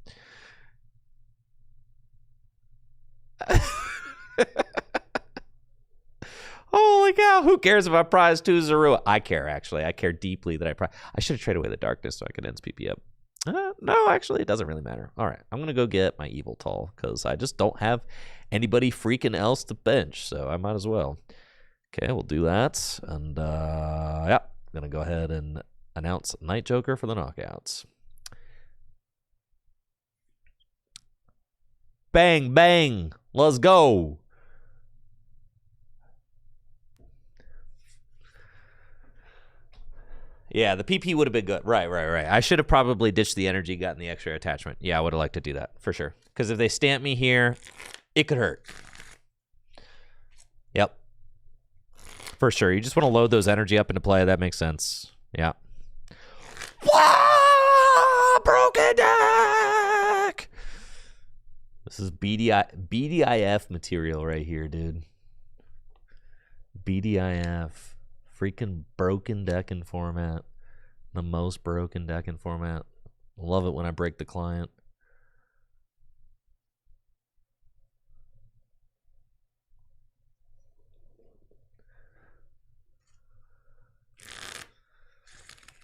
Holy cow, who cares if I prize 2 Zorua? I care, actually. I care deeply that I prize. I should have traded away the darkness so I could end PP up. No, actually, it doesn't really matter. All right, I'm going to go get my Evil Tall because I just don't have anybody freaking else to bench, so I might as well. Okay, we'll do that. And, yeah, I'm going to go ahead and announce Night Joker for the knockouts. Bang, bang. Let's go. Yeah, the PP would have been good. Right. I should have probably ditched the energy, gotten the extra attachment. Yeah, I would have liked to do that, for sure. Because if they stamp me here, it could hurt. Yep. For sure. You just want to load those energy up into play. That makes sense. Yeah. Wow! Broken deck! This is BDIF material right here, dude. BDIF. Freaking broken deck in format. The most broken deck in format. Love it when I break the client.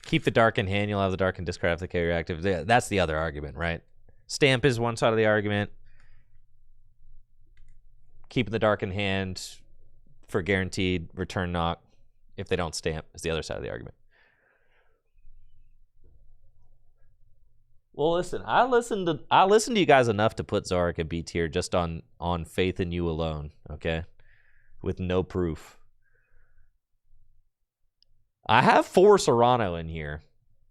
Keep the dark in hand. You'll have the dark and discard after the carrier active. That's the other argument, right? Stamp is one side of the argument. keeping the dark in hand for guaranteed return knock if they don't stamp is the other side of the argument. Well, listen, I listened to you guys enough to put Zoroark in B tier just on faith in you alone, okay? With no proof. I have 4 Serrano in here.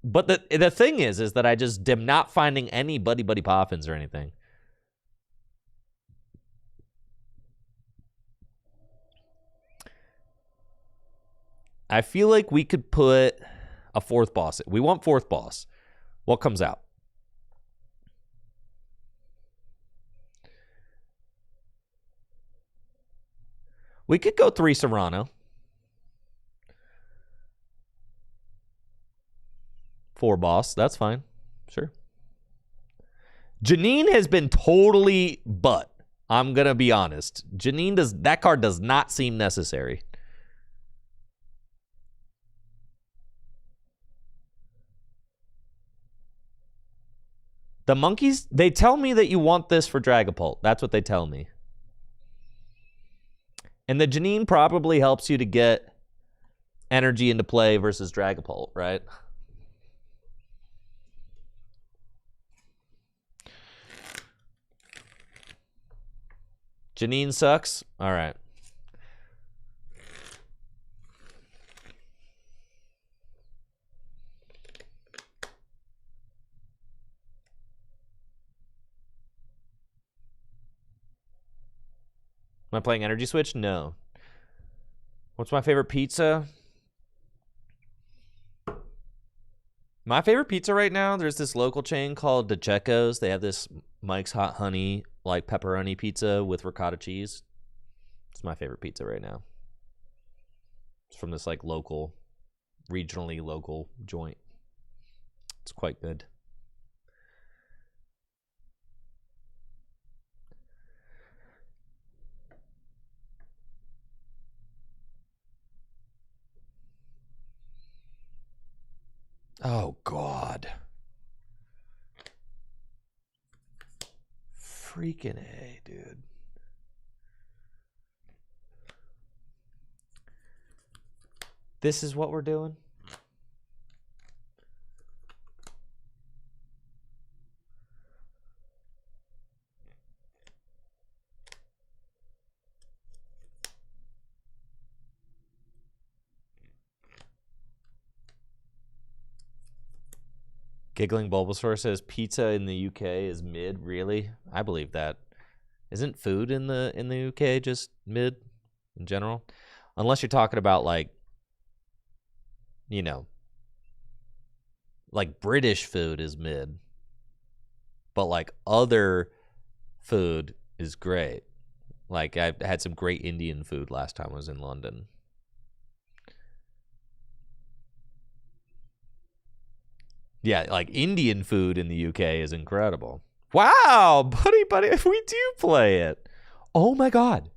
But the thing is that I just am not finding any Buddy Poffins or anything. I feel like we could put a 4th boss. We want 4th boss. What comes out? We could go 3 Serrano. 4 boss. That's fine. Sure. Janine has been totally butt. I'm going to be honest. That card does not seem necessary. The monkeys, they tell me that you want this for Dragapult. That's what they tell me. And the Janine probably helps you to get energy into play versus Dragapult, right? Janine sucks? All right. Am I playing Energy Switch? No. What's my favorite pizza? My favorite pizza right now, there's this local chain called DeCecco's. They have this Mike's Hot Honey, like pepperoni pizza with ricotta cheese. It's my favorite pizza right now. It's from this like regionally local joint. It's quite good. Oh, God. Freaking A, dude. This is what we're doing? Giggling Bulbasaur says pizza in the UK is mid. Really? I believe that. Isn't food in the UK just mid in general? Unless you're talking about like, you know, like British food is mid. But like other food is great. Like I had some great Indian food last time I was in London. Yeah, like Indian food in the UK is incredible. Wow, buddy, we do play it. Oh my God.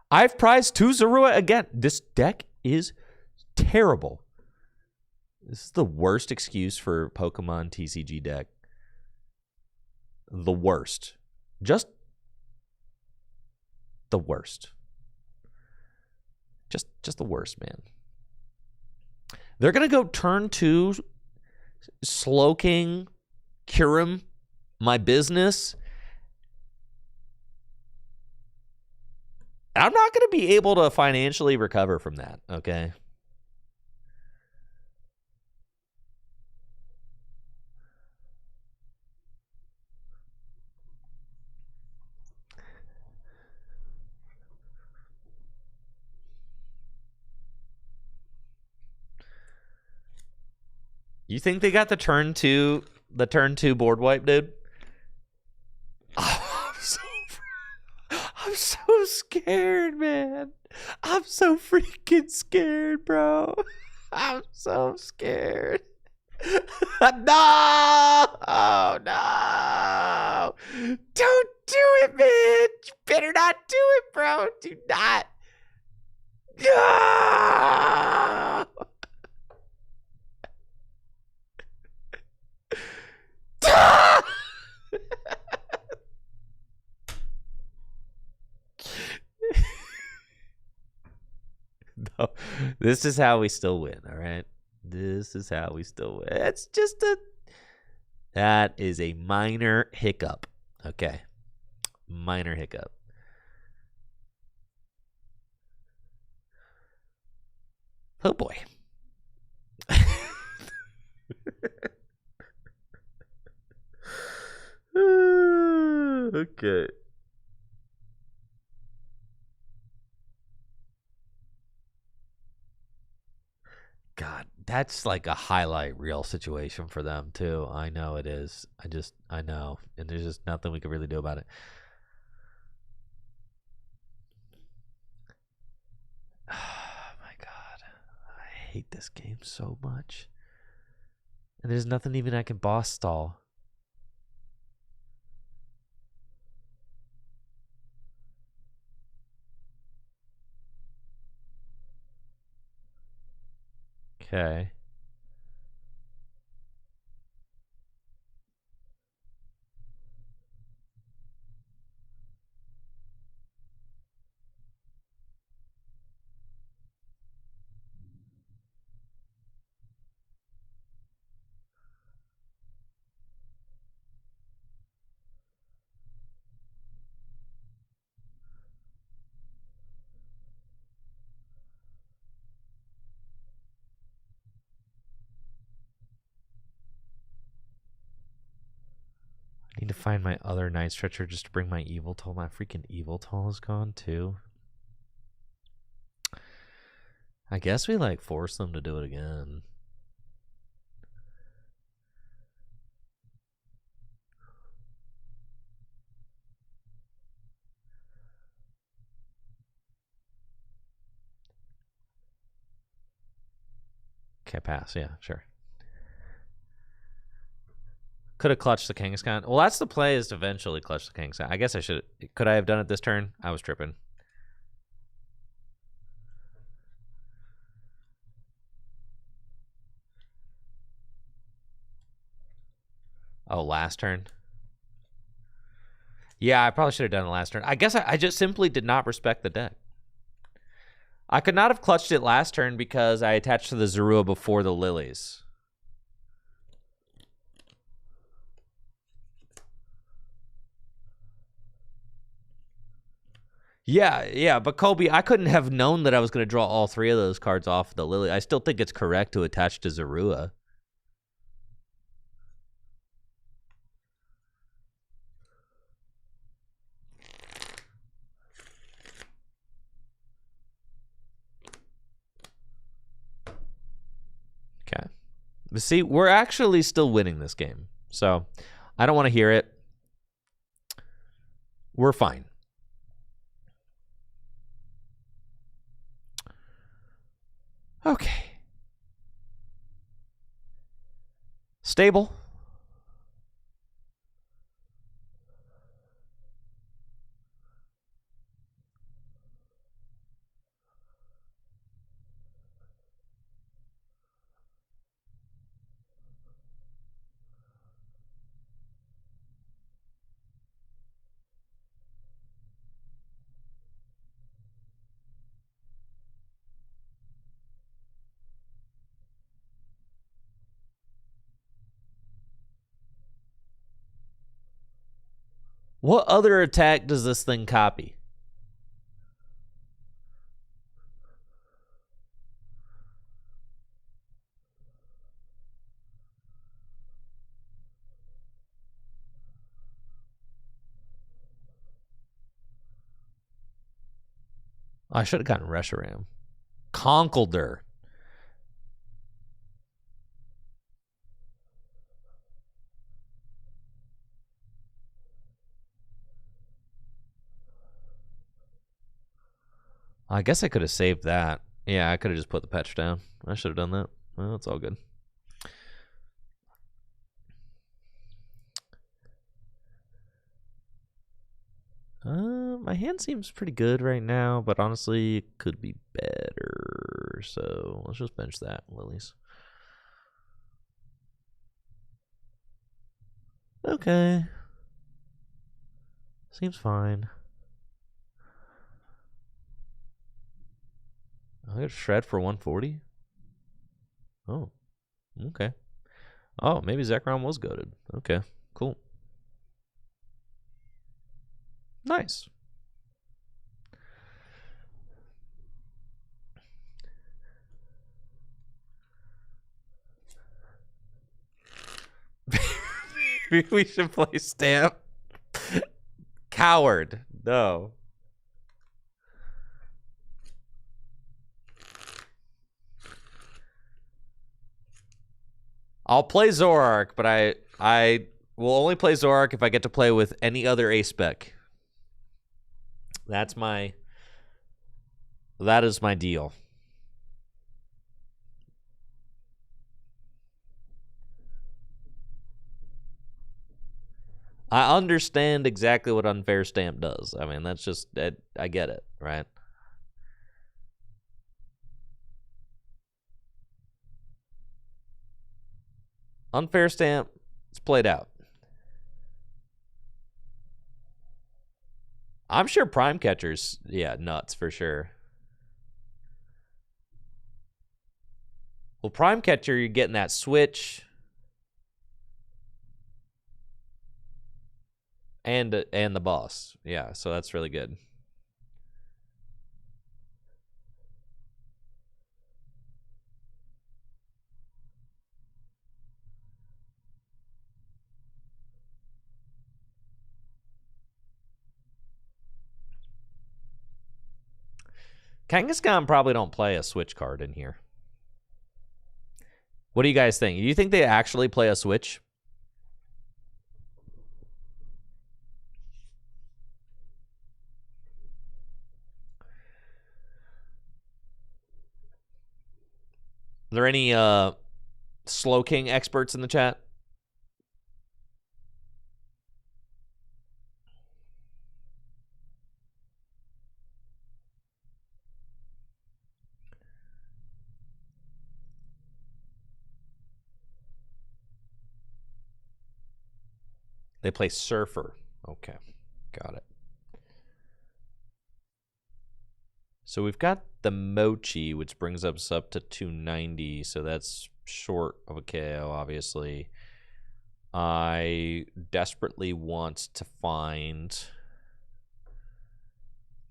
I've prized 2 Zorua again. This deck is terrible. This is the worst excuse for Pokemon TCG deck. The worst. Just the worst. Just the worst, man. They're going to go turn 2 Slowking Kyurem my business. I'm not going to be able to financially recover from that, okay? You think they got the turn 2 board wipe, dude? Oh, I'm so scared, man. I'm so freaking scared, bro. I'm so scared. No! Oh, no! Don't do it, man! You better not do it, bro! Do not! No! So this is how we still win, all right? This is how we still win. It's just that is a minor hiccup. Okay. Minor hiccup. Oh boy. Okay. God, that's like a highlight reel situation for them too. I know it is. I know. And there's just nothing we can really do about it. Oh my God. I hate this game so much. And there's nothing even I can boss stall. Okay. I need to find my other Night Stretcher just to bring my Evil Toll. My freaking Evil Toll is gone too. I guess we like force them to do it again. Okay, pass. Yeah, sure. Could have clutched the Kangaskhan. Well, that's the play, is to eventually clutch the Kangaskhan. I guess I should. Could I have done it this turn? I was tripping. Oh, last turn? Yeah, I probably should have done it last turn. I guess I just simply did not respect the deck. I could not have clutched it last turn because I attached to the Zorua before the Lilies. Yeah, but Kobe, I couldn't have known that I was going to draw all three of those cards off the Lily. I still think it's correct to attach to Zorua. Okay. But see, we're actually still winning this game. So I don't want to hear it. We're fine. Okay. Stable. What other attack does this thing copy? I should have gotten Reshiram. Conkeldurr. I guess I could have saved that. Yeah, I could have just put the patch down. I should have done that. Well, it's all good. My hand seems pretty good right now, but honestly, it could be better. So let's just bench that, Lilies. Okay. Seems fine. I got Shred for 140. Oh, okay. Oh, maybe Zekrom was goated. Okay, cool. Nice. We should play Stamp. Coward. No. I'll play Zoroark, but I will only play Zoroark if I get to play with any other ace spec. That is my deal. I understand exactly what Unfair Stamp does. I mean, that's just, I get it, right? Unfair Stamp, it's played out. I'm sure Prime Catcher's, yeah, nuts for sure. Well, Prime Catcher, you're getting that switch. And the boss. Yeah, so that's really good. Kangaskhan probably don't play a switch card in here. What do you guys think? Do you think they actually play a switch? Are there any Slow King experts in the chat? They play Surfer. Okay, got it. So we've got the Mochi, which brings us up to 290, so that's short of a KO, obviously. I desperately want to find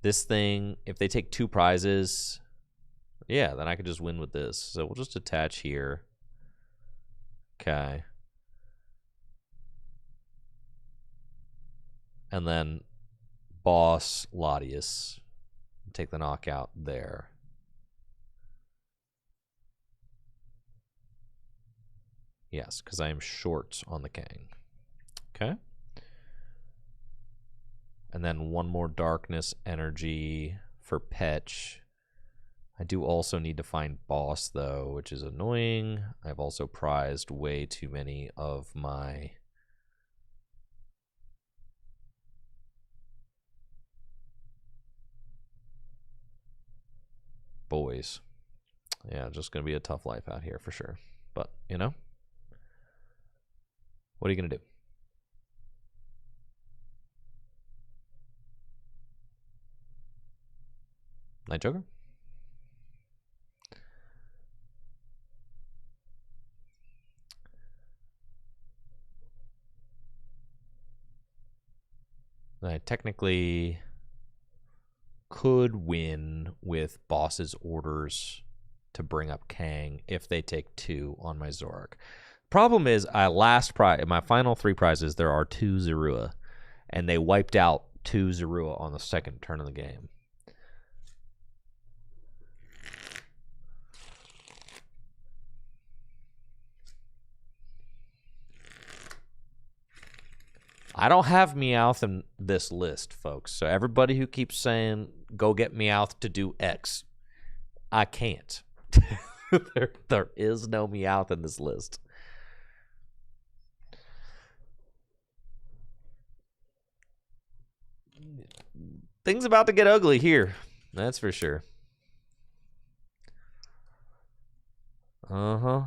this thing. If they take 2 prizes, yeah, then I could just win with this. So we'll just attach here. Okay. And then boss Latias. Take the knockout there. Yes, because I am short on the Kang. Okay. And then one more darkness energy for Petch. I do also need to find boss, though, which is annoying. I've also prized way too many of my boys. Yeah, just going to be a tough life out here for sure. But, you know, what are you going to do? Night Joker? I technically could win with boss's orders to bring up Kang if they take 2 on my Zoroark. Problem is, my final 3 prizes, there are 2 Zorua, and they wiped out 2 Zorua on the second turn of the game. I don't have Meowth in this list, folks. So everybody who keeps saying, go get Meowth to do X, I can't. there is no Meowth in this list. Things about to get ugly here. That's for sure. Uh-huh.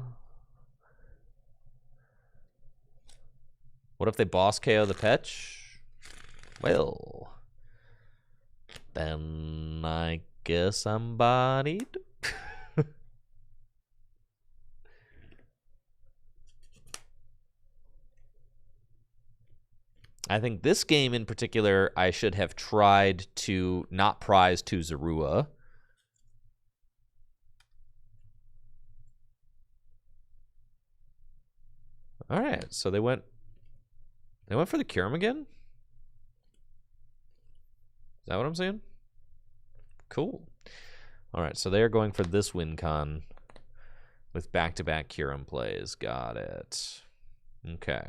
What if they boss KO the Petch? Well, then I guess I'm bodied. I think this game in particular, I should have tried to not prize to Zorua. All right, so they went for the Kyurem again? Is that what I'm saying? Cool. All right, so they're going for this win con with back-to-back Kyurem plays. Got it. Okay.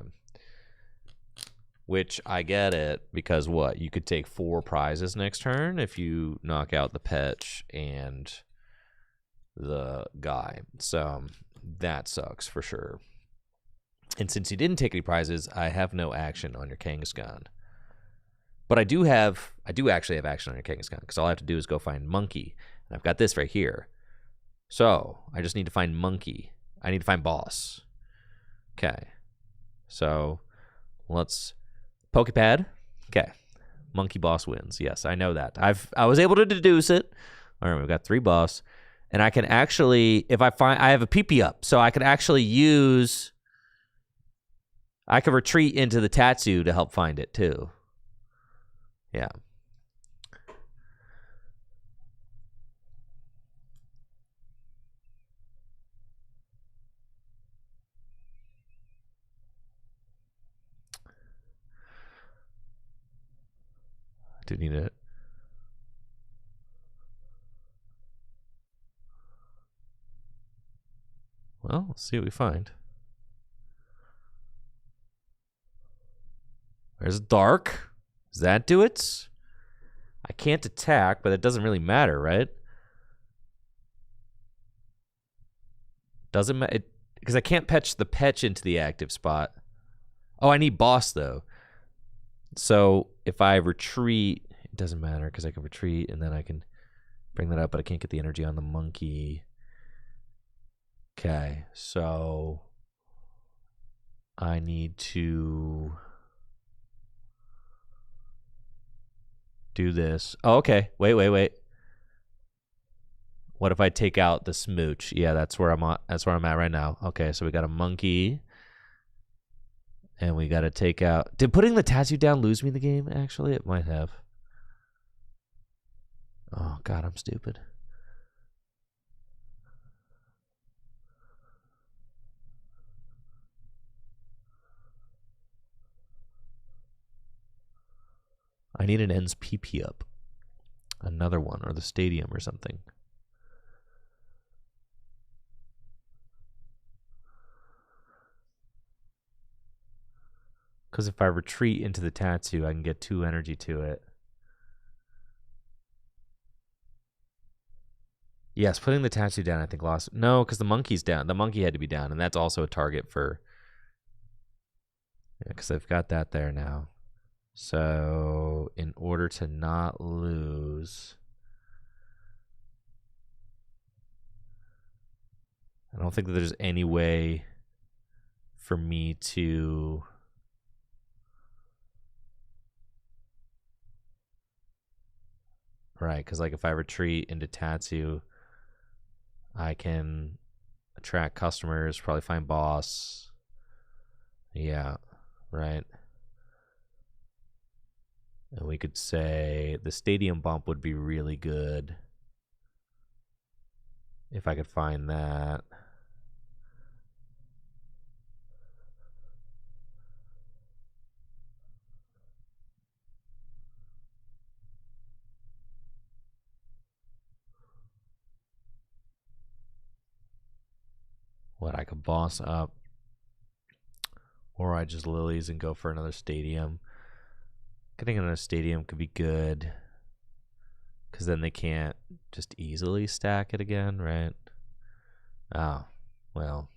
Which I get it, because what? You could take 4 prizes next turn if you knock out the Petch and the guy. So that sucks for sure. And since you didn't take any prizes, I have no action on your Kangaskhan. But I do actually have action on your Kangaskhan, because all I have to do is go find Monkey. And I've got this right here. So I just need to find Monkey. I need to find Boss. Okay. So let's Pokepad. Okay. Monkey Boss wins. Yes, I know that. I was able to deduce it. All right, we've got 3 Boss. And I can actually, if I find, I have a PP up. So I could actually use, I could retreat into the Tatsu to help find it too. Yeah. I do need it. Well, let's see what we find. There's Dark. Does that do it? I can't attack, but it doesn't really matter, right? Doesn't matter, because I can't patch the Petch into the active spot. Oh, I need Boss, though. So if I retreat, it doesn't matter, because I can retreat, and then I can bring that up, but I can't get the energy on the Monkey. Okay, so I need to do this. Oh, okay. Wait. What if I take out the Smooch? Yeah, that's where I'm at. That's where I'm at right now. Okay, so we got a Monkey, and we got to take out. Did putting the Tatsu down lose me the game? Actually, it might have. Oh God, I'm stupid. I need an ends PP up. Another one, or the stadium or something. Because if I retreat into the Tatsu, I can get 2 energy to it. Yes, putting the Tatsu down, I think lost. No, because the Monkey's down. The Monkey had to be down, and that's also a target for. Yeah, because I've got that there now. So in order to not lose, I don't think that there's any way for me to. Right, because like if I retreat into Tatsu, I can attract customers, probably find Boss. Yeah, right. And we could say the stadium bump would be really good if I could find that. What, I could Boss up, or I just Lilies and go for another stadium. Getting another stadium could be good, because then they can't just easily stack it again, right? Oh, well.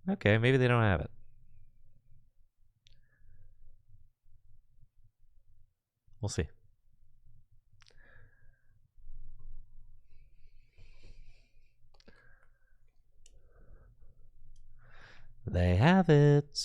Okay, maybe they don't have it. We'll see. They have it.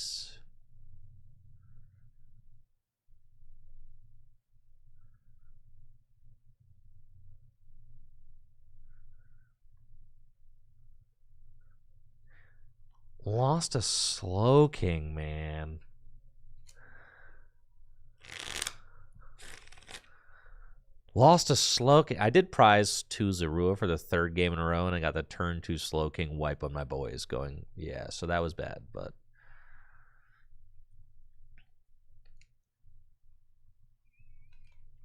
Lost a Slowking, man. Lost a Slowking. I did prize 2 Zorua for the 3rd game in a row, and I got the turn 2 Slowking wipe on my boys going, yeah, so that was bad, but...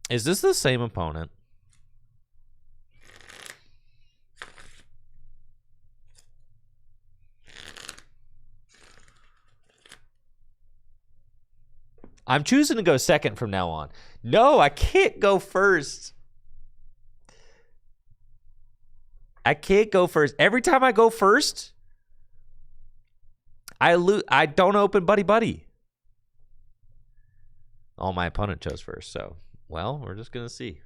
Is this the same opponent? I'm choosing to go second from now on. No, I can't go first. I can't go first. Every time I go first, I lose. I don't open Buddy Buddy. Oh, my opponent chose first, so, well, we're just going to see.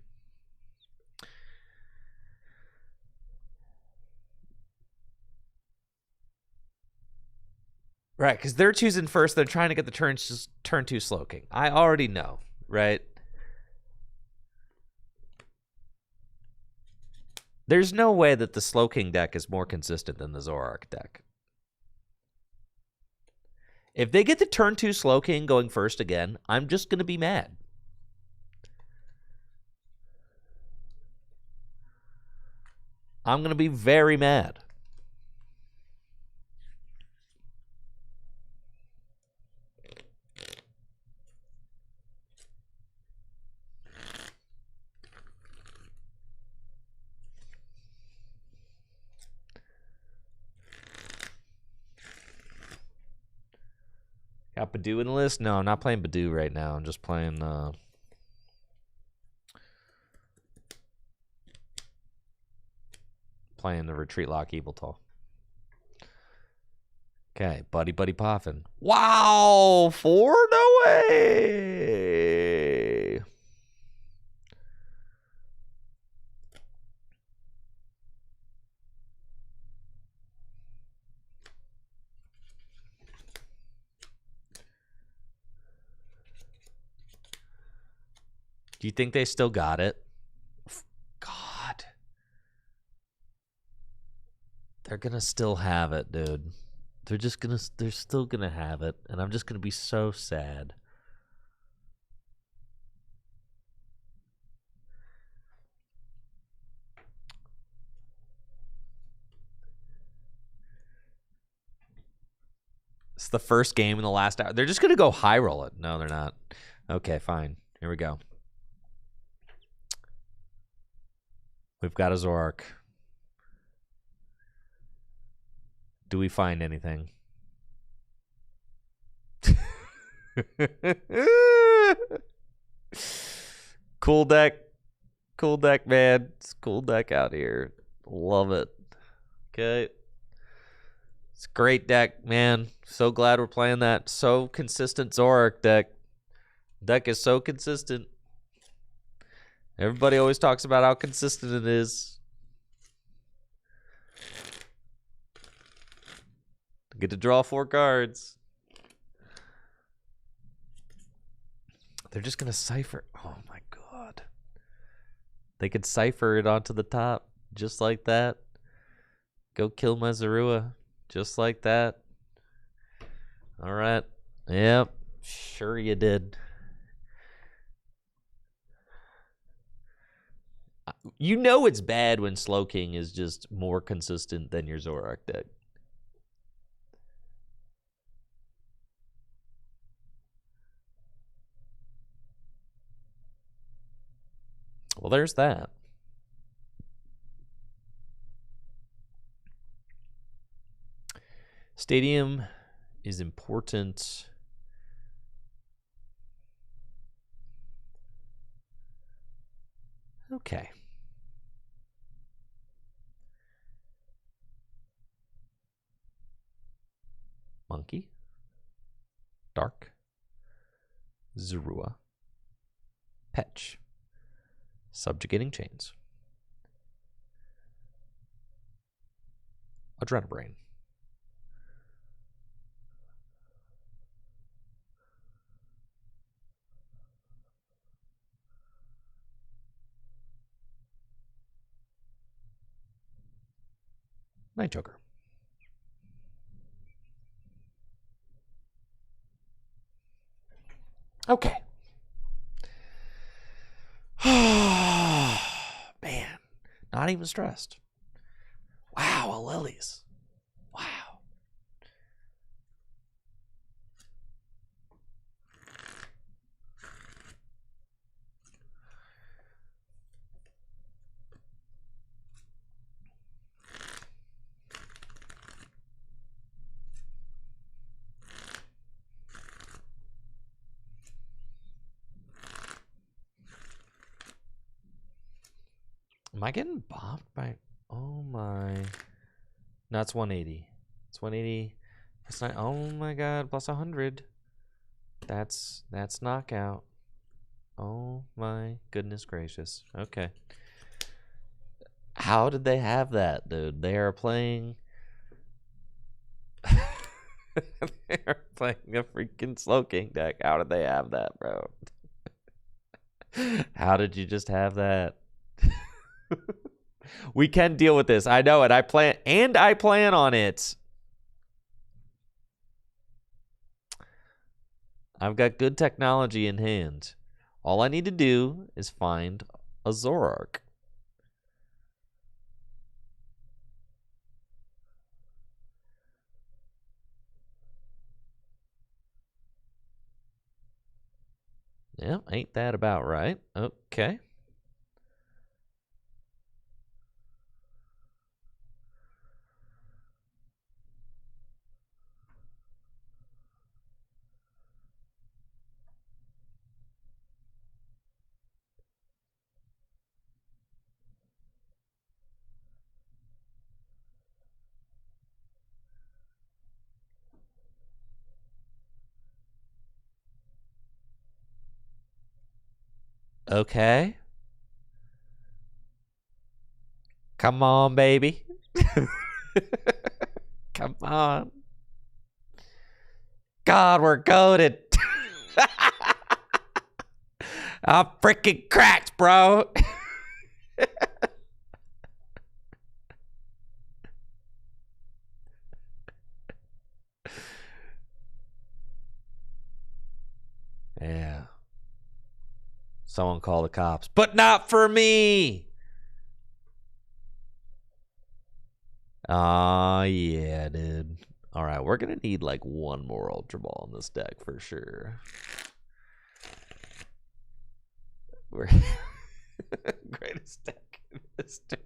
Right, because they're choosing first. They're trying to get the turn 2 Slowking. I already know, right? There's no way that the Slowking deck is more consistent than the Zoroark deck. If they get the turn 2 Slowking going first again, I'm just going to be mad. I'm going to be very mad. Got Badoo in the list? No, I'm not playing Badoo right now. I'm just playing... playing the Retreat Lock Eviltall. Okay, Buddy Buddy Poffin. Wow! 4? No way! Do you think they still got it? God. They're gonna still have it, dude. They're still gonna have it, and I'm just gonna be so sad. It's the first game in the last hour. They're just gonna go high roll it. No, they're not. Okay, fine. Here we go. We've got a Zoroark. Do we find anything? Cool deck. Cool deck, man. It's cool deck out here. Love it. Okay. It's a great deck, man. So glad we're playing that. So consistent Zoroark deck. Deck is so consistent. Everybody always talks about how consistent it is. Get to draw 4 cards. They're just going to cipher. Oh, my God. They could cipher it onto the top just like that. Go kill my Zorua just like that. All right. Yep. Sure you did. You know it's bad when Slowking is just more consistent than your Zoroark deck. Well, there's that. Stadium is important. Okay. Monkey. Dark. Zorua. Petch. Subjugating Chains. Adrenabrain. Night Joker. Okay. Man, not even stressed. Wow, a lilies. Wow. Am I getting bopped by... Oh my... No, it's 180. It's 180. It's not... Oh my god, plus 100. That's knockout. Oh my goodness gracious. Okay. How did they have that, dude? They are playing... they are playing a freaking Slow King deck. How did they have that, bro? How did you just have that? We can deal with this. I know it. I plan on it. I've got good technology in hand. All I need to do is find a Zoroark. Yeah, ain't that about right? Okay. Okay. Come on, baby. Come on. God, we're goated. I'm freaking cracked, bro. Yeah. Someone call the cops. But not for me. Aw, yeah, dude. All right, we're going to need like one more Ultra Ball in this deck for sure. We're greatest deck in history.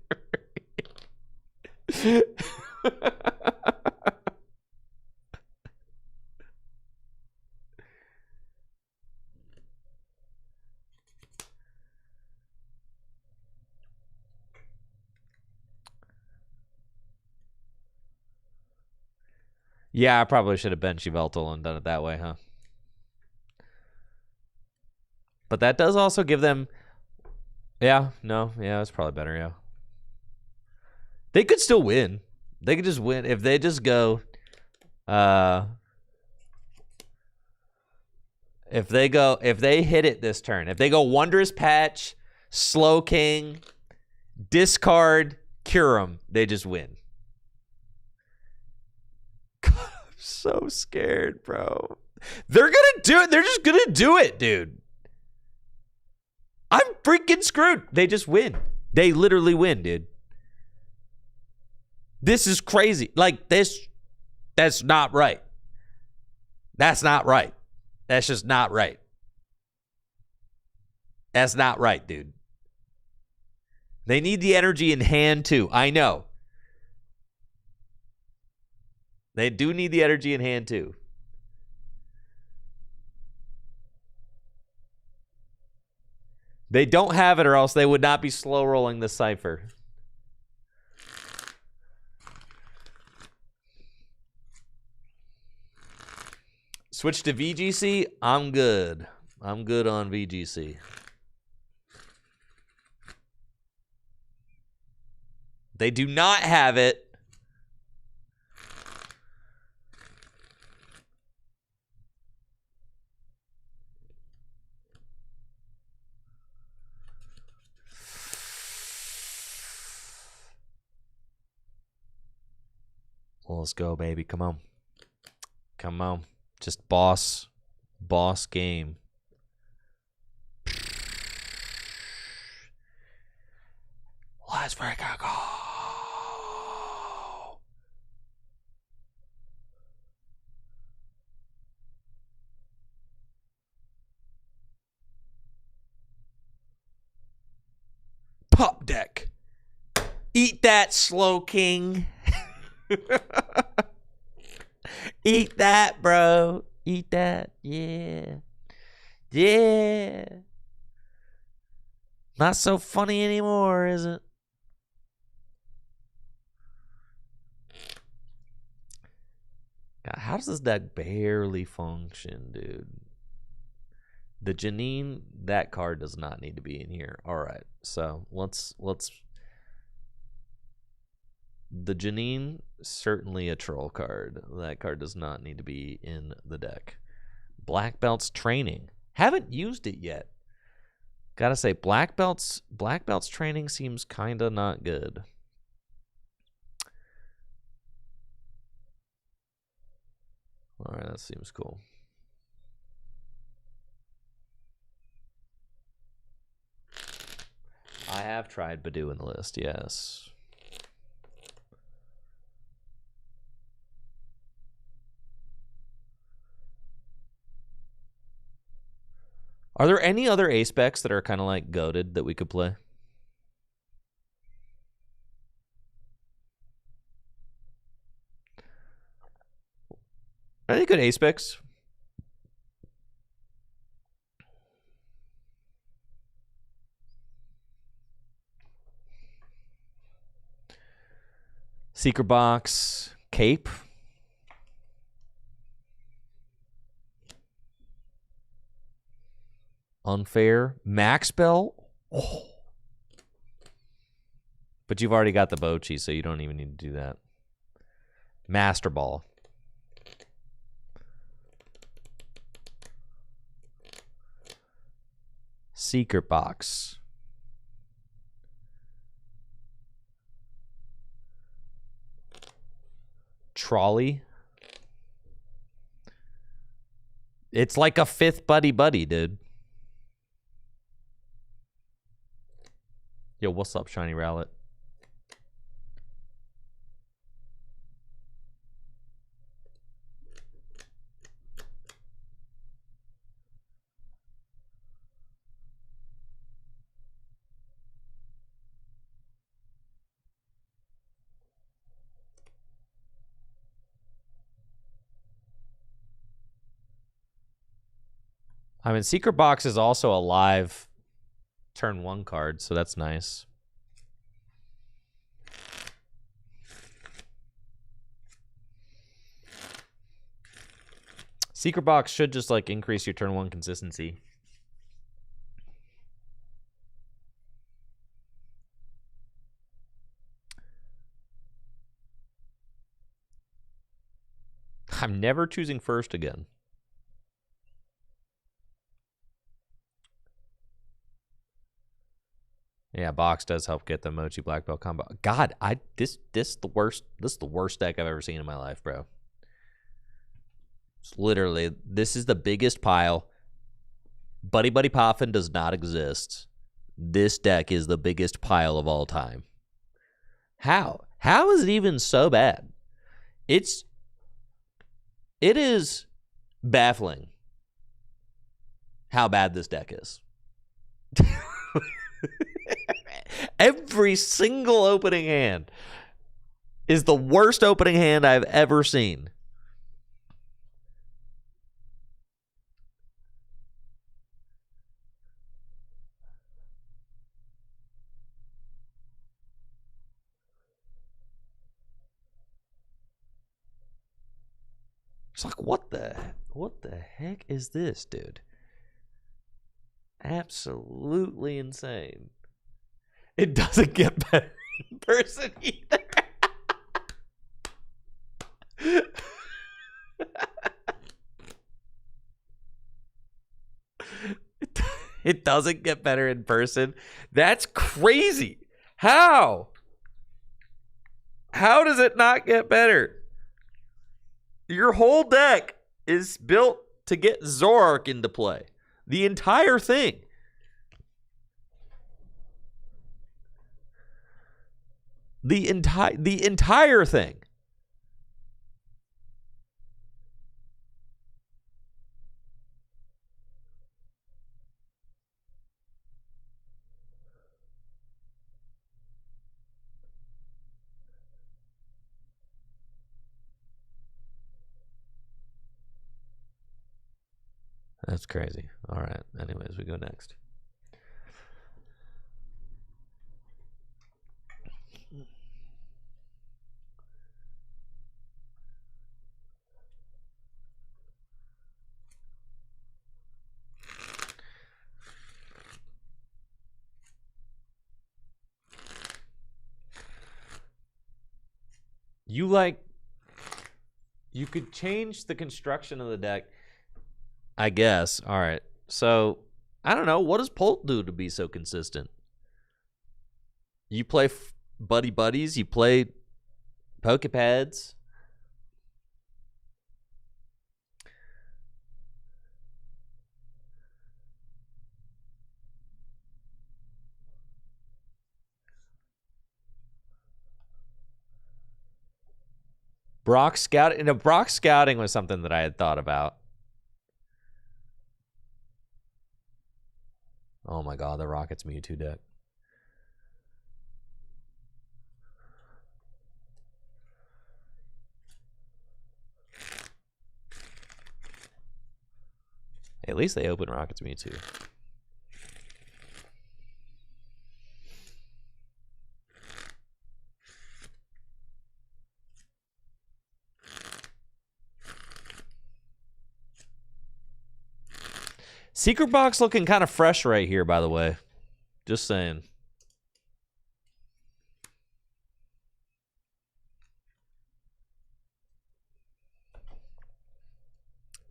Yeah, I probably should have benched Yveltal and done it that way, huh? But that does also give them... Yeah, no, yeah, it's probably better, yeah. They could still win. They could just win if they just go... if they hit it this turn, if they go Wondrous Patch, Slow King, discard, cure them, they just win. God, I'm so scared, bro. They're gonna do it. They're just gonna do it, dude. I'm freaking screwed. They just win. They literally win, dude. This is crazy. Like, that's not right. That's not right. That's just not right. That's not right, dude. They need the energy in hand, too. I know. They do need the energy in hand, too. They don't have it, or else they would not be slow rolling the cipher. Switch to VGC. I'm good. I'm good on VGC. They do not have it. Well, let's go, baby. Come on. Come on. Just boss game. Let's freaking go. Pop deck. Eat that, Slow King. Eat that, bro. Eat that. Yeah. Yeah. Not so funny anymore, is it? God, how does this deck barely function, dude? The Janine, that card does not need to be in here. All right, so let's. The Janine, certainly a troll card. That card does not need to be in the deck. Black Belt's Training. Haven't used it yet. Gotta say, Black Belt's Training seems kinda not good. All right, that seems cool. I have tried Badoo in the list, yes. Are there any other ace specs that are kind of like goated that we could play? Are they good ace specs? Secret Box, Cape. Unfair. Max Bell. Oh. But you've already got the Bochi, so you don't even need to do that. Master Ball. Secret Box. Trolley. It's like a fifth buddy, dude. Yo, what's up, Shiny Rowlet? I mean, Secret Box is also a live turn 1 card, so that's nice. Secret Box should just like increase your turn 1 consistency. I'm never choosing first again. Yeah, Box does help get the Mochi Black Belt combo. God, this is the worst deck I've ever seen in my life, bro. It's literally, this is the biggest pile. Buddy Buddy Poffin does not exist. This deck is the biggest pile of all time. How? How is it even so bad? It is baffling how bad this deck is. Every single opening hand is the worst opening hand I've ever seen. It's like, what the heck is this, dude? Absolutely insane. It doesn't get better in person either. It doesn't get better in person. That's crazy. How? How does it not get better? Your whole deck is built to get Zoroark into play. The entire thing. The entire thing. That's crazy. All right. Anyways, we go next. You could change the construction of the deck, I guess. All right. So, I don't know. What does Polt do to be so consistent? You play Buddy Buddies. You play Pokepads. Brock Scouting was something that I had thought about. Oh my god, the Rockets Mewtwo deck. At least they open Rockets Mewtwo. Secret box looking kind of fresh right here, by the way. Just saying.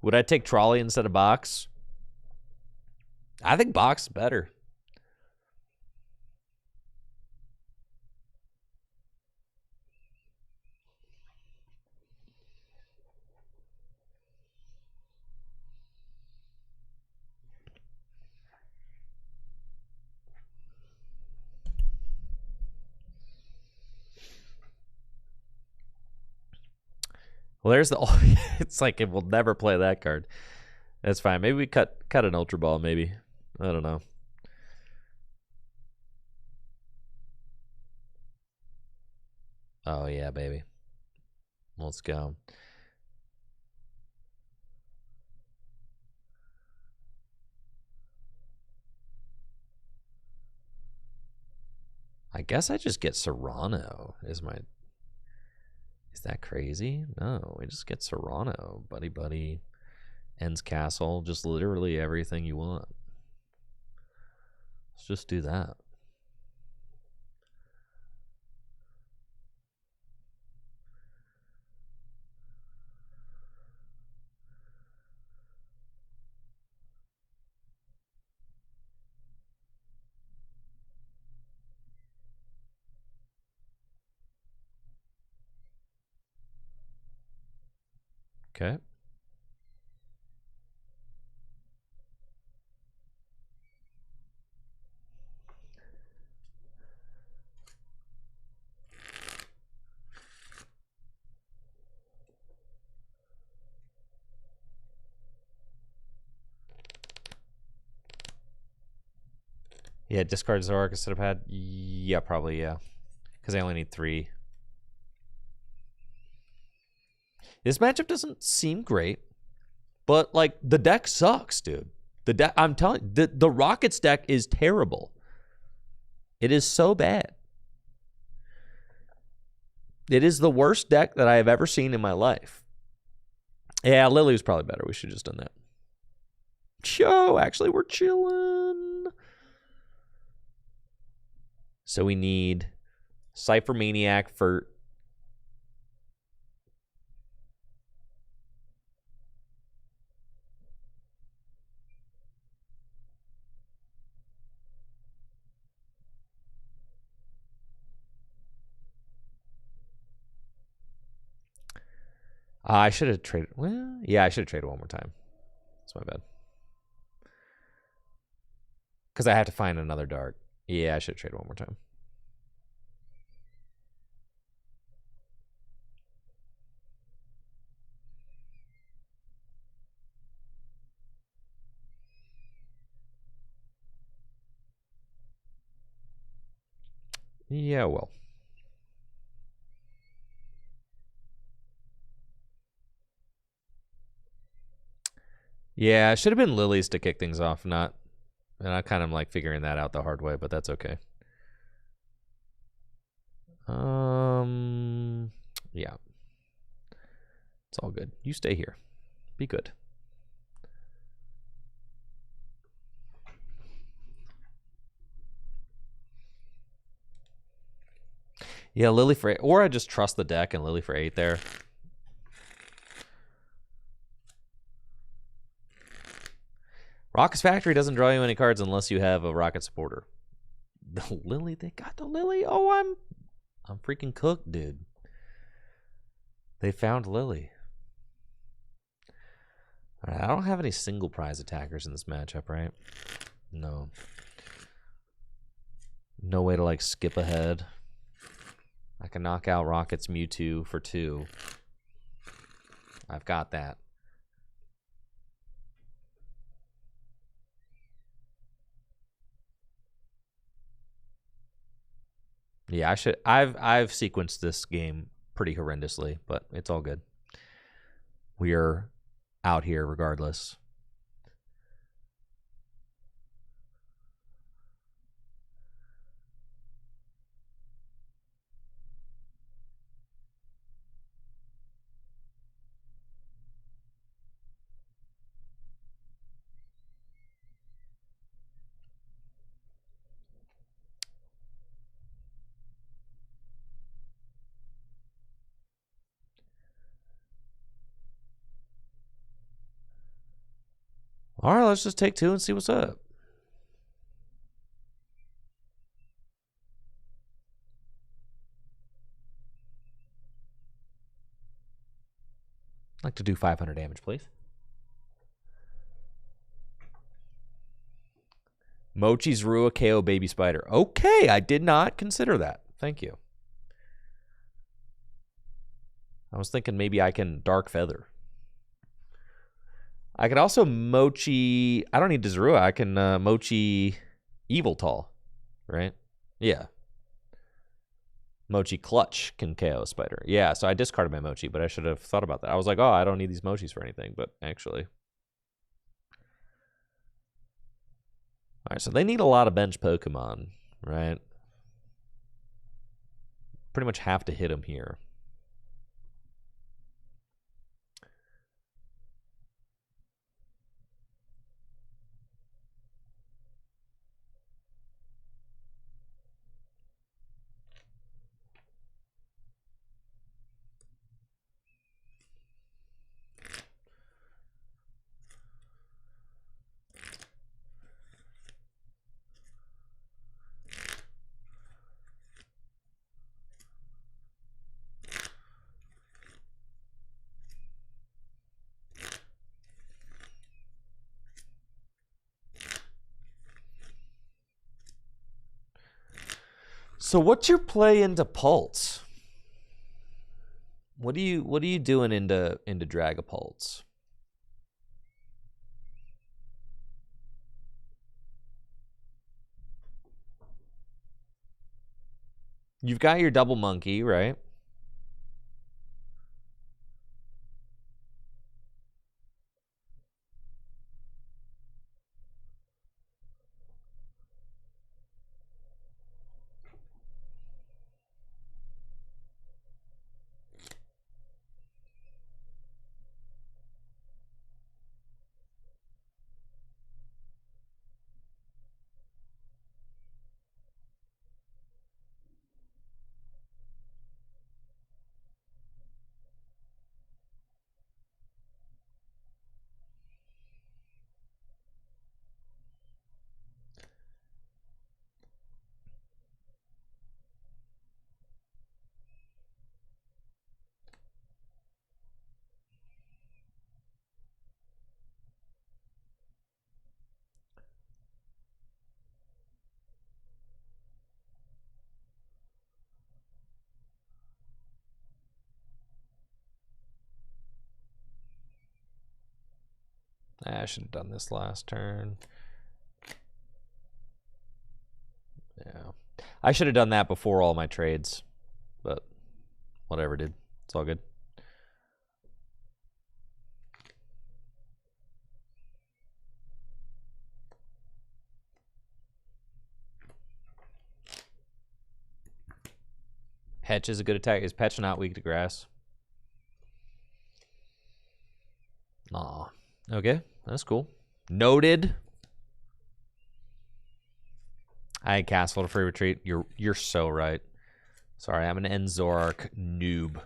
Would I take Trolley instead of box? I think box is better. Well, there's the... It's like it will never play that card. That's fine. Maybe we cut an Ultra Ball, maybe. I don't know. Oh, yeah, baby. Let's go. I guess I just get Serrano is my... Is that crazy? No, we just get Serrano. Buddy Buddy. Ends Castle. Just literally everything you want. Let's just do that. Okay. Yeah, discard Zoroark instead of pad. Yeah, probably, yeah. Because I only need 3. This matchup doesn't seem great, but like the deck sucks, dude. The deck, I'm telling you, the Rockets deck is terrible. It is so bad. It is the worst deck that I have ever seen in my life. Yeah, Lily was probably better. We should have just done that. Show, actually, we're chilling. So we need Cypher Maniac for... I should have traded... Well, yeah, I should have traded one more time. That's my bad. Because I have to find another dark. Yeah, I should have traded one more time. Yeah, well. Yeah, it should have been Lily's to kick things off, not. And I kind of like figuring that out the hard way, but that's okay. Yeah. It's all good. You stay here. Be good. Yeah, Lily for 8. Or I just trust the deck and Lily for 8 there. Rocket's Factory doesn't draw you any cards unless you have a Rocket supporter. The Lily, they got the Lily. Oh, I'm freaking cooked, dude. They found Lily. All right, I don't have any single prize attackers in this matchup, right? No. No way to like skip ahead. I can knock out Rocket's Mewtwo for 2. I've got that. Yeah, I should. I've sequenced this game pretty horrendously, but it's all good. We're out here regardless. All right, let's just take 2 and see what's up. I'd like to do 500 damage, please. Mochi's Rua KO Baby Spider. Okay, I did not consider that. Thank you. I was thinking maybe I can Dark Feather. I could also Mochi. I don't need Zoroark. I can Mochi Evil Tall, right? Yeah. Mochi Clutch can KO a spider. Yeah, so I discarded my Mochi, but I should have thought about that. I was like, oh, I don't need these Mochis for anything, but actually. All right, so they need a lot of bench Pokemon, right? Pretty much have to hit them here. So what's your play into Pulse? What are you doing into Dragapulse? You've got your double monkey, right? I should have done this last turn. Yeah. I should have done that before all my trades, but whatever, dude. It's all good. Petch is a good attack. Is Petch not weak to grass? Aw. Okay, that's cool. Noted. I castled a free retreat. You're so right. Sorry, I'm an end Zoroark noob.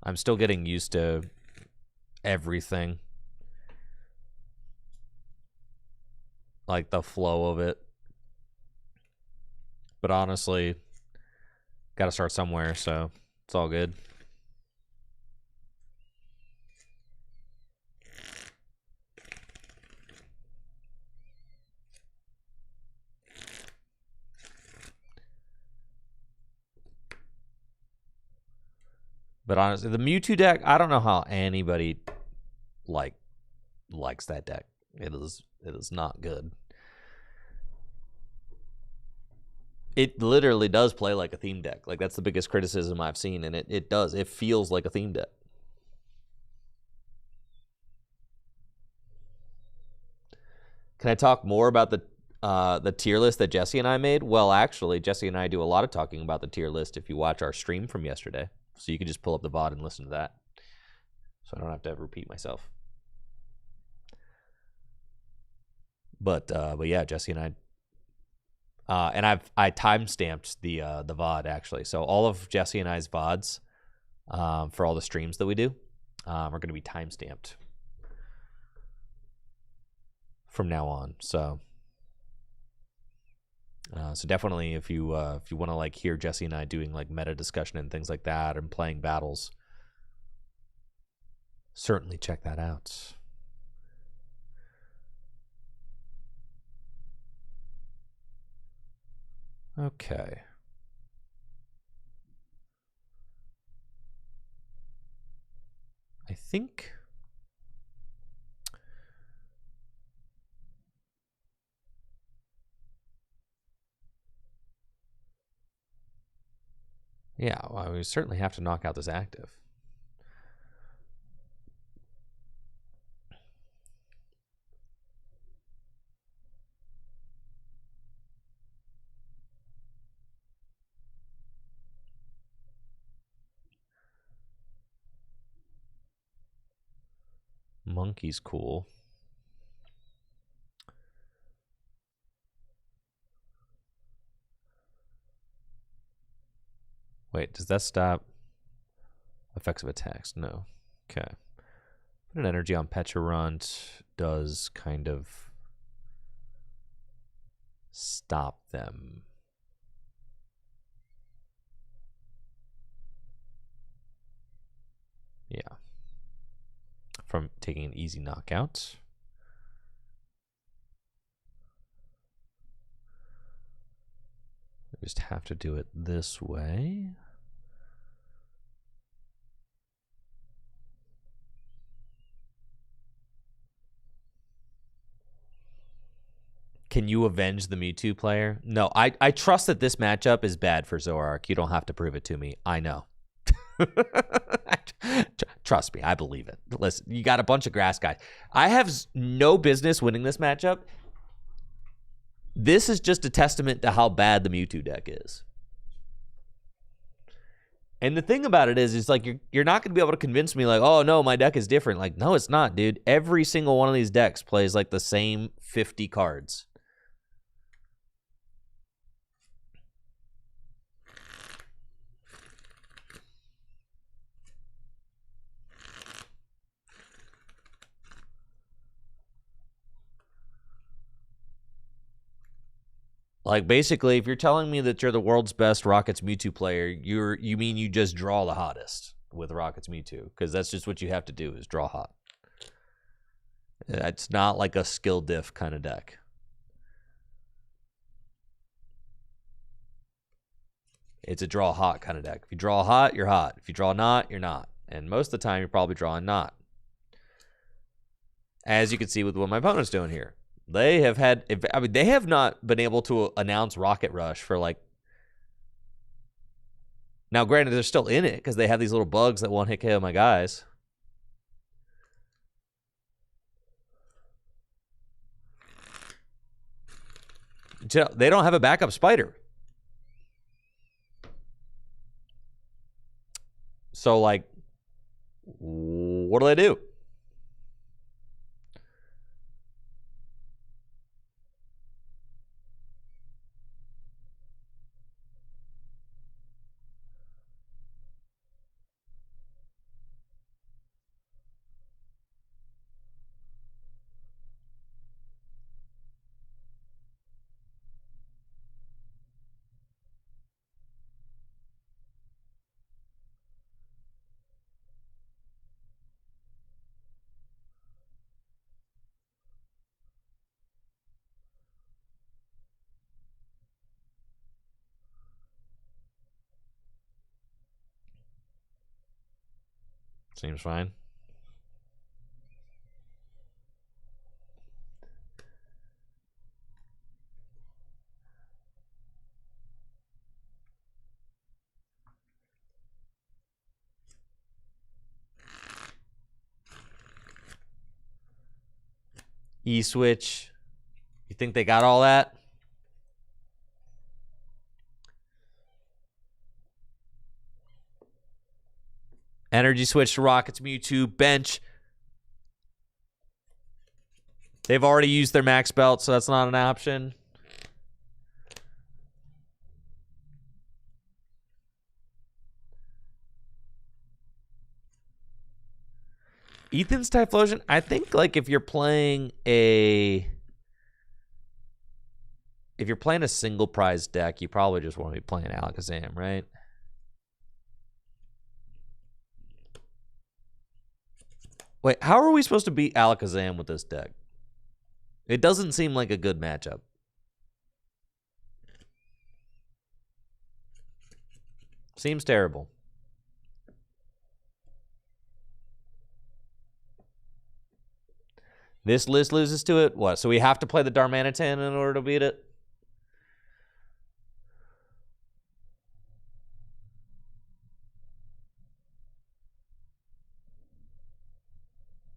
I'm still getting used to everything. Like the flow of it. But honestly, gotta start somewhere, so it's all good. But honestly, the Mewtwo deck, I don't know how anybody likes that deck. It is not good. It literally does play like a theme deck. Like, that's the biggest criticism I've seen, and it does. It feels like a theme deck. Can I talk more about the tier list that Jesse and I made? Well, actually, Jesse and I do a lot of talking about the tier list if you watch our stream from yesterday. So you can just pull up the VOD and listen to that. So I don't have to repeat myself. But yeah, Jesse and I, and I timestamped the VOD actually. So all of Jesse and I's VODs for all the streams that we do are going to be timestamped from now on. So definitely, if you want to like hear Jesse and I doing like meta discussion and things like that and playing battles, certainly check that out. Okay. I think yeah, well, we certainly have to knock out this active. Monkey's cool. Wait, does that stop effects of attacks? No. Okay. Put an energy on Pecharunt does kind of stop them. Yeah. From taking an easy knockout. We just have to do it this way. Can you avenge the Mewtwo player? No, I trust that this matchup is bad for Zoroark. You don't have to prove it to me. I know. Trust me, I believe it. Listen, you got a bunch of grass guys. I have no business winning this matchup. This is just a testament to how bad the Mewtwo deck is. And the thing about it is like you're not going to be able to convince me like, oh no, my deck is different. Like, no, it's not, dude. Every single one of these decks plays like the same 50 cards. Like, basically, if you're telling me that you're the world's best Rockets Mewtwo player, you mean you just draw the hottest with Rockets Mewtwo, because that's just what you have to do is draw hot. It's not like a skill diff kind of deck. It's a draw hot kind of deck. If you draw hot, you're hot. If you draw not, you're not. And most of the time, you're probably drawing not. as you can see with what my opponent's doing here. They have had, I mean, they have not been able to announce Rocket Rush for like. Now, granted, they're still in it because they have these little bugs that one hit KO my guys. They don't have a backup spider. So, like, what do they do? Seems fine. E-switch. You think they got all that? Energy switch to Rocket's Mewtwo. Bench. They've already used their max belt, so that's not an option. Ethan's Typhlosion, I think, like, if you're playing a single prize deck, you probably just want to be playing Alakazam, right? Wait, how are we supposed to beat Alakazam with this deck? It doesn't seem like a good matchup. Seems terrible. This list loses to it? What? So we have to play the Darmanitan in order to beat it?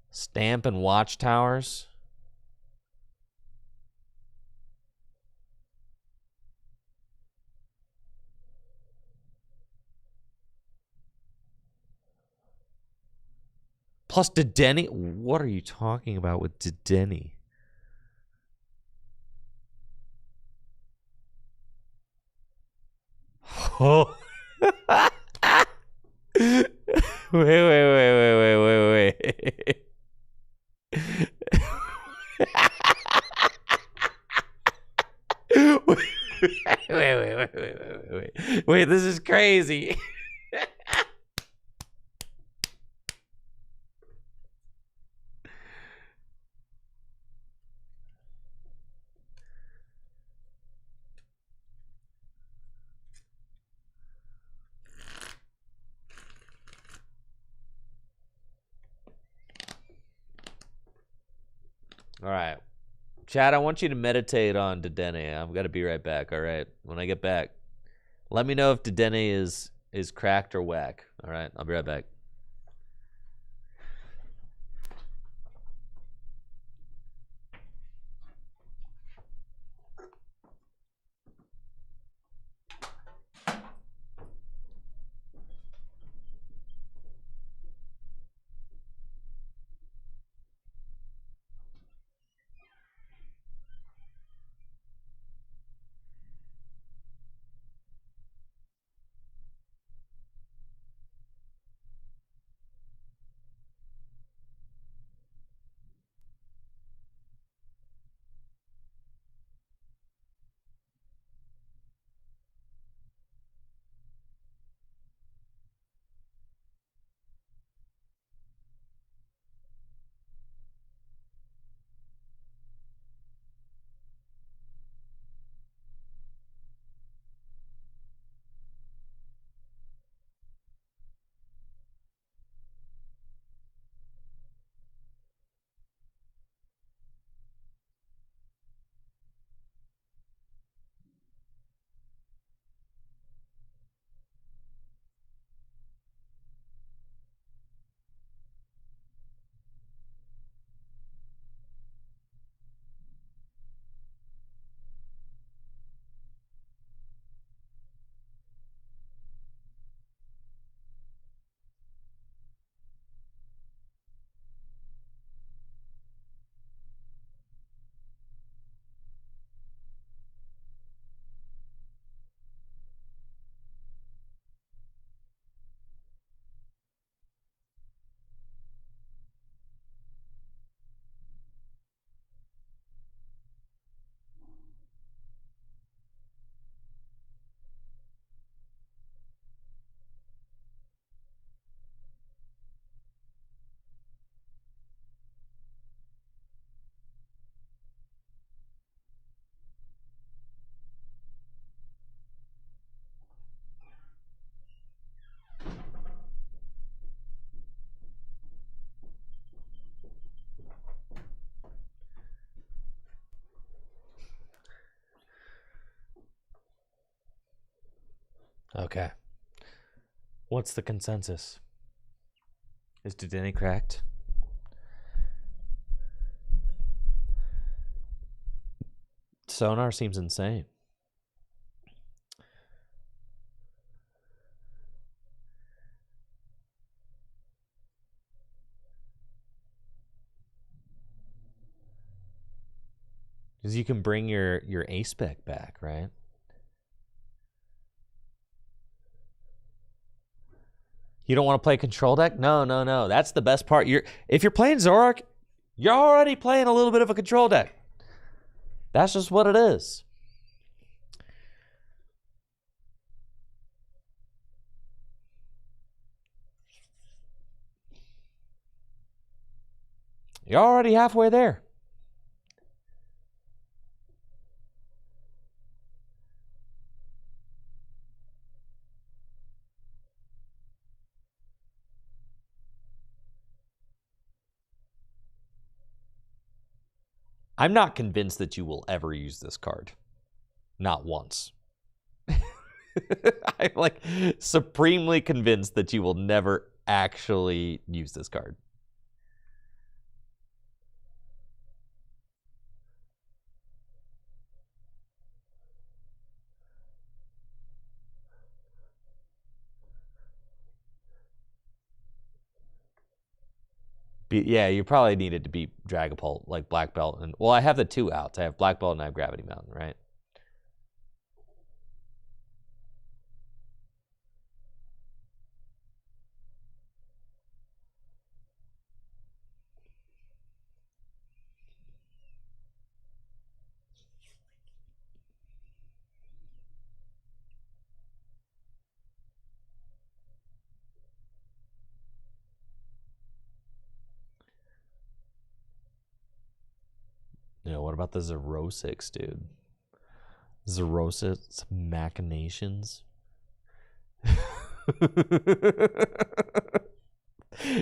Stamp and Watchtowers? Plus Dedenne? What are you talking about with Dedenne? Oh. Wait. Wait, this is crazy. All right. Chad, I want you to meditate on Dedenne. I'm going to be right back, all right? When I get back, let me know if Dedenne is cracked or whack. All right? I'll be right back. Okay. What's the consensus? Is Dedenne cracked? Sonar seems insane. Because you can bring your A-spec back, right? You don't want to play control deck? No. That's the best part. If you're playing Zoroark, you're already playing a little bit of a control deck. That's just what it is. You're already halfway there. I'm not convinced that you will ever use this card. Not once. I'm like supremely convinced that you will never actually use this card. Yeah, you probably needed to beat Dragapult, like Black Belt. And well, I have the 2 outs. I have Black Belt and I have Gravity Mountain, right? You know, what about the Zerosix, dude? Zerosix machinations.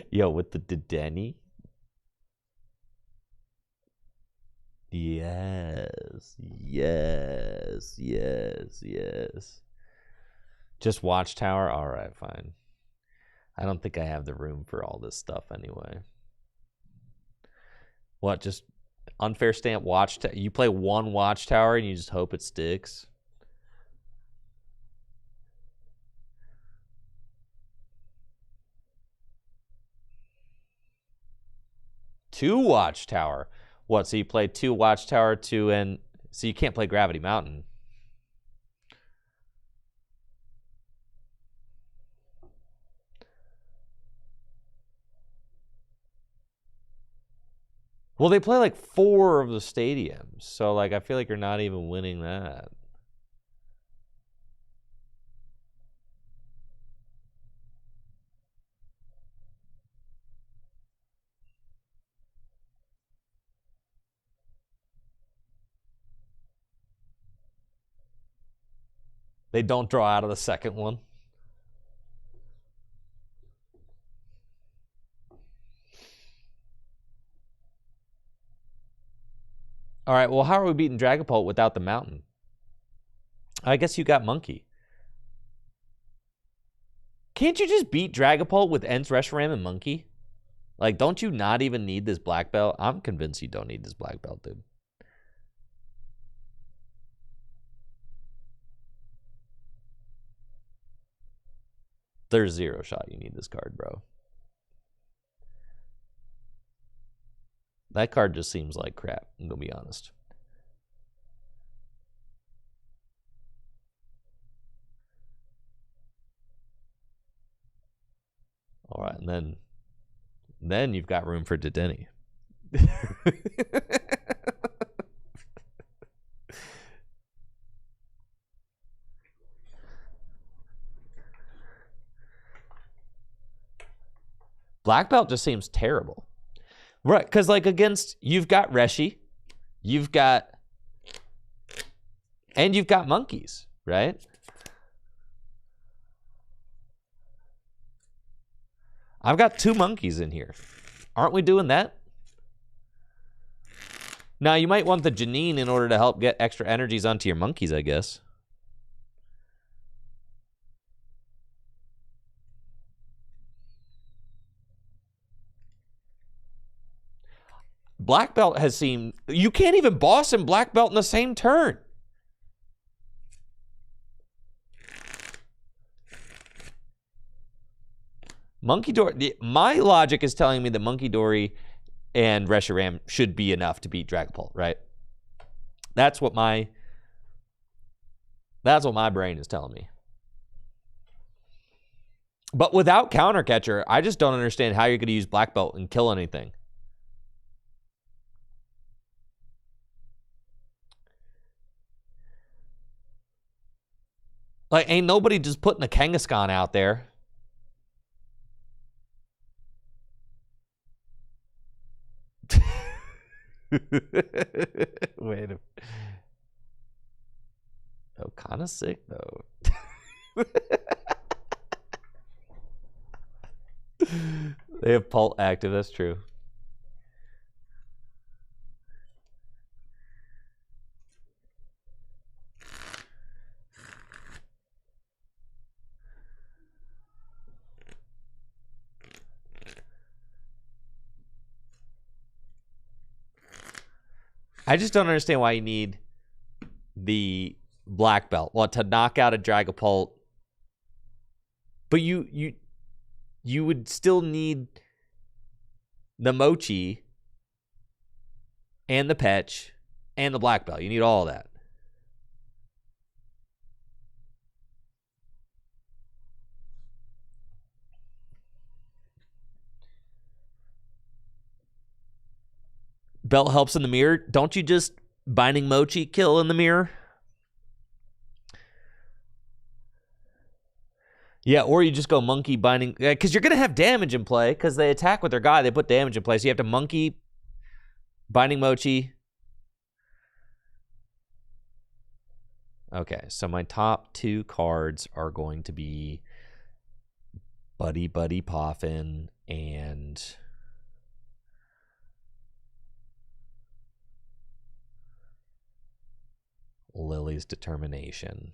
Yo, with the Dedenne. Yes. Just Watchtower? All right, fine. I don't think I have the room for all this stuff anyway. What, just unfair stamp Watchtower? You play 1 Watchtower and you just hope it sticks? Two Watchtower. What, so you play 2 Watchtower, 2 and... So you can't play Gravity Mountain. Well, they play like 4 of the stadiums. So, like, I feel like you're not even winning that. They don't draw out of the second one. All right, well, how are we beating Dragapult without the mountain? I guess you got Monkey. Can't you just beat Dragapult with Ents, Reshiram, and Monkey? Like, don't you not even need this black belt? I'm convinced you don't need this black belt, dude. There's 0 shot you need this card, bro. That card just seems like crap, I'm gonna be honest. All right, and then you've got room for Dedenne. Black belt just seems terrible. Right, because like against, you've got Reshi, you've got monkeys, right? I've got 2 monkeys in here. Aren't we doing that? Now, you might want the Janine in order to help get extra energies onto your monkeys, I guess. Black Belt has seemed... You can't even boss and Black Belt in the same turn. Monkey Dory... My logic is telling me that Monkey Dory and Reshiram should be enough to beat Dragapult, right? That's what my brain is telling me. But without Counter Catcher, I just don't understand how you're going to use Black Belt and kill anything. Like, ain't nobody just putting a Kangaskhan out there. Wait a... Oh, kind of sick, though. They have Pult active, that's true. I just don't understand why you need the Black Belt. Well, to knock out a Dragapult. But you would still need the Mochi and the Petch and the Black Belt. You need all of that. Belt helps in the mirror. Don't you just Binding Mochi kill in the mirror? Yeah, or you just go Monkey Binding, because you're going to have damage in play, because they attack with their guy, they put damage in play, so you have to Monkey, Binding Mochi. Okay, so my top two cards are going to be Buddy Buddy Poffin and Lily's Determination.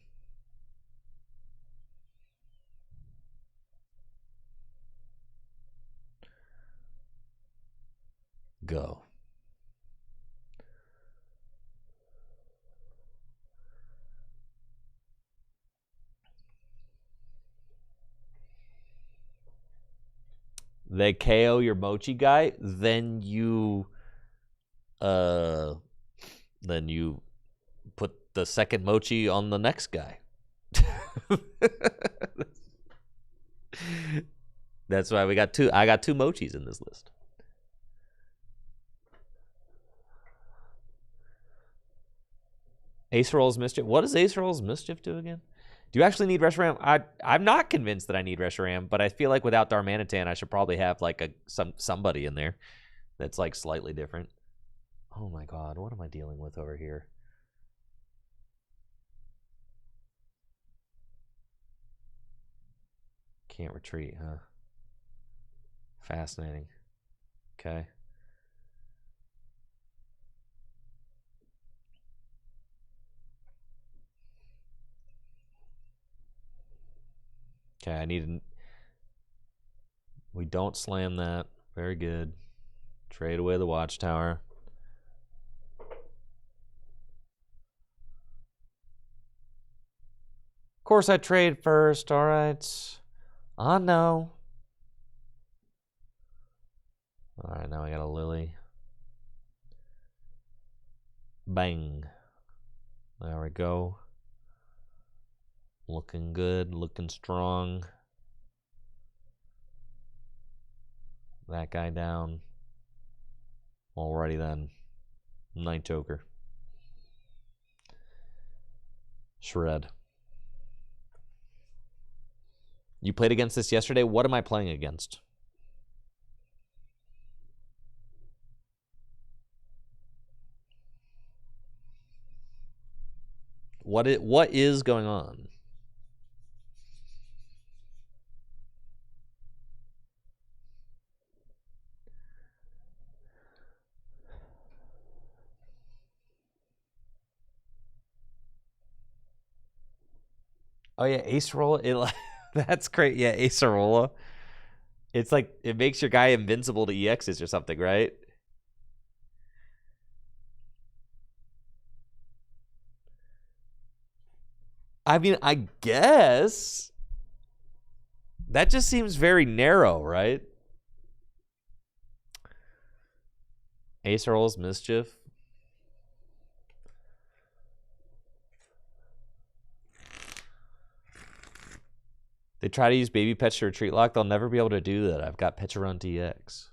Go. They KO your Mochi guy, then you put the second Mochi on the next guy. That's why we got two. I got two Mochis in this list. Ace Roll's Mischief. What does Ace Roll's Mischief do again? Do you actually need Reshiram? I'm not convinced that I need Reshiram, but I feel like without Darmanitan, I should probably have like somebody in there that's like slightly different. Oh my god, what am I dealing with over here? Can't retreat, huh? Fascinating. Okay. Okay, I need... We don't slam that. Very good. Trade away the Watchtower. Of course I trade first, alright. I know. Alright, now I got a Lily. Bang. There we go. Looking good, looking strong. That guy down. Alrighty then. Night Joker. Shred. You played against this yesterday. What am I playing against? What is going on? Oh yeah, Acerola. That's great. Yeah, Acerola. It's like it makes your guy invincible to EXs or something, right? I mean, I guess. That just seems very narrow, right? Ace rolls mischief. They try to use baby pets to retreat lock. They'll never be able to do that. I've got Petcharon DX.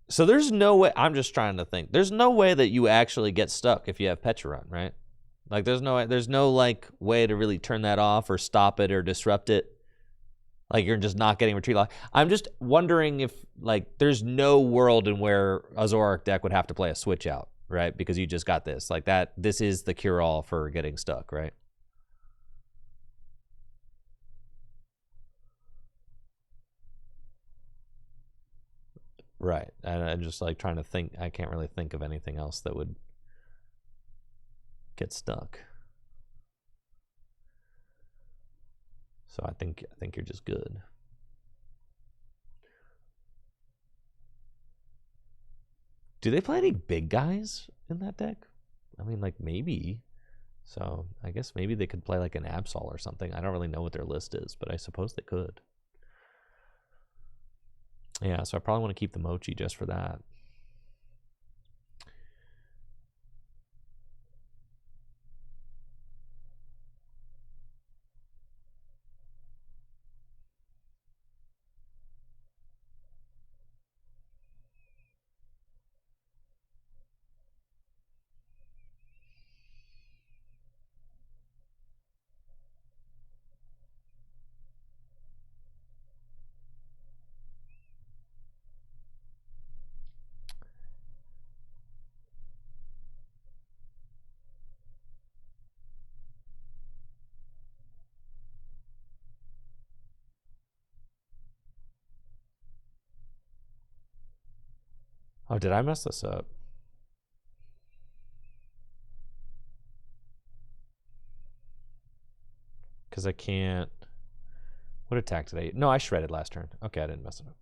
So there's no way, I'm just trying to think. There's no way that you actually get stuck if you have Petcharon, right? Like there's no like way to really turn that off or stop it or disrupt it. Like you're just not getting retreat lock. I'm just wondering if like there's no world in where a Zoroark deck would have to play a switch out, right? Because you just got this. Like that, this is the cure-all for getting stuck, right? Right. And I'm just like trying to think. I can't really think of anything else that would get stuck. So I think you're just good. Do they play any big guys in that deck? I mean, like maybe. So I guess maybe they could play like an Absol or something. I don't really know what their list is, but I suppose they could. Yeah, so I probably want to keep the Mochi just for that. Oh, did I mess this up? Because I can't. What attack did I? No, I shredded last turn. Okay, I didn't mess it up.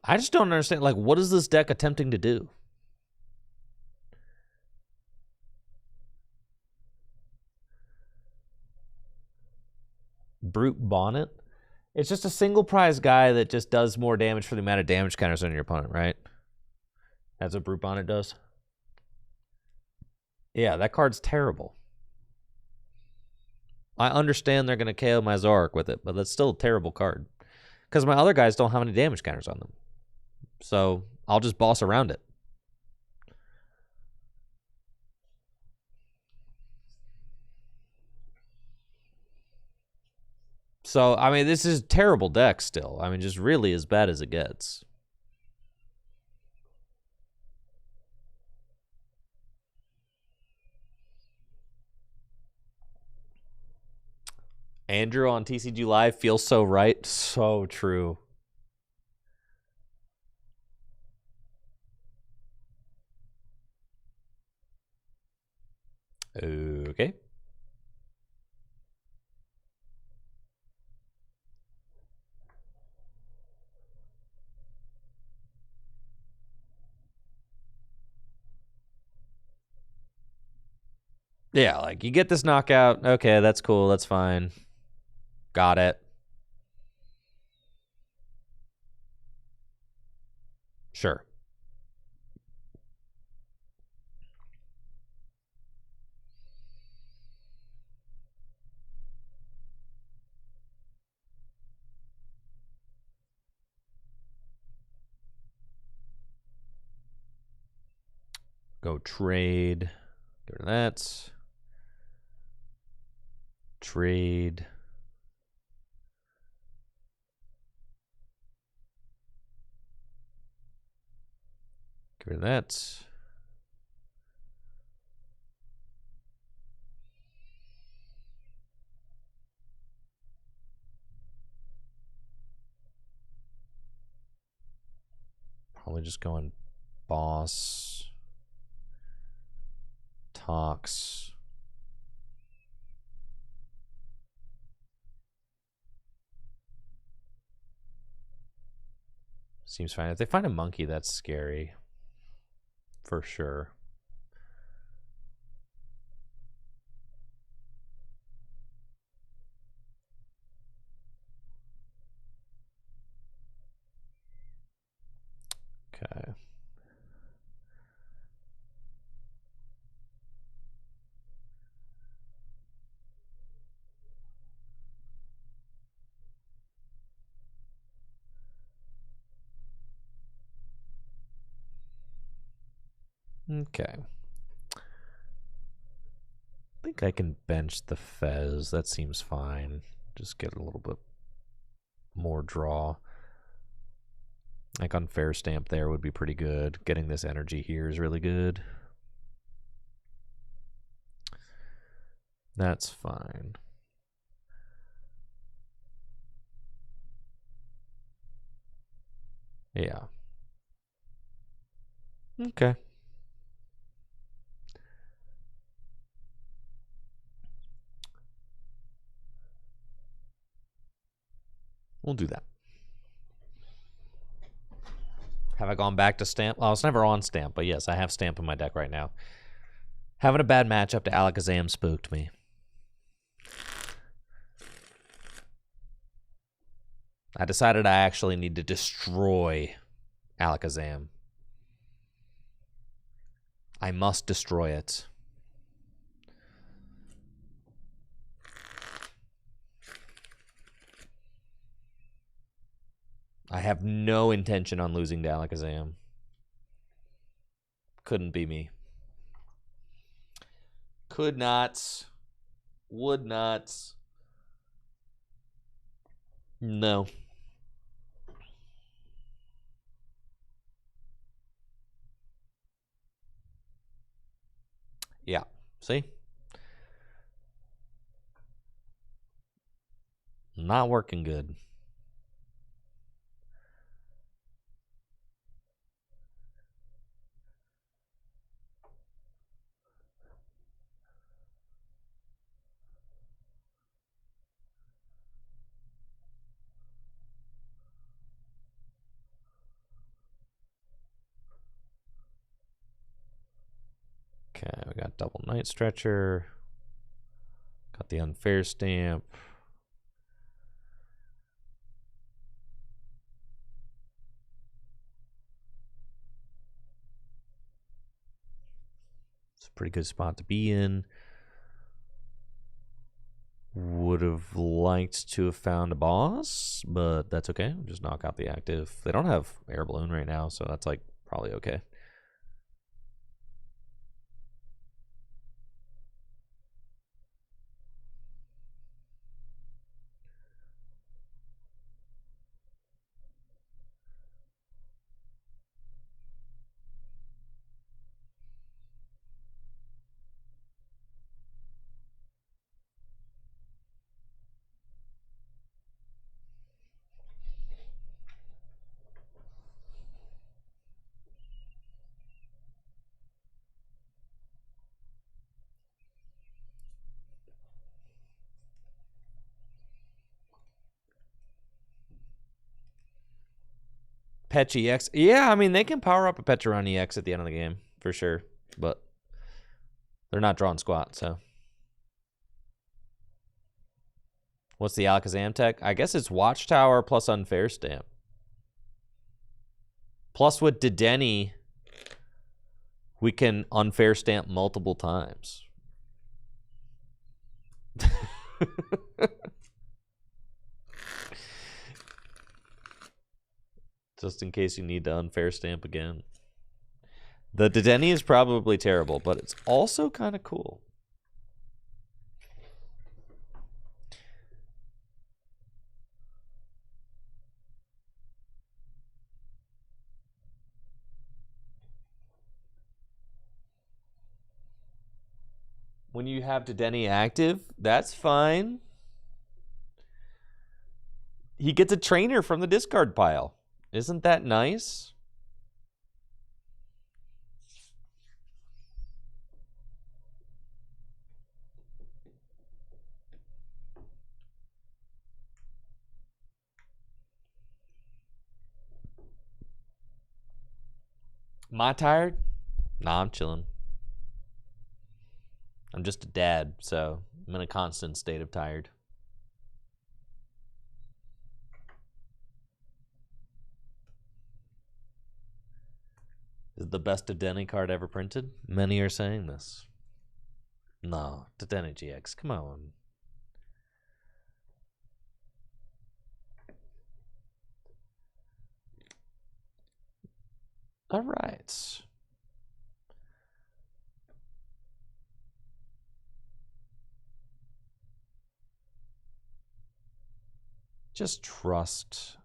I just don't understand. Like, what is this deck attempting to do? Brute Bonnet? It's just a single prize guy that just does more damage for the amount of damage counters on your opponent, right? That's what Brute Bonnet does. Yeah, that card's terrible. I understand they're going to KO my Zoroark with it, but that's still a terrible card. Because my other guys don't have any damage counters on them. So I'll just boss around it. So, I mean, this is terrible deck still. I mean, just really as bad as it gets. Andrew on TCG Live feels so right. So true. Okay. Yeah, like you get this knockout. Okay, that's cool. That's fine. Got it. Sure. Go trade. Get rid of that. Trade. Get rid of that. Probably just going boss. Tox. Seems fine. If they find a monkey, that's scary. For sure. Okay. Okay. I think I can bench the Fez. That seems fine. Just get a little bit more draw. Like on Fair Stamp there would be pretty good. Getting this energy here is really good. That's fine. Yeah. Okay. We'll do that. Have I gone back to Stamp? Well, I was never on Stamp, but yes, I have Stamp in my deck right now. Having a bad matchup to Alakazam spooked me. I decided I actually need to destroy Alakazam. I must destroy it. I have no intention on losing to Alakazam. Couldn't be me. Could not. Would not. No. Yeah. See? Not working good. Okay, we got double Night Stretcher. Got the Unfair Stamp. It's a pretty good spot to be in. Would have liked to have found a boss, but that's okay. We'll just knock out the active. They don't have Air Balloon right now, so that's like probably okay. Petch EX. Yeah, I mean, they can power up a Petcheron EX at the end of the game, for sure. But They're not drawing squat, so. What's the Alakazam tech? I guess it's Watchtower plus Unfair Stamp. Plus with Dedenne, we can Unfair Stamp multiple times. Just in case you need to Unfair Stamp again. The Dedenne is probably terrible, but it's also kind of cool. When you have Dedenne active, that's fine. He gets a trainer from the discard pile. Isn't that nice? Am I tired? Nah, I'm chilling. I'm just a dad, so I'm in a constant state of tired. Is it the best Dedenne card ever printed? Many are saying this. No, Dedenne GX, come on. All right. Just trust.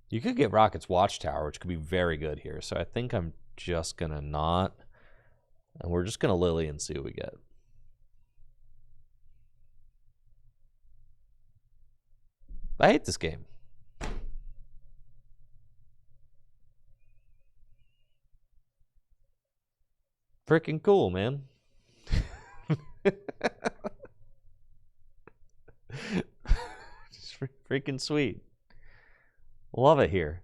You could get Rocket's Watchtower, which could be very good here. So I think I'm just going to not. And we're just going to Lily and see what we get. I hate this game. Freaking cool, man. Just freaking sweet. Love it here.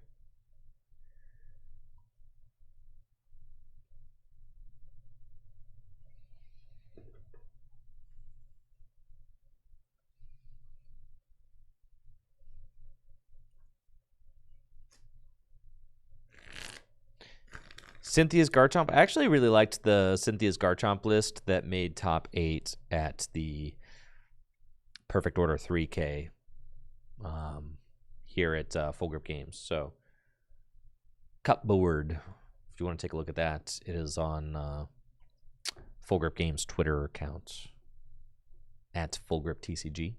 Cynthia's Garchomp. I actually really liked the Cynthia's Garchomp list that made top 8 at the Perfect Order 3K here at Full Grip Games. So, Cupboard, if you want to take a look at that, it is on Full Grip Games Twitter account at Full Grip TCG.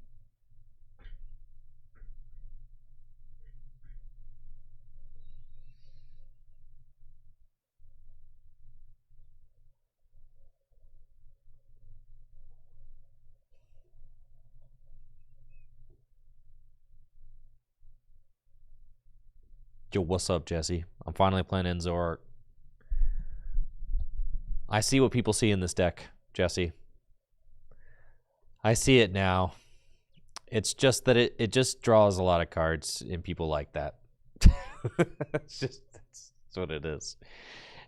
Yo, what's up, Jesse? I'm finally playing in Zoroark. I see what people see in this deck, Jesse. I see it now. It's just that it just draws a lot of cards, and people like that. That's what it is.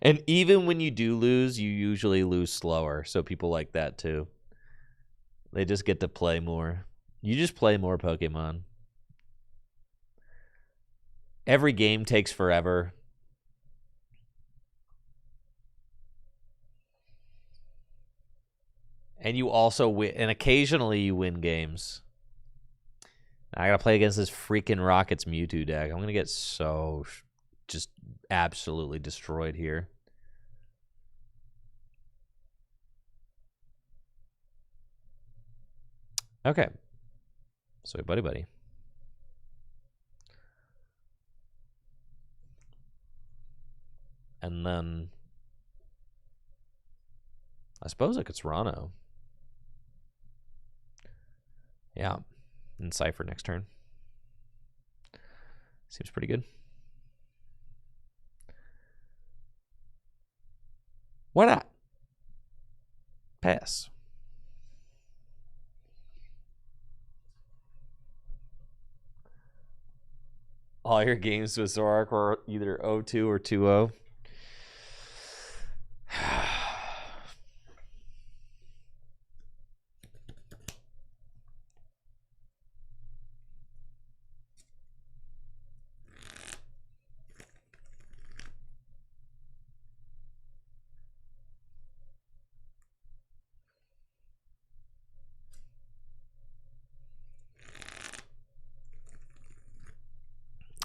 And even when you do lose, you usually lose slower, so people like that too. They just get to play more. You just play more Pokemon. Every game takes forever. And you also win, and occasionally you win games. I gotta play against this freaking Rockets Mewtwo deck. I'm gonna get so just absolutely destroyed here. Okay. So, buddy. And then I suppose it could Serrano. Yeah. And Cypher next turn. Seems pretty good. Why not? Pass. All your games with Zoroark were either 0-2 or 2-0.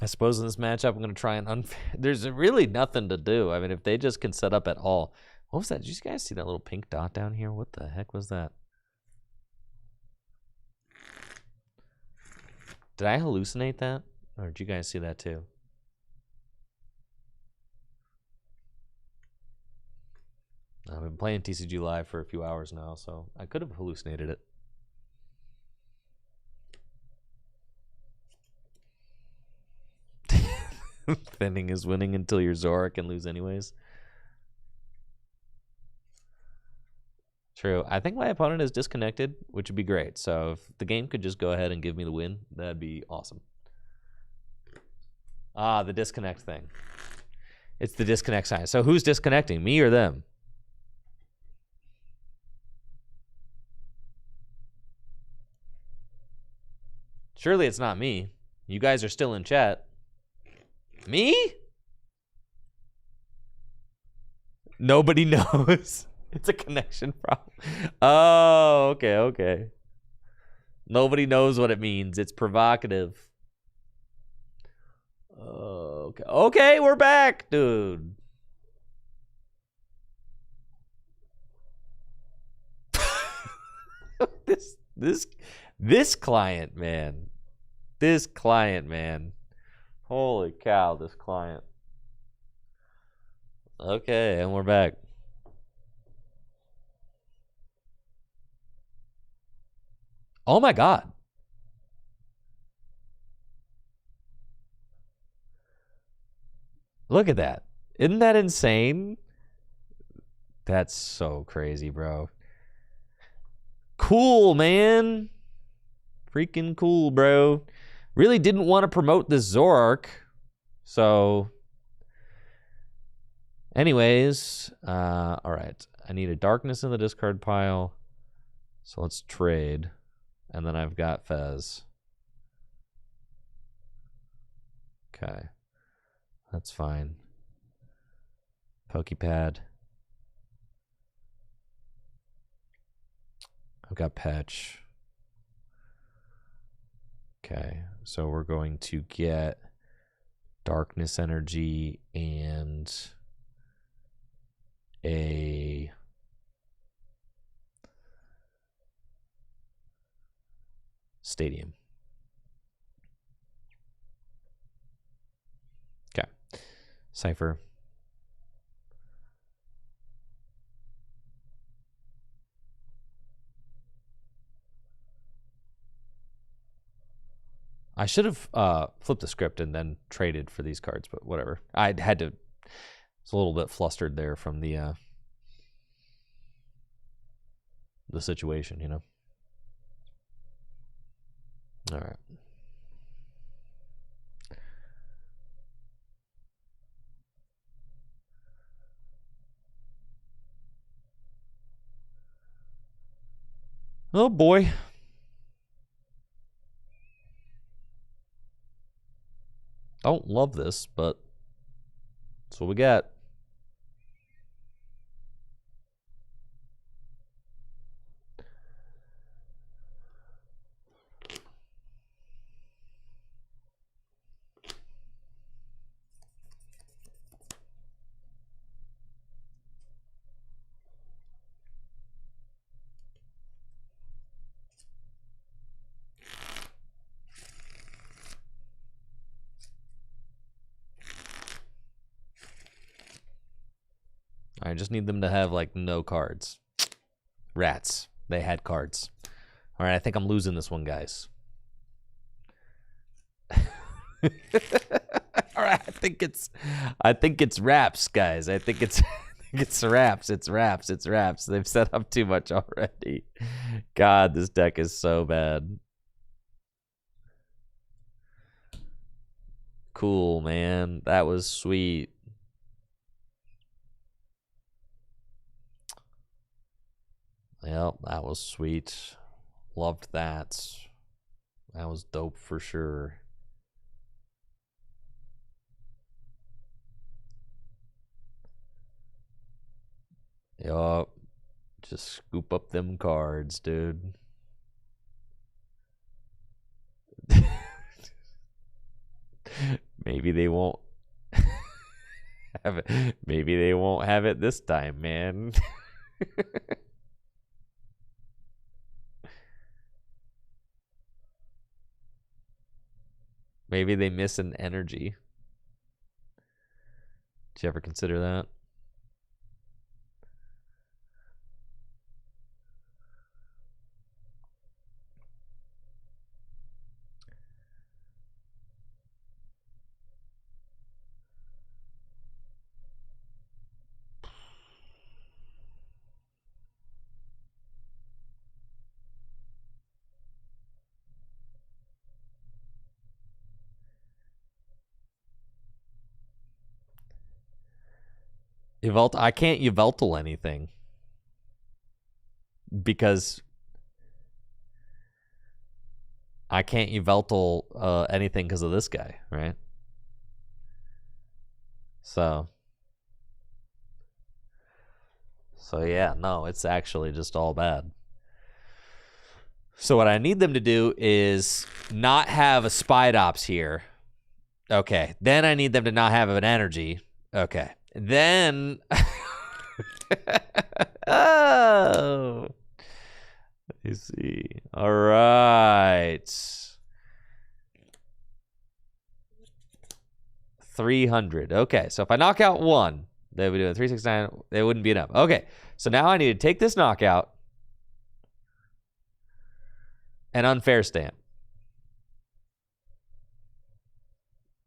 I suppose in this matchup, I'm going to try and there's really nothing to do. I mean, if they just can set up at all. What was that? Did you guys see that little pink dot down here? What the heck was that? Did I hallucinate that? Or did you guys see that too? I've been playing TCG Live for a few hours now, so I could have hallucinated it. Thinning is winning until your Zoroark can lose anyways. True. I think my opponent is disconnected, which would be great. So if the game could just go ahead and give me the win, that'd be awesome. Ah, the disconnect thing. It's the disconnect sign. So who's disconnecting, me or them? Surely it's not me. You guys are still in chat. Me? Nobody knows. It's a connection problem. Oh, okay. Nobody knows what it means. It's provocative. Okay, we're back, dude. This client, man. This client, man. Holy cow, this client. Okay, and we're back. Oh my god. Look at that. Isn't that insane? That's so crazy, bro. Cool, man. Freaking cool, bro. Really didn't want to promote this Zoroark. So, anyways, all right. I need a darkness in the discard pile. So let's trade. And then I've got Fez. Okay. That's fine. Pokepad. I've got Patch. Okay, so we're going to get Darkness Energy and a Stadium. Okay, Cypher. I should have flipped the script and then traded for these cards, but whatever. I had to. It's a little bit flustered there from the situation, you know. All right. Oh boy. Don't love this, but that's what we got. I just need them to have, like, no cards. Rats. They had cards. All right, I think I'm losing this one, guys. All right, I think it's wraps, guys. I think it's it's wraps. It's wraps. It's wraps. They've set up too much already. God, this deck is so bad. Cool, man. That was sweet. Yep, that was sweet. Loved that. That was dope for sure. Yup. Just scoop up them cards, dude. Maybe they won't have it. Maybe they won't have it this time, man. Maybe they miss an energy. Did you ever consider that? I can't Yveltal anything because I can't Yveltal anything because of this guy, right? So yeah, no, it's actually just all bad. So what I need them to do is not have a Spidops here. Okay. Then I need them to not have an energy. Okay. Then oh. Let me see. All right. 300. Okay. So if I knock out one, they would do a 369. It wouldn't be enough. Okay. So now I need to take this knockout and unfair stamp.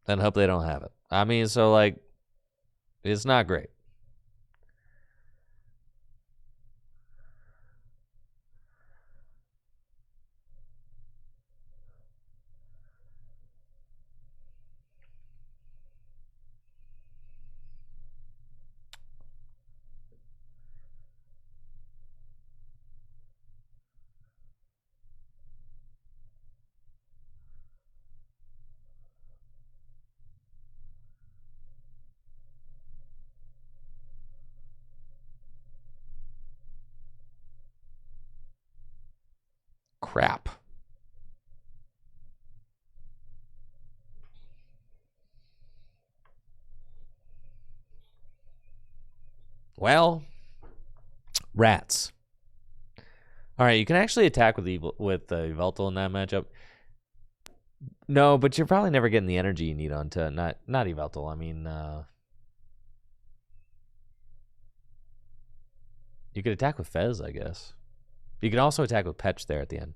And hope they don't have it. I mean, so like, it's not great. Crap. Well, rats. All right, you can actually attack with Yveltal in that matchup. No, but you're probably never getting the energy you need onto not Yveltal. I mean, you could attack with Fez, I guess. You can also attack with Petch there at the end.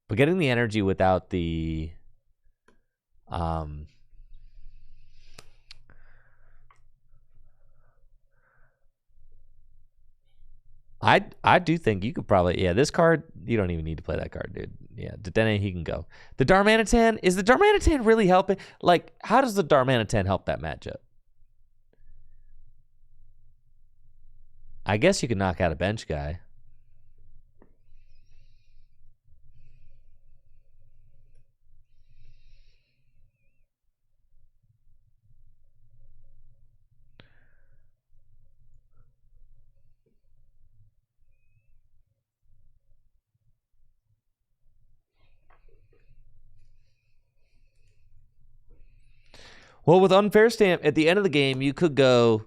But getting the energy without the I do think you could probably this card, you don't even need to play that card, dude. Yeah, Dedenne, he can go. The Darmanitan, is the Darmanitan really helping? Like, how does the Darmanitan help that matchup? I guess you could knock out a bench guy. Well, with unfair stamp, at the end of the game, you could go.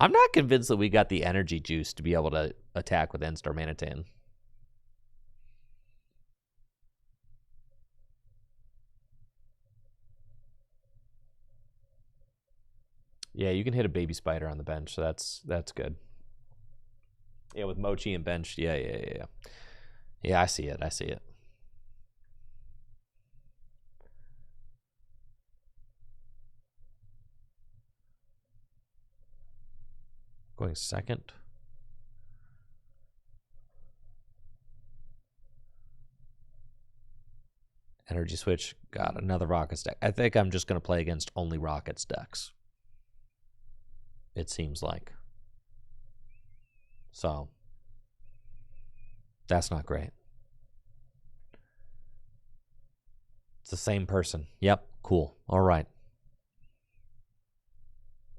I'm not convinced that we got the energy juice to be able to attack with Enstar Manitan. Yeah, you can hit a baby spider on the bench, so that's good. Yeah, with Mochi and bench. Yeah. Yeah, I see it. Going second. Energy switch. Got another Rockets deck. I think I'm just going to play against only Rockets decks. It seems like. So, that's not great. It's the same person. Yep, cool. All right.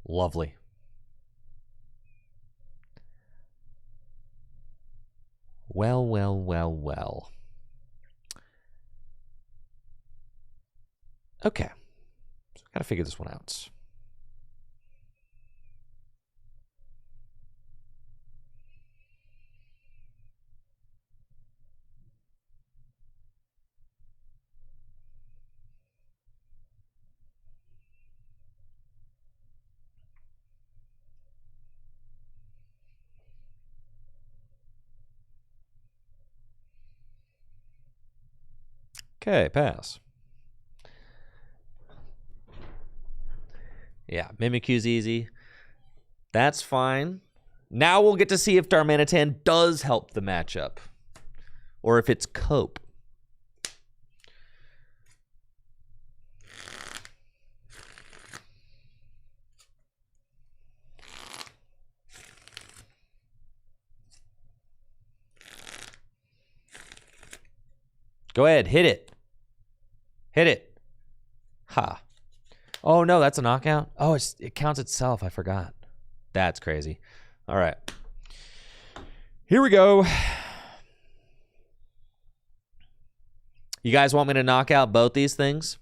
Lovely. Well. Okay. So I gotta figure this one out. Okay, pass. Yeah, Mimikyu's easy. That's fine. Now we'll get to see if Darmanitan does help the matchup. Or if it's cope. Go ahead, hit it. Hit it. Ha. Oh, no, that's a knockout? Oh, it counts itself. I forgot. That's crazy. All right. Here we go. You guys want me to knock out both these things?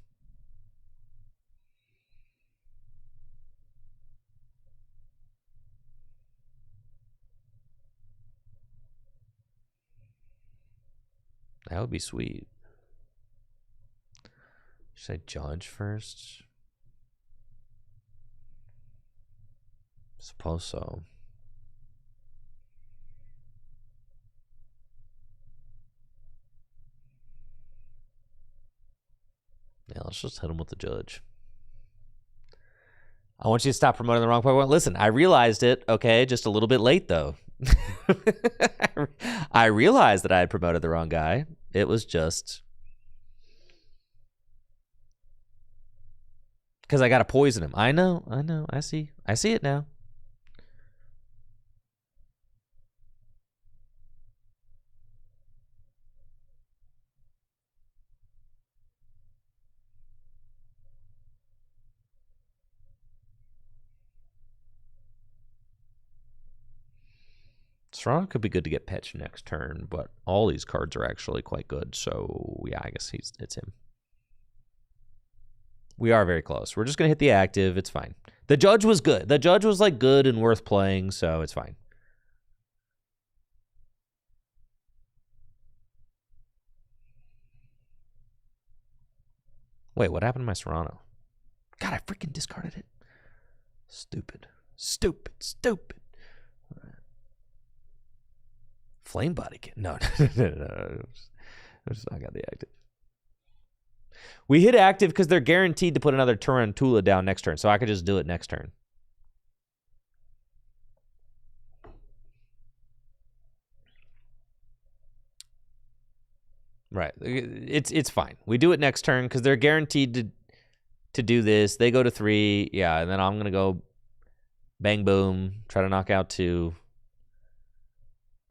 That would be sweet. Should I judge first? Suppose so. Yeah, let's just hit him with the judge. I want you to stop promoting the wrong Pokemon. Listen, I realized it, okay, just a little bit late, though. I realized that I had promoted the wrong guy. It was just because I got to poison him. I know. I see it now. Serrano could be good to get pitched next turn, but all these cards are actually quite good. So, yeah, I guess it's him. We are very close. We're just going to hit the active. It's fine. The judge was good. The judge was, like, good and worth playing, so it's fine. Wait, what happened to my Serrano? God, I freaking discarded it. Stupid. Flame body kit. No. I got the active. We hit active because they're guaranteed to put another Tarantula down next turn, so I could just do it next turn. Right. It's fine. We do it next turn because they're guaranteed to do this. They go to 3. Yeah, and then I'm going to go bang, boom, try to knock out 2.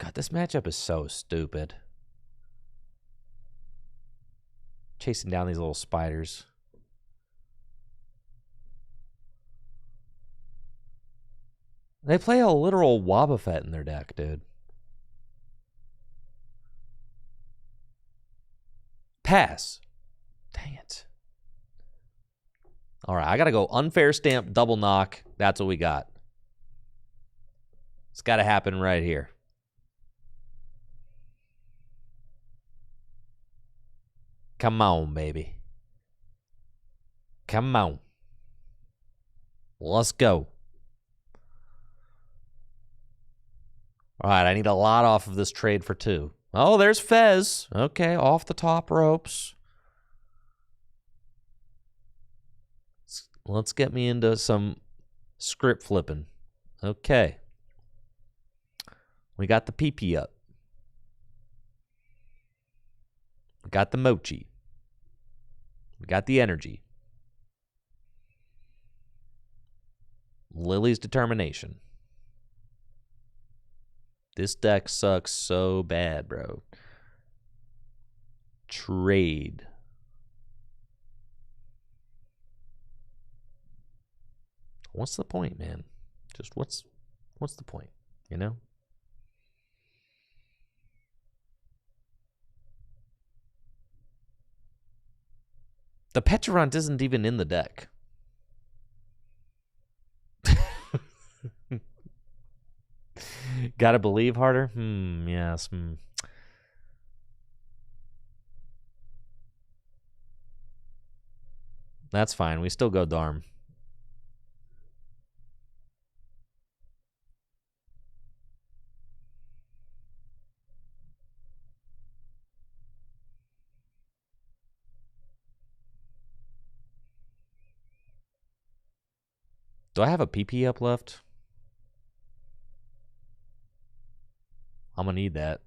God, this matchup is so stupid. Chasing down these little spiders. They play a literal Wobbuffet in their deck, dude. Pass. Dang it. All right, I got to go unfair stamp, double knock. That's what we got. It's got to happen right here. Come on, baby. Come on. Let's go. All right, I need a lot off of this trade for 2. Oh, there's Fez. Okay, off the top ropes. Let's get me into some script flipping. Okay. We got the PP up. We got the mochi. We got the energy. Lily's determination. This deck sucks so bad, bro. Trade. What's the point, man? Just what's the point, you know? The Petrarant isn't even in the deck. Gotta believe harder? Yes. That's fine. We still go Darm. Do I have a PP up left? I'm going to need that.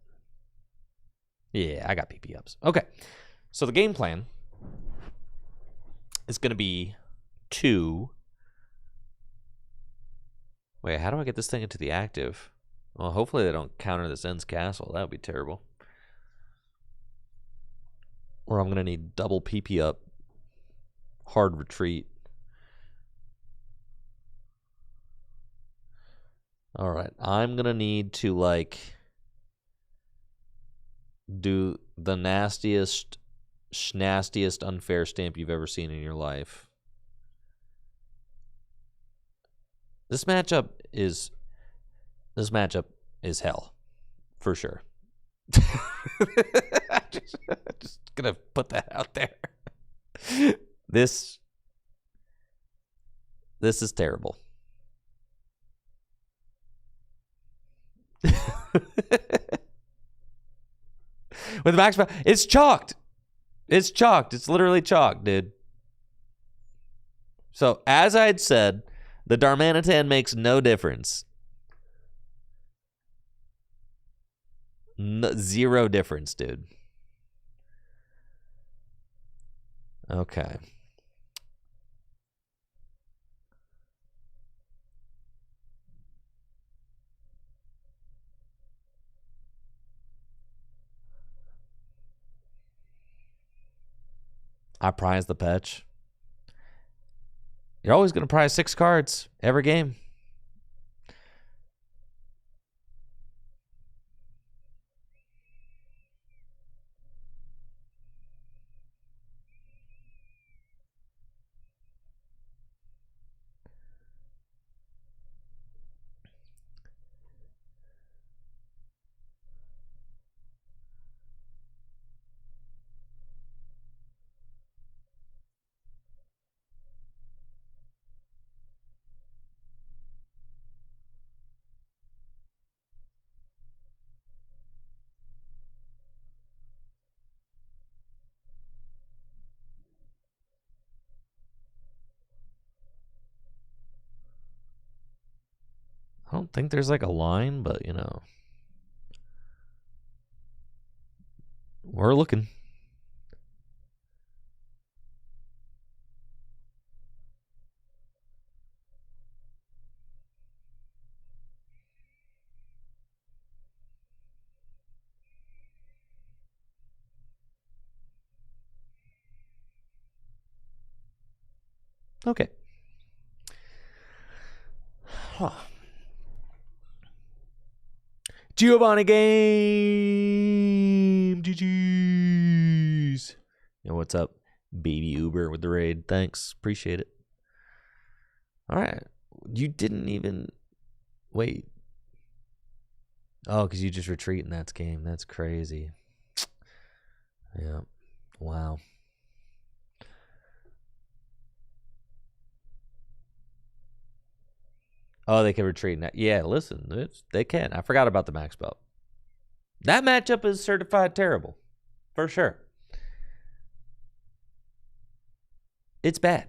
Yeah, I got PP ups. Okay. So the game plan is going to be to... Wait, how do I get this thing into the active? Well, hopefully they don't counter this End's Castle. That would be terrible. Or I'm going to need double PP up. Hard retreat. All right. I'm going to need to, like, do the nastiest, schnastiest unfair stamp you've ever seen in your life. This matchup is hell, for sure. just gonna put that out there. This is terrible. With max, it's chalked. It's chalked. It's literally chalked, dude. So as I'd said, the Darmanitan makes no difference. Zero difference, dude. Okay. I prize the patch. You're always going to prize 6 cards every game. I don't think there's like a line, but you know, we're looking. Okay. Huh. Giovanni Game. GG's. Yo, what's up? Baby Uber with the raid. Thanks. Appreciate it. All right. You didn't even... Wait. Oh, because you just retreat in that game. That's crazy. Yeah. Wow. Oh, they can retreat now. Yeah, listen. They can. I forgot about the max belt. That matchup is certified terrible. For sure. It's bad.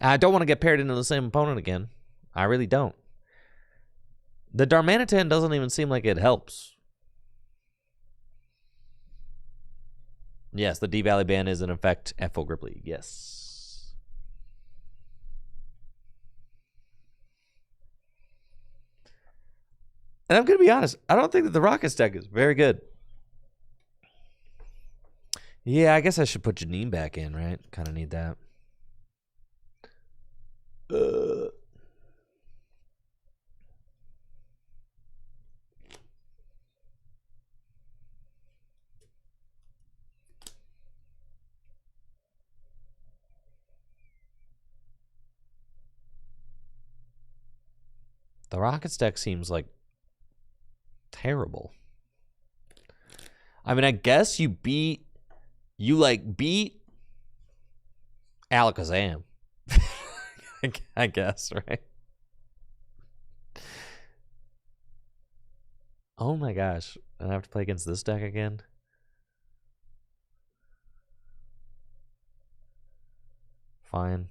I don't want to get paired into the same opponent again. I really don't. The Darmanitan doesn't even seem like it helps. Yes, the D-Valley ban is in effect at full grip league. Yes. And I'm going to be honest. I don't think that the Rockets deck is very good. Yeah, I guess I should put Janine back in, right? Kind of need that. The Rockets deck seems like terrible. I mean, I guess you beat Alakazam. I guess, right? Oh my gosh. I have to play against this deck again? Fine.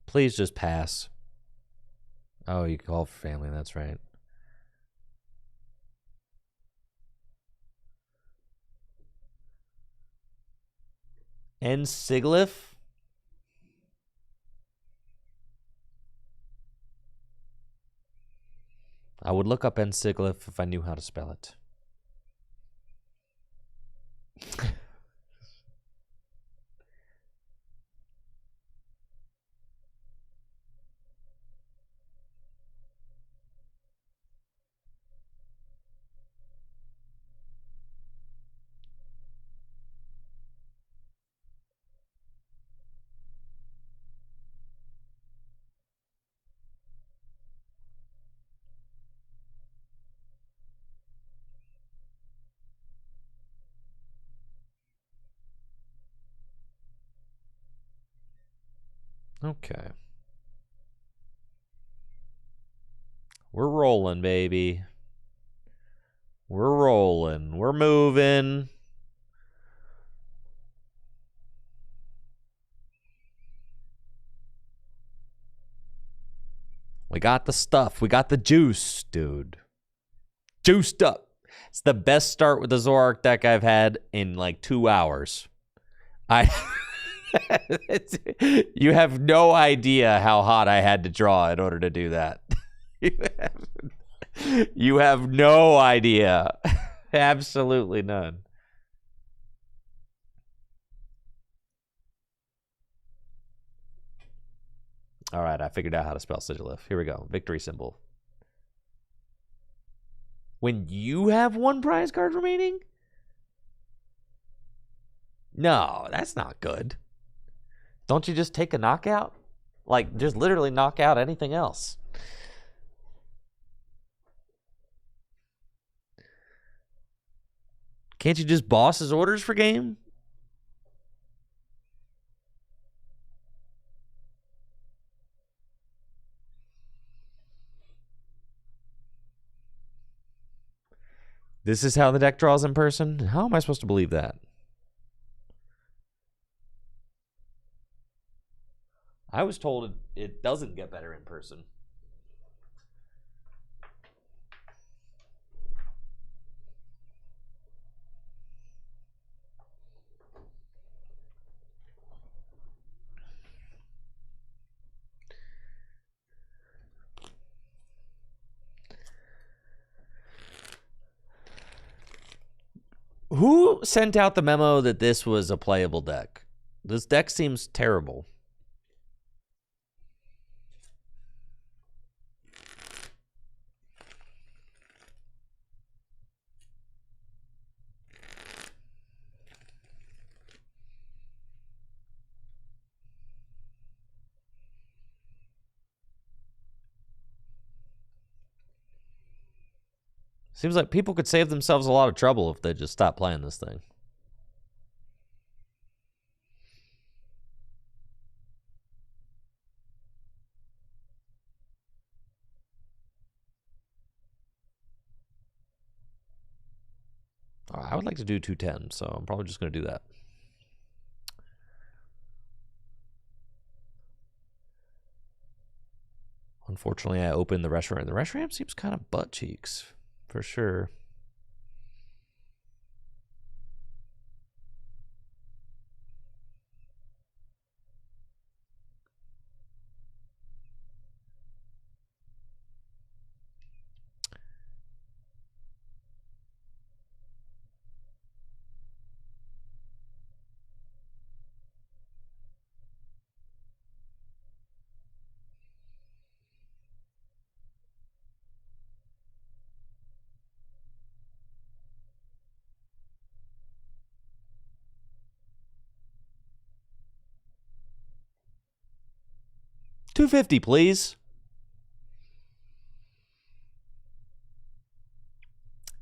Please just pass. Oh, you call for family, that's right. And Siglif? I would look up Ensiglif if I knew how to spell it. Okay. We're rolling, baby. We're rolling. We're moving. We got the stuff. We got the juice, dude. Juiced up. It's the best start with the Zoroark deck I've had in like 2 hours. You have no idea how hot I had to draw in order to do that. You have no idea. Absolutely none. All right, I figured out how to spell Sigilif. Here we go. Victory symbol. When you have 1 prize card remaining? No, that's not good. Don't you just take a knockout? Like, just literally knock out anything else. Can't you just boss his orders for game? This is how the deck draws in person? How am I supposed to believe that? I was told it doesn't get better in person. Who sent out the memo that this was a playable deck? This deck seems terrible. Seems like people could save themselves a lot of trouble if they just stopped playing this thing. I would like to do 210, so I'm probably just going to do that. Unfortunately, I opened the Reshiram. The Reshiram seems kind of butt cheeks, for sure. 250, please.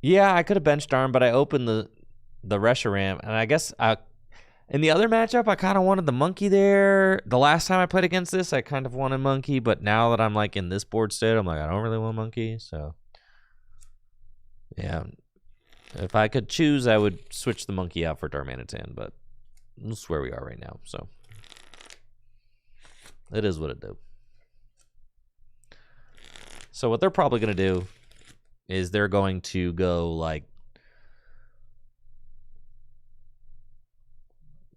Yeah, I could have benched Arm, but I opened the Reshiram, and I guess in the other matchup, I kind of wanted the Monkey there. The last time I played against this, I kind of wanted Monkey, but now that I'm like in this board state, I'm like, I don't really want Monkey, so yeah. If I could choose, I would switch the Monkey out for Darmanitan, but this is where we are right now, so it is what it do. So what they're probably going to do is they're going to go like,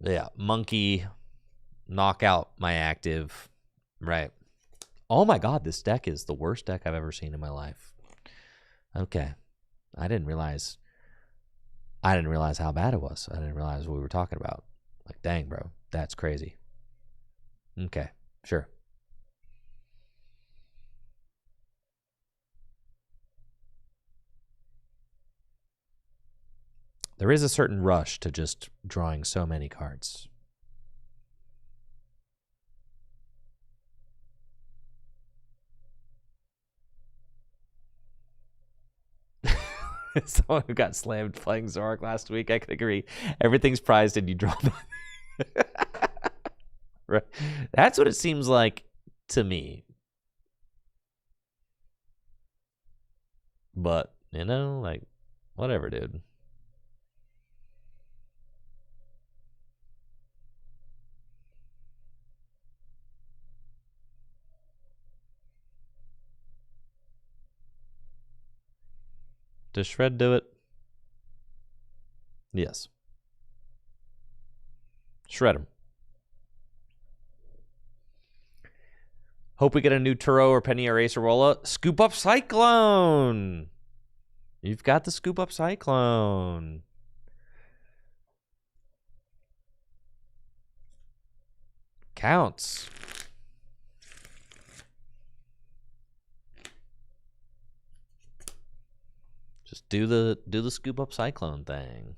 yeah, Monkey, knock out my active, right? Oh my God, this deck is the worst deck I've ever seen in my life. Okay, I didn't realize how bad it was. I didn't realize what we were talking about. Like, dang, bro, that's crazy. Okay, sure. There is a certain rush to just drawing so many cards. Someone who got slammed playing Zoroark last week, I could agree. Everything's prized and you draw them. Right. That's what it seems like to me. But, you know, like, whatever, dude. Does Shred do it? Yes. Shred him. Hope we get a new Turo or Penny or Acerola. Scoop up Cyclone. You've got the Scoop up Cyclone. Counts. Just do the Scoop up Cyclone thing.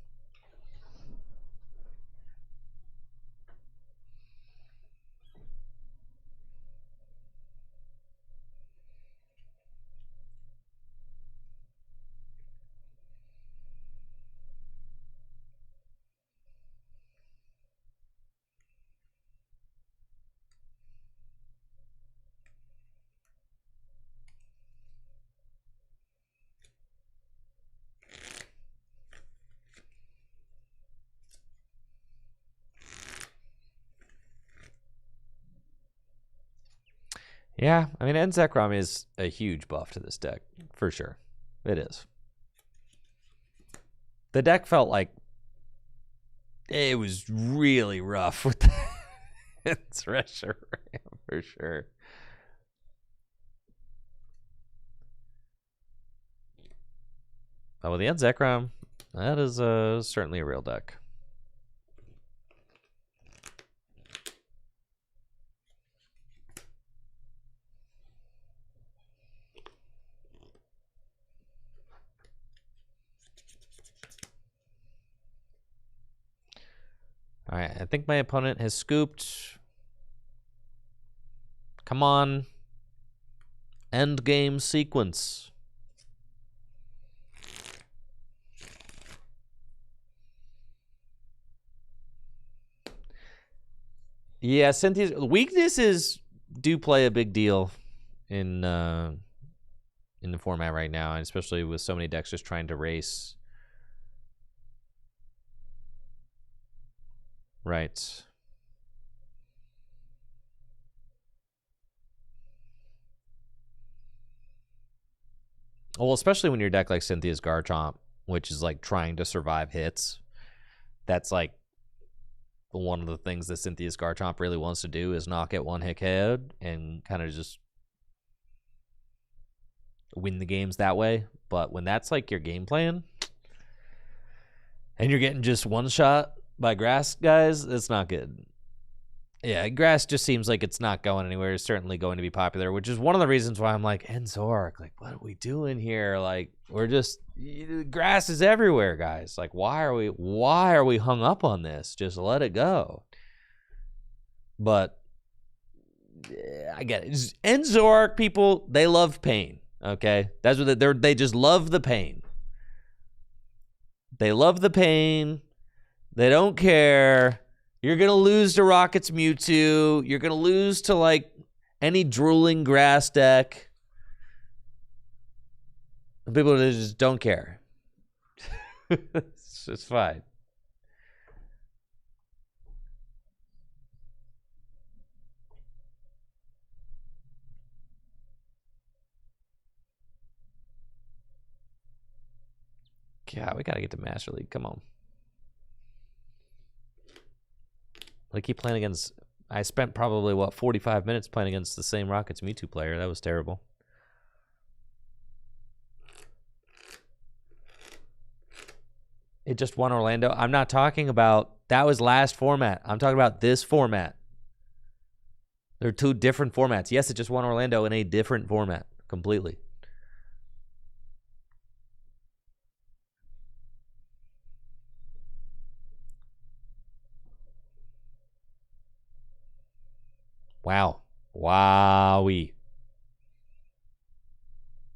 Yeah, I mean, Enzekrom is a huge buff to this deck, for sure. It is. The deck felt like it was really rough with its Reshiram, for sure. But with the Enzekrom, that is certainly a real deck. All right, I think my opponent has scooped. Come on. End game sequence. Yeah, Cynthia's weaknesses do play a big deal in the format right now, and especially with so many decks just trying to race. Right. Well, especially when your deck like Cynthia's Garchomp, which is like trying to survive hits. That's like one of the things that Cynthia's Garchomp really wants to do is knock at one hit head and kind of just win the games that way. But when that's like your game plan and you're getting just one shot by grass, guys, it's not good. Yeah, grass just seems like it's not going anywhere. It's certainly going to be popular, which is one of the reasons why I'm like, Zoroark, like, what are we doing here? Like, we're just, grass is everywhere, guys. Like, why are we hung up on this? Just let it go. But I get it. And Zoroark people, they love pain. Okay, that's what they just love the pain. They love the pain. They don't care. You're gonna lose to Rocket's Mewtwo. You're gonna lose to like any drooling grass deck. People just don't care. It's fine. God, we gotta get to Master League. Come on. I keep playing against. I spent probably 45 minutes playing against the same Rockets Mewtwo player. That was terrible. It just won Orlando. I'm not talking about that was last format. I'm talking about this format. They're two different formats. Yes, it just won Orlando in a different format completely. Wow. Wowee.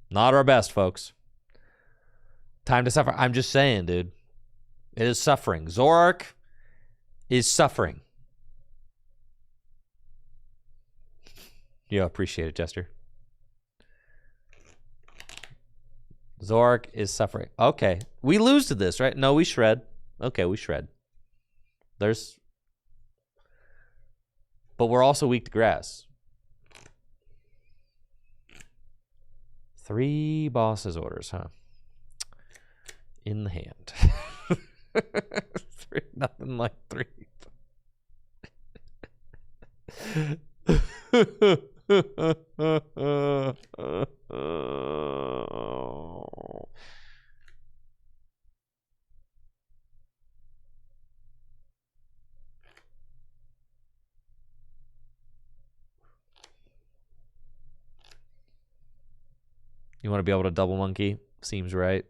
Not our best, folks. Time to suffer. I'm just saying, dude. It is suffering. Zoroark is suffering. Yeah, appreciate it, Jester. Zoroark is suffering. Okay. We lose to this, right? No, we shred. Okay, we shred. But we're also weak to grass. 3 bosses orders, huh? In the hand. 3, nothing like 3. You want to be able to double monkey? Seems right.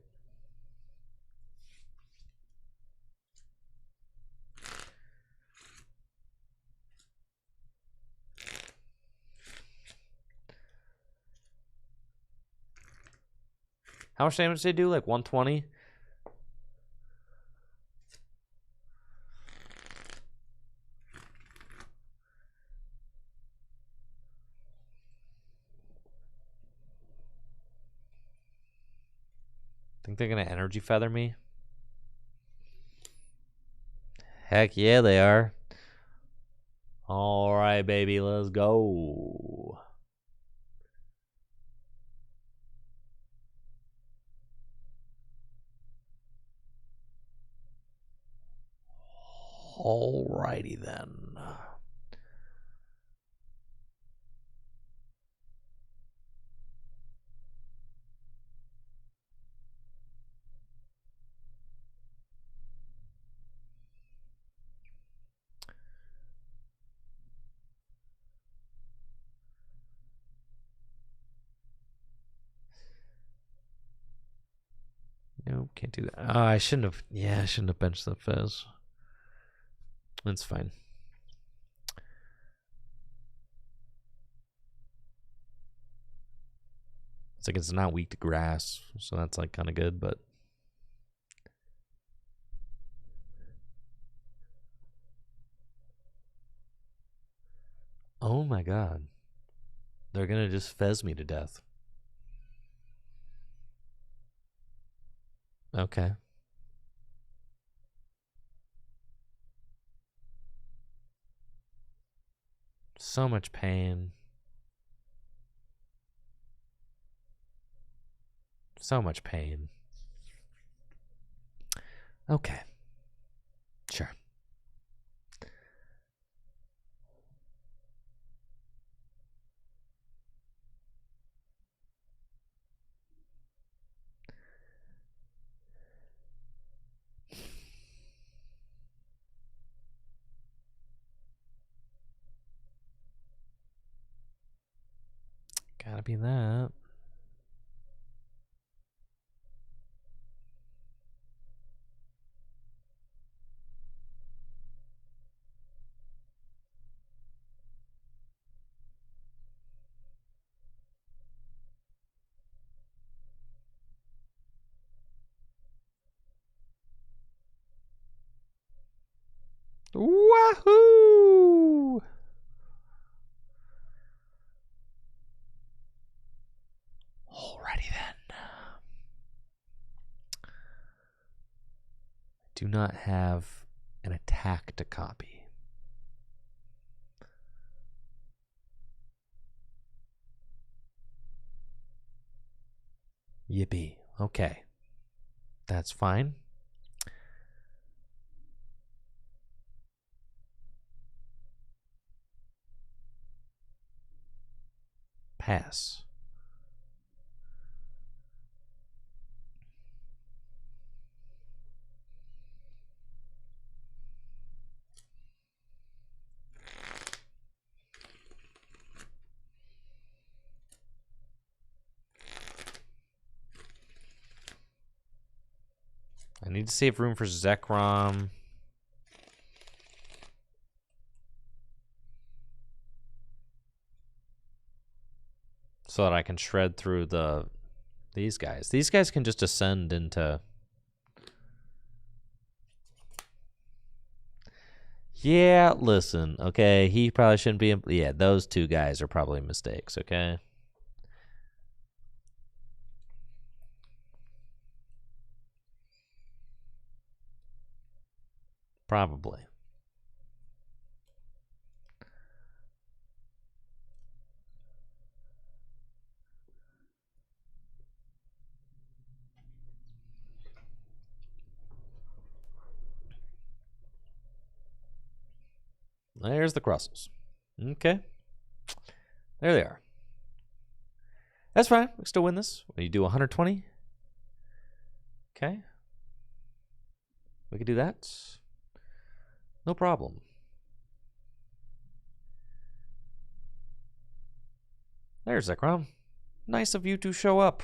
How much damage did they do? Like 120? Think they're going to energy feather me? Heck yeah, they are. All right, baby, let's go. All righty then. Nope, can't do that. Oh, I shouldn't have. Yeah, I shouldn't have benched the Fez. That's fine. It's like it's not weak to grass, so that's like kind of good, but. Oh my god. They're gonna just Fez me to death. Okay. So much pain. So much pain. Okay. Sure. Gotta be that. do not have an attack to copy. Yippee. Okay. That's fine. Pass. I need to save room for Zekrom. So that I can shred through these guys. These guys can just ascend into... Yeah, listen, okay? He probably shouldn't be... Yeah, those two guys are probably mistakes, okay? Probably. There's the crosses. Okay. There they are. That's fine. We can still win this. You do 120. Okay. We can do that. No problem. There's Zekrom. Nice of you to show up.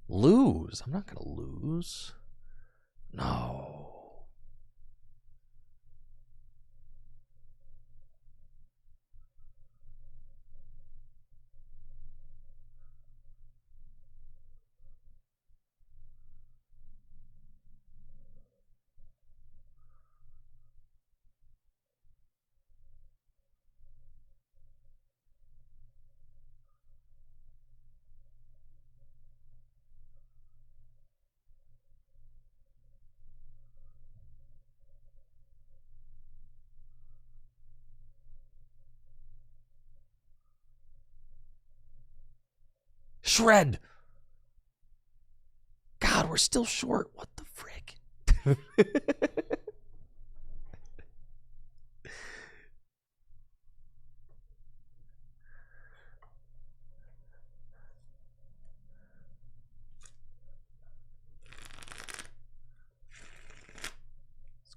Lose? I'm not going to lose. No. Shred! God, we're still short. What the frick? It's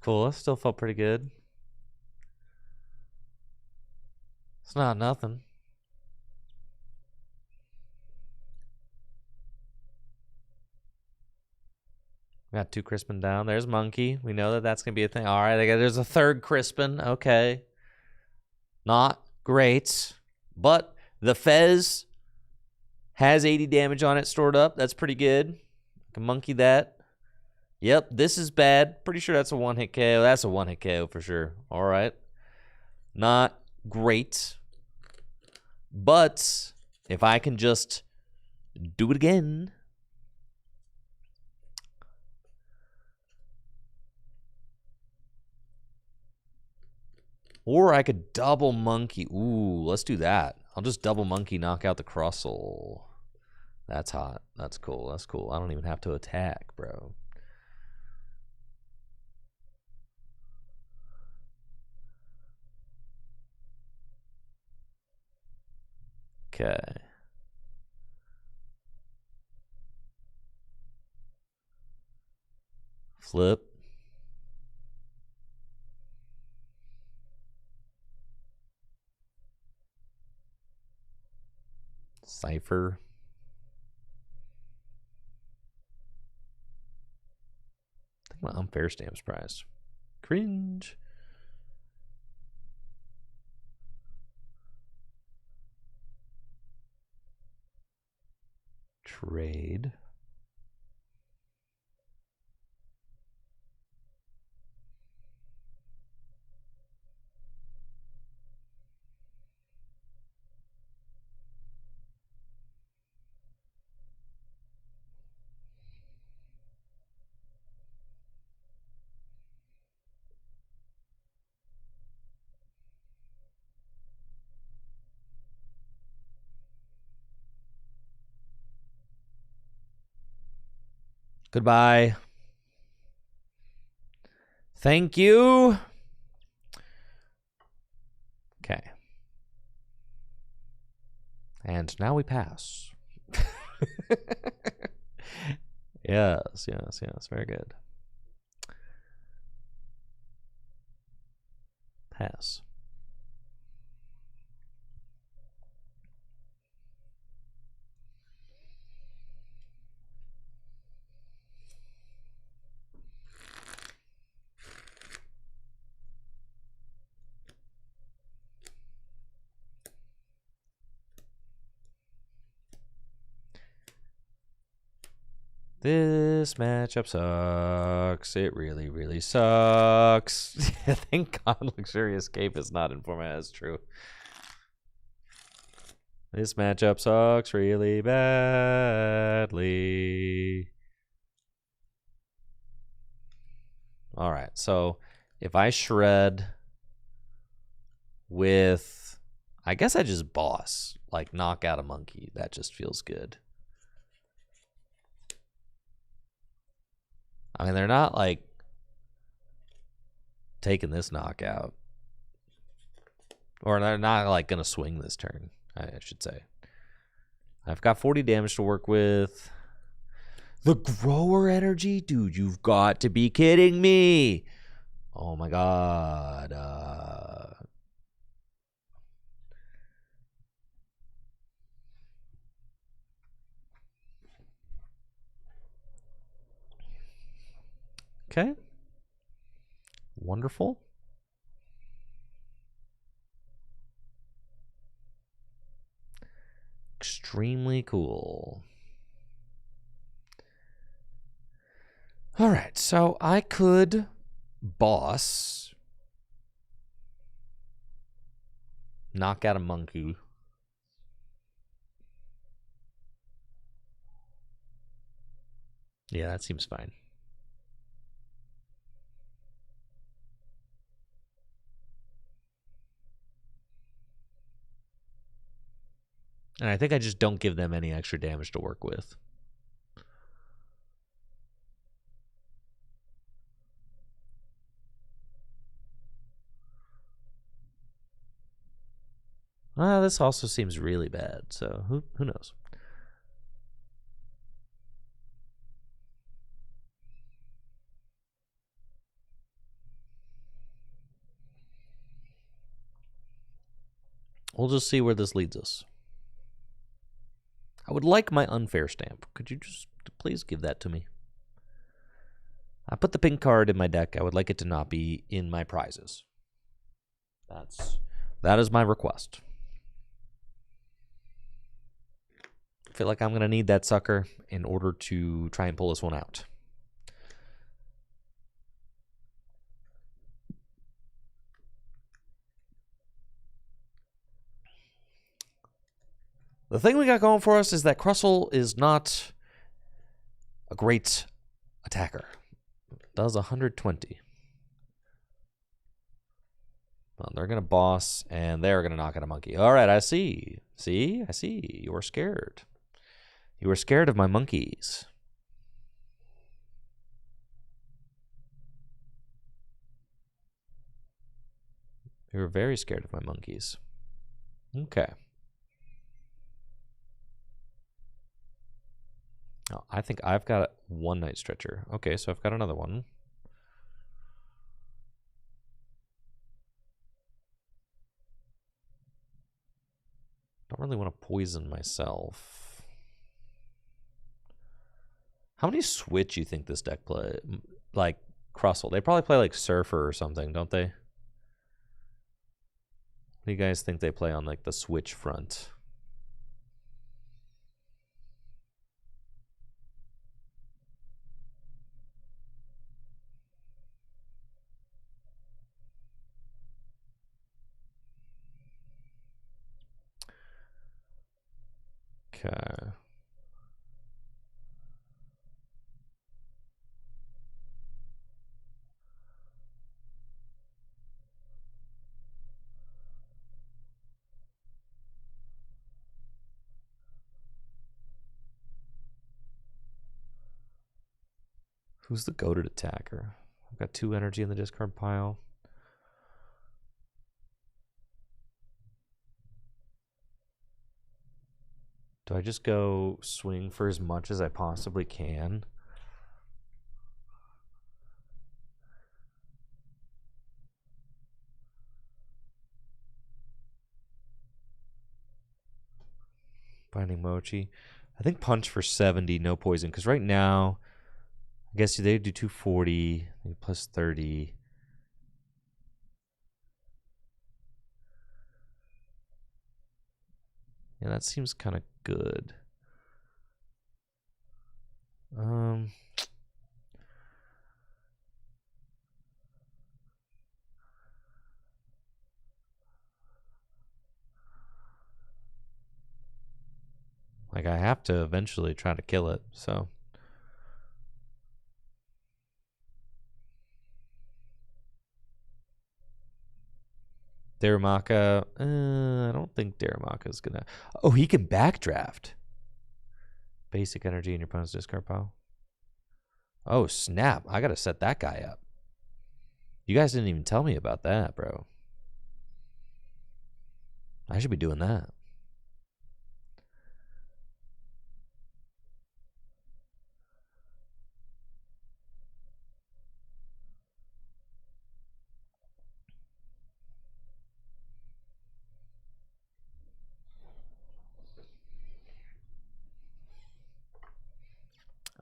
cool. It still felt pretty good. It's not nothing. Got 2 Crispin down. There's Monkey. We know that that's going to be a thing. All right, there's a 3rd Crispin. Okay. Not great. But the Fez has 80 damage on it stored up. That's pretty good. I can monkey that. Yep, this is bad. Pretty sure that's a 1-hit KO. That's a 1-hit KO for sure. All right. Not great. But if I can just do it again... Or I could double monkey. Ooh, let's do that. I'll just double monkey, knock out the Crustle. That's hot. That's cool. That's cool. I don't even have to attack, bro. Okay. Flip. Cypher. I think my unfair stamp's prized. Cringe. Trade. Goodbye. Thank you. Okay. And now we pass. Yes. Very good. Pass. This matchup sucks. It really, really sucks. Thank God Luxurious Cape is not in format. That's true. This matchup sucks really badly. All right, so if I shred with, I guess I just boss, like knock out a monkey. That just feels good. I mean, they're not like taking this knockout. Or they're not like going to swing this turn, I should say. I've got 40 damage to work with. The grower energy? Dude, you've got to be kidding me. Oh my God. Okay. Wonderful. Extremely cool. All right, so I could boss, knock out a monkey. Yeah, that seems fine. And I think I just don't give them any extra damage to work with. This also seems really bad, so who knows? We'll just see where this leads us. I would like my unfair stamp. Could you just please give that to me? I put the pink card in my deck. I would like it to not be in my prizes. That is my request. I feel like I'm going to need that sucker in order to try and pull this one out. The thing we got going for us is that Crustle is not a great attacker. Does 120. Well, they're going to boss, and they're going to knock out a monkey. All right, I see. See? I see. You were scared. You were scared of my monkeys. You were very scared of my monkeys. Okay. Oh, I think I've got one Night Stretcher. Okay, so I've got another one. Don't really want to poison myself. How many Switch you think this deck play? Like Crustle. They probably play like Surfer or something, don't they? What do you guys think they play on like the Switch front? Okay. Who's the goated attacker? I've got 2 energy in the discard pile. Do I just go swing for as much as I possibly can? Binding Mochi. I think punch for 70, no poison. Because right now, I guess they do 240, plus 30. Yeah, that seems kind of good. Like, I have to eventually try to kill it, so. Daramaka, I don't think Daramaka's gonna. Oh, he can backdraft. Basic energy in your opponent's discard pile. Oh, snap. I gotta set that guy up. You guys didn't even tell me about that, bro. I should be doing that.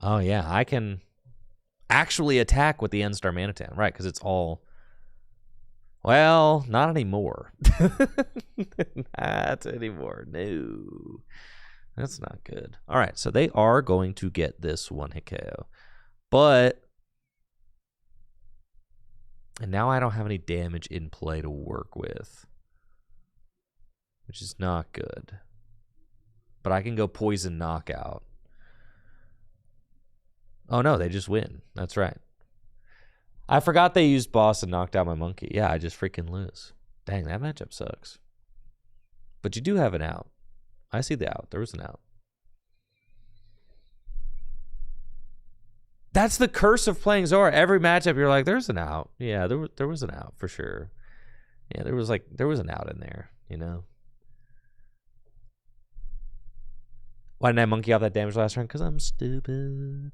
Oh, yeah. I can actually attack with the N-Star Manatan, right? Because it's all. Well, not anymore. Not anymore. No. That's not good. All right, so they are going to get this 1-hit KO. But. And now I don't have any damage in play to work with. Which is not good. But I can go poison knockout. Oh, no, they just win. That's right. I forgot they used boss and knocked out my monkey. Yeah, I just freaking lose. Dang, that matchup sucks. But you do have an out. I see the out. There was an out. That's the curse of playing Zoroark. Every matchup, you're like, there's an out. Yeah, there was an out for sure. Yeah, there was an out in there, you know? Why didn't I monkey off that damage last turn? Because I'm stupid.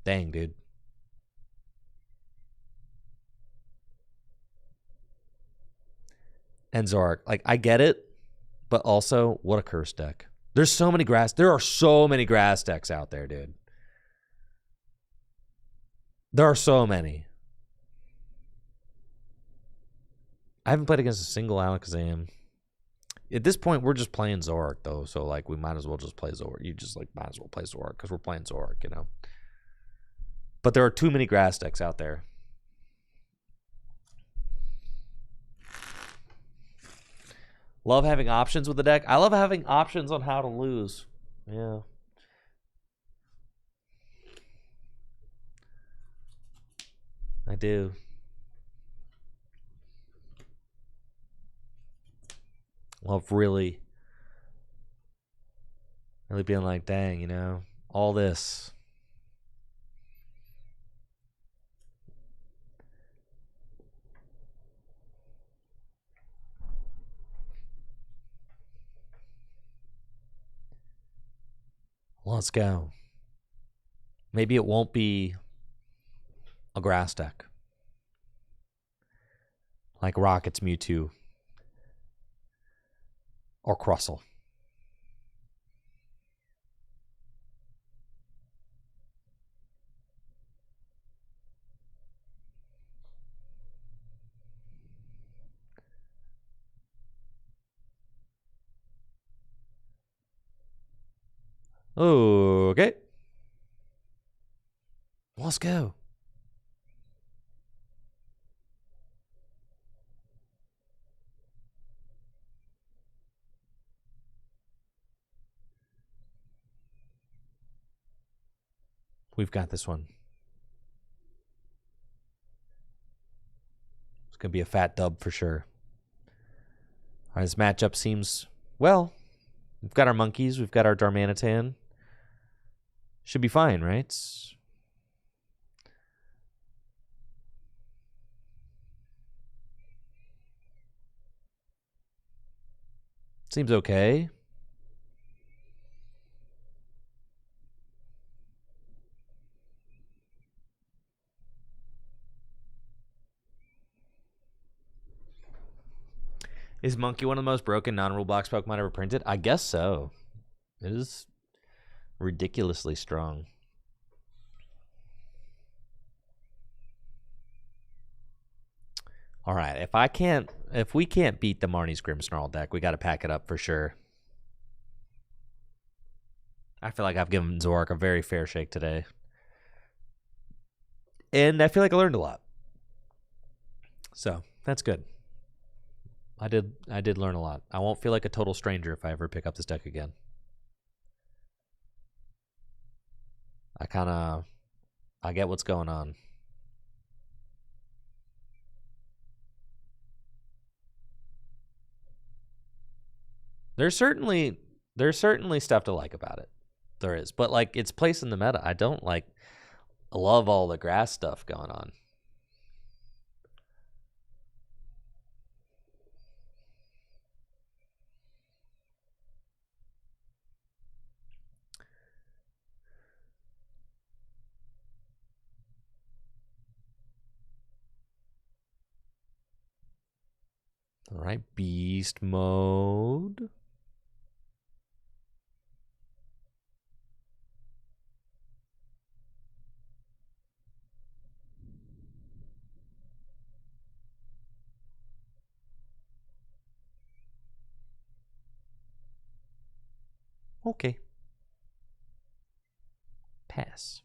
Dang, dude. And Zoroark. Like, I get it, but also, what a curse deck. There are so many grass decks out there, dude. There are so many. I haven't played against a single Alakazam. At this point, we're just playing Zoroark, though, so, like, we might as well just play Zoroark. You just, like, might as well play Zoroark, because we're playing Zoroark, you know? But there are too many grass decks out there. Love having options with the deck. I love having options on how to lose. Yeah. I do. Love really being like, dang, you know, all this. Let's go. Maybe it won't be a grass deck. Like Rocket's Mewtwo. Or Crustle. Okay. Let's go. We've got this one. It's going to be a fat dub for sure. All right, this matchup seems, well, We've got our monkeys. We've got our Darmanitan. Should be fine, right? Seems okay. Is Monkey one of the most broken non-rule box Pokemon ever printed? I guess so. It is ridiculously strong. All right, if we can't beat the Marnie's Grimmsnarl deck, we got to pack it up for sure. I feel like I've given Zoroark a very fair shake today. And I feel like I learned a lot. So, that's good. I did learn a lot. I won't feel like a total stranger if I ever pick up this deck again. I get what's going on. There's certainly stuff to like about it. There is, but like its place in the meta, I don't love all the grass stuff going on. All right, beast mode. Okay. Pass.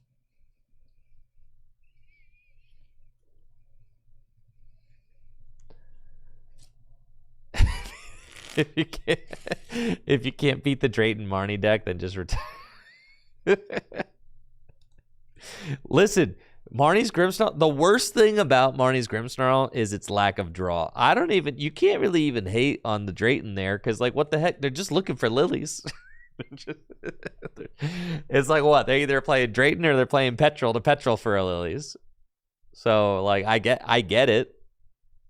If you can't beat the Drayton Marnie deck, then just retire. Listen, Marnie's Grimmsnarl, the worst thing about Marnie's Grimmsnarl is its lack of draw. You can't really even hate on the Drayton there, because like what the heck, they're just looking for lilies. It's like what? They're either playing Drayton or they're playing Petrol to Petrol for a lilies. So like I get it.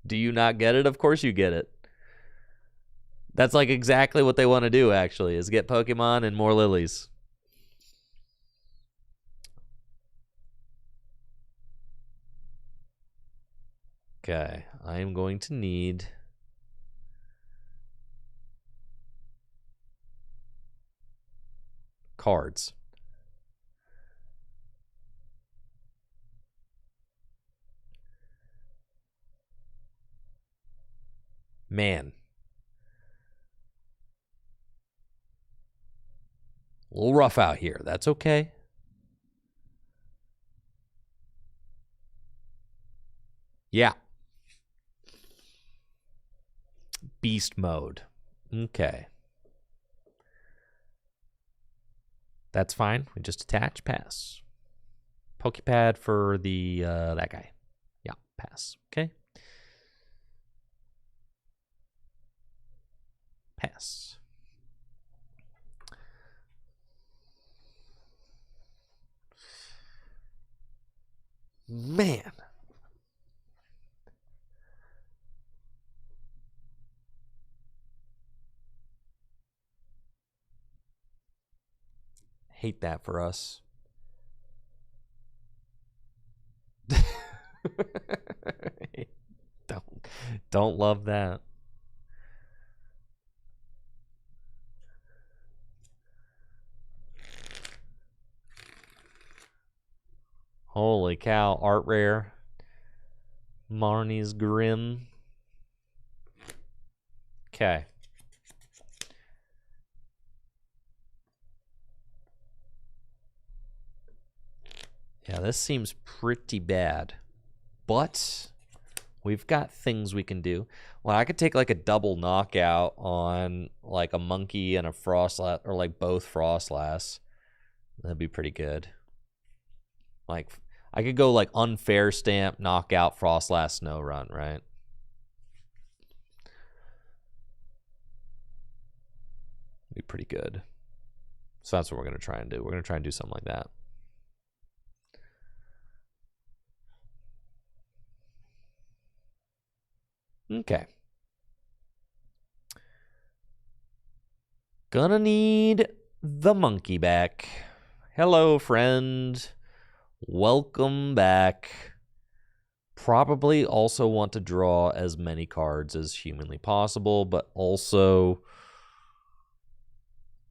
Do you not get it? Of course you get it. That's like exactly what they want to do, actually, is get Pokemon and more lilies. Okay, I am going to need cards. Man. A little rough out here. That's okay. Yeah. Beast mode. Okay. That's fine. We just attach, pass. Pokepad for the that guy. Yeah, pass. Okay. Pass. Man. Hate that for us. Don't love that. Holy cow, art rare. Marnie's Grim. Okay. Yeah, this seems pretty bad. But we've got things we can do. Well, I could take like a double knockout on like a monkey and a Frostlass, or like both Frostlass. That'd be pretty good. Like, I could go like unfair stamp, knockout, Frostlass, Snow Run, right? Be pretty good. So that's what we're going to try and do. We're going to try and do something like that. Okay. Gonna need the monkey back. Hello, friend. Welcome back. Probably also want to draw as many cards as humanly possible, but also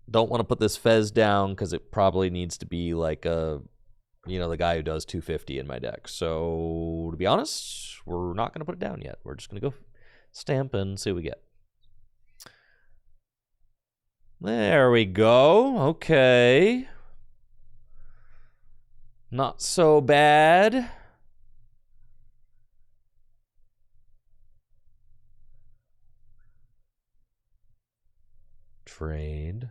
don't want to put this Fez down because it probably needs to be like a, the guy who does 250 in my deck. So to be honest, we're not going to put it down yet. We're just going to go stamp and see what we get. There we go. Okay. Not so bad. Trade.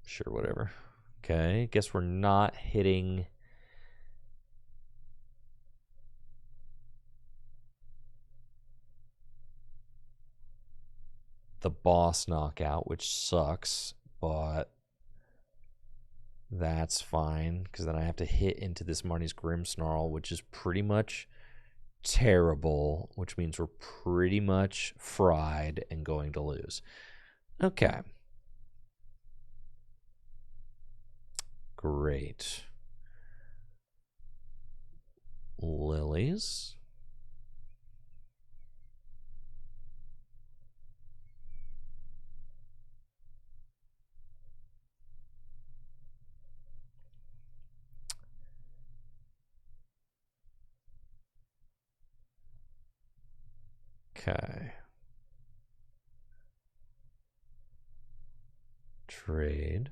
Sure, whatever. Okay, guess we're not hitting the boss knockout, which sucks, but that's fine, because then I have to hit into this Marnie's Grimmsnarl, which is pretty much terrible, which means we're pretty much fried and going to lose. Okay. Great. Lilies. Okay. Trade.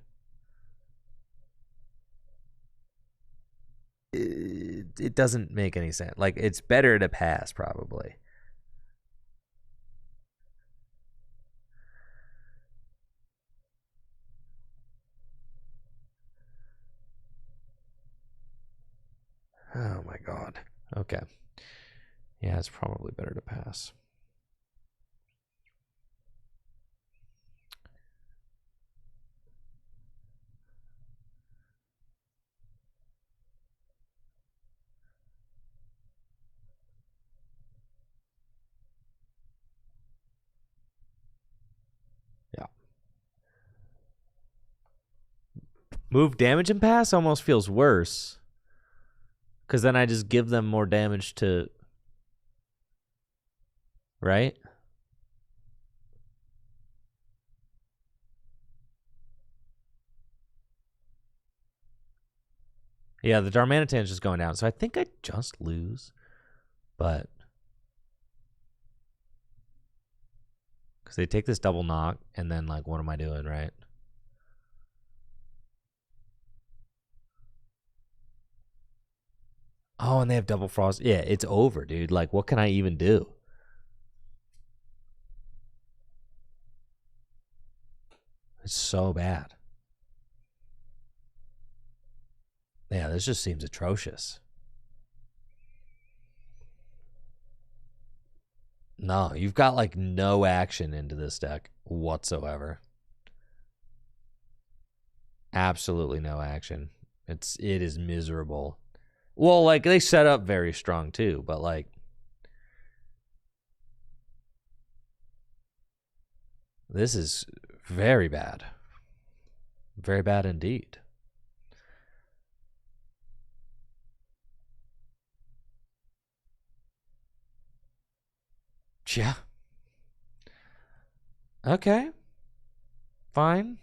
It doesn't make any sense. Like, it's better to pass, probably. Oh my god. Okay. Yeah, it's probably better to pass. Yeah. Move damage and pass almost feels worse. Because then I just give them more damage to... Right? Yeah, the Darmanitan's just going down. So I think I just lose. But... Because they take this double knock, and then, like, what am I doing, right? Oh, and they have double frost. Yeah, it's over, dude. Like, what can I even do? It's so bad. Yeah, this just seems atrocious. No, you've got, like, no action into this deck whatsoever. Absolutely no action. It is miserable. Well, like, they set up very strong too, but like, this is very bad. Very bad indeed. Yeah. Okay. Fine.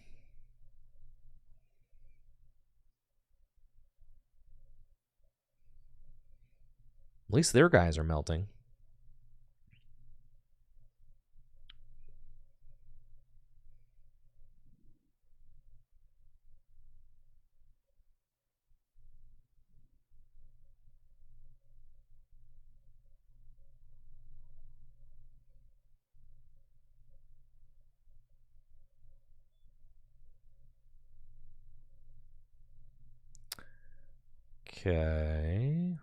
At least their guys are melting. Okay.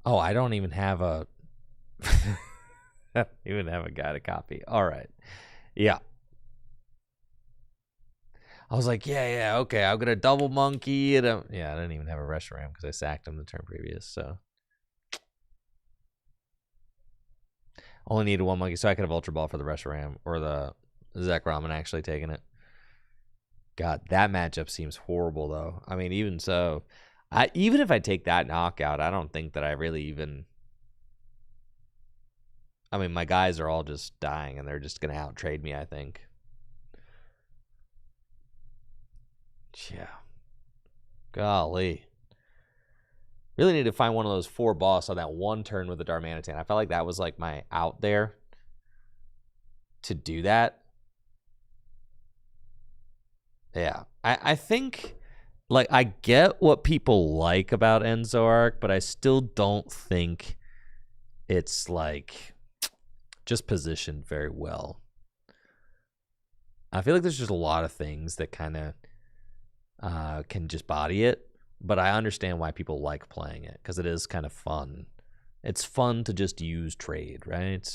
Oh, I don't even have a even have a guide to copy. All right. Yeah. I was like, yeah, okay. I'm gonna double monkey it. Yeah, I didn't even have a Reshiram because I sacked him the turn previous. So only needed one monkey, so I could have Ultra Ball for the Reshiram or the Zekrom and actually taken it. God, that matchup seems horrible though. I mean, even so, even if I take that knockout, I don't think that I really even. I mean, my guys are all just dying, and they're just gonna out trade me. I think. Yeah. Golly. Really need to find one of those 4 boss on that one turn with the Darmanitan. I felt like that was like my out there to do that. Yeah. I think, like, I get what people like about Zoroark, but I still don't think it's, like, just positioned very well. I feel like there's just a lot of things that kind of can just body it, but I understand why people like playing it, because it is kind of fun. It's fun to just use trade, right?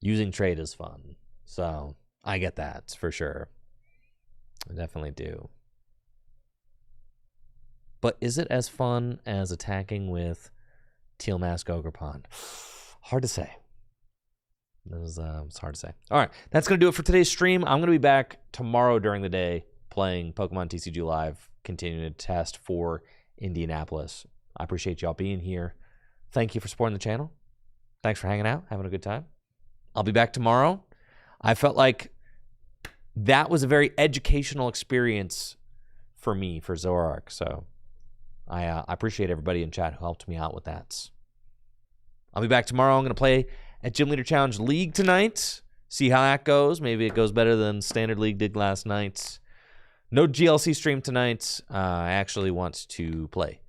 Using trade is fun. So I get that for sure. I definitely do. But is it as fun as attacking with Teal Mask Ogerpon? Hard to say. It's hard to say. All right, that's going to do it for today's stream. I'm going to be back tomorrow during the day playing Pokemon TCG Live, continuing to test for Indianapolis. I appreciate y'all being here. Thank you for supporting the channel. Thanks for hanging out, having a good time. I'll be back tomorrow. I felt like that was a very educational experience for me, for Zoroark. So I appreciate everybody in chat who helped me out with that. I'll be back tomorrow. I'm going to play at Gym Leader Challenge League tonight. See how that goes. Maybe it goes better than Standard League did last night. No GLC stream tonight. I actually want to play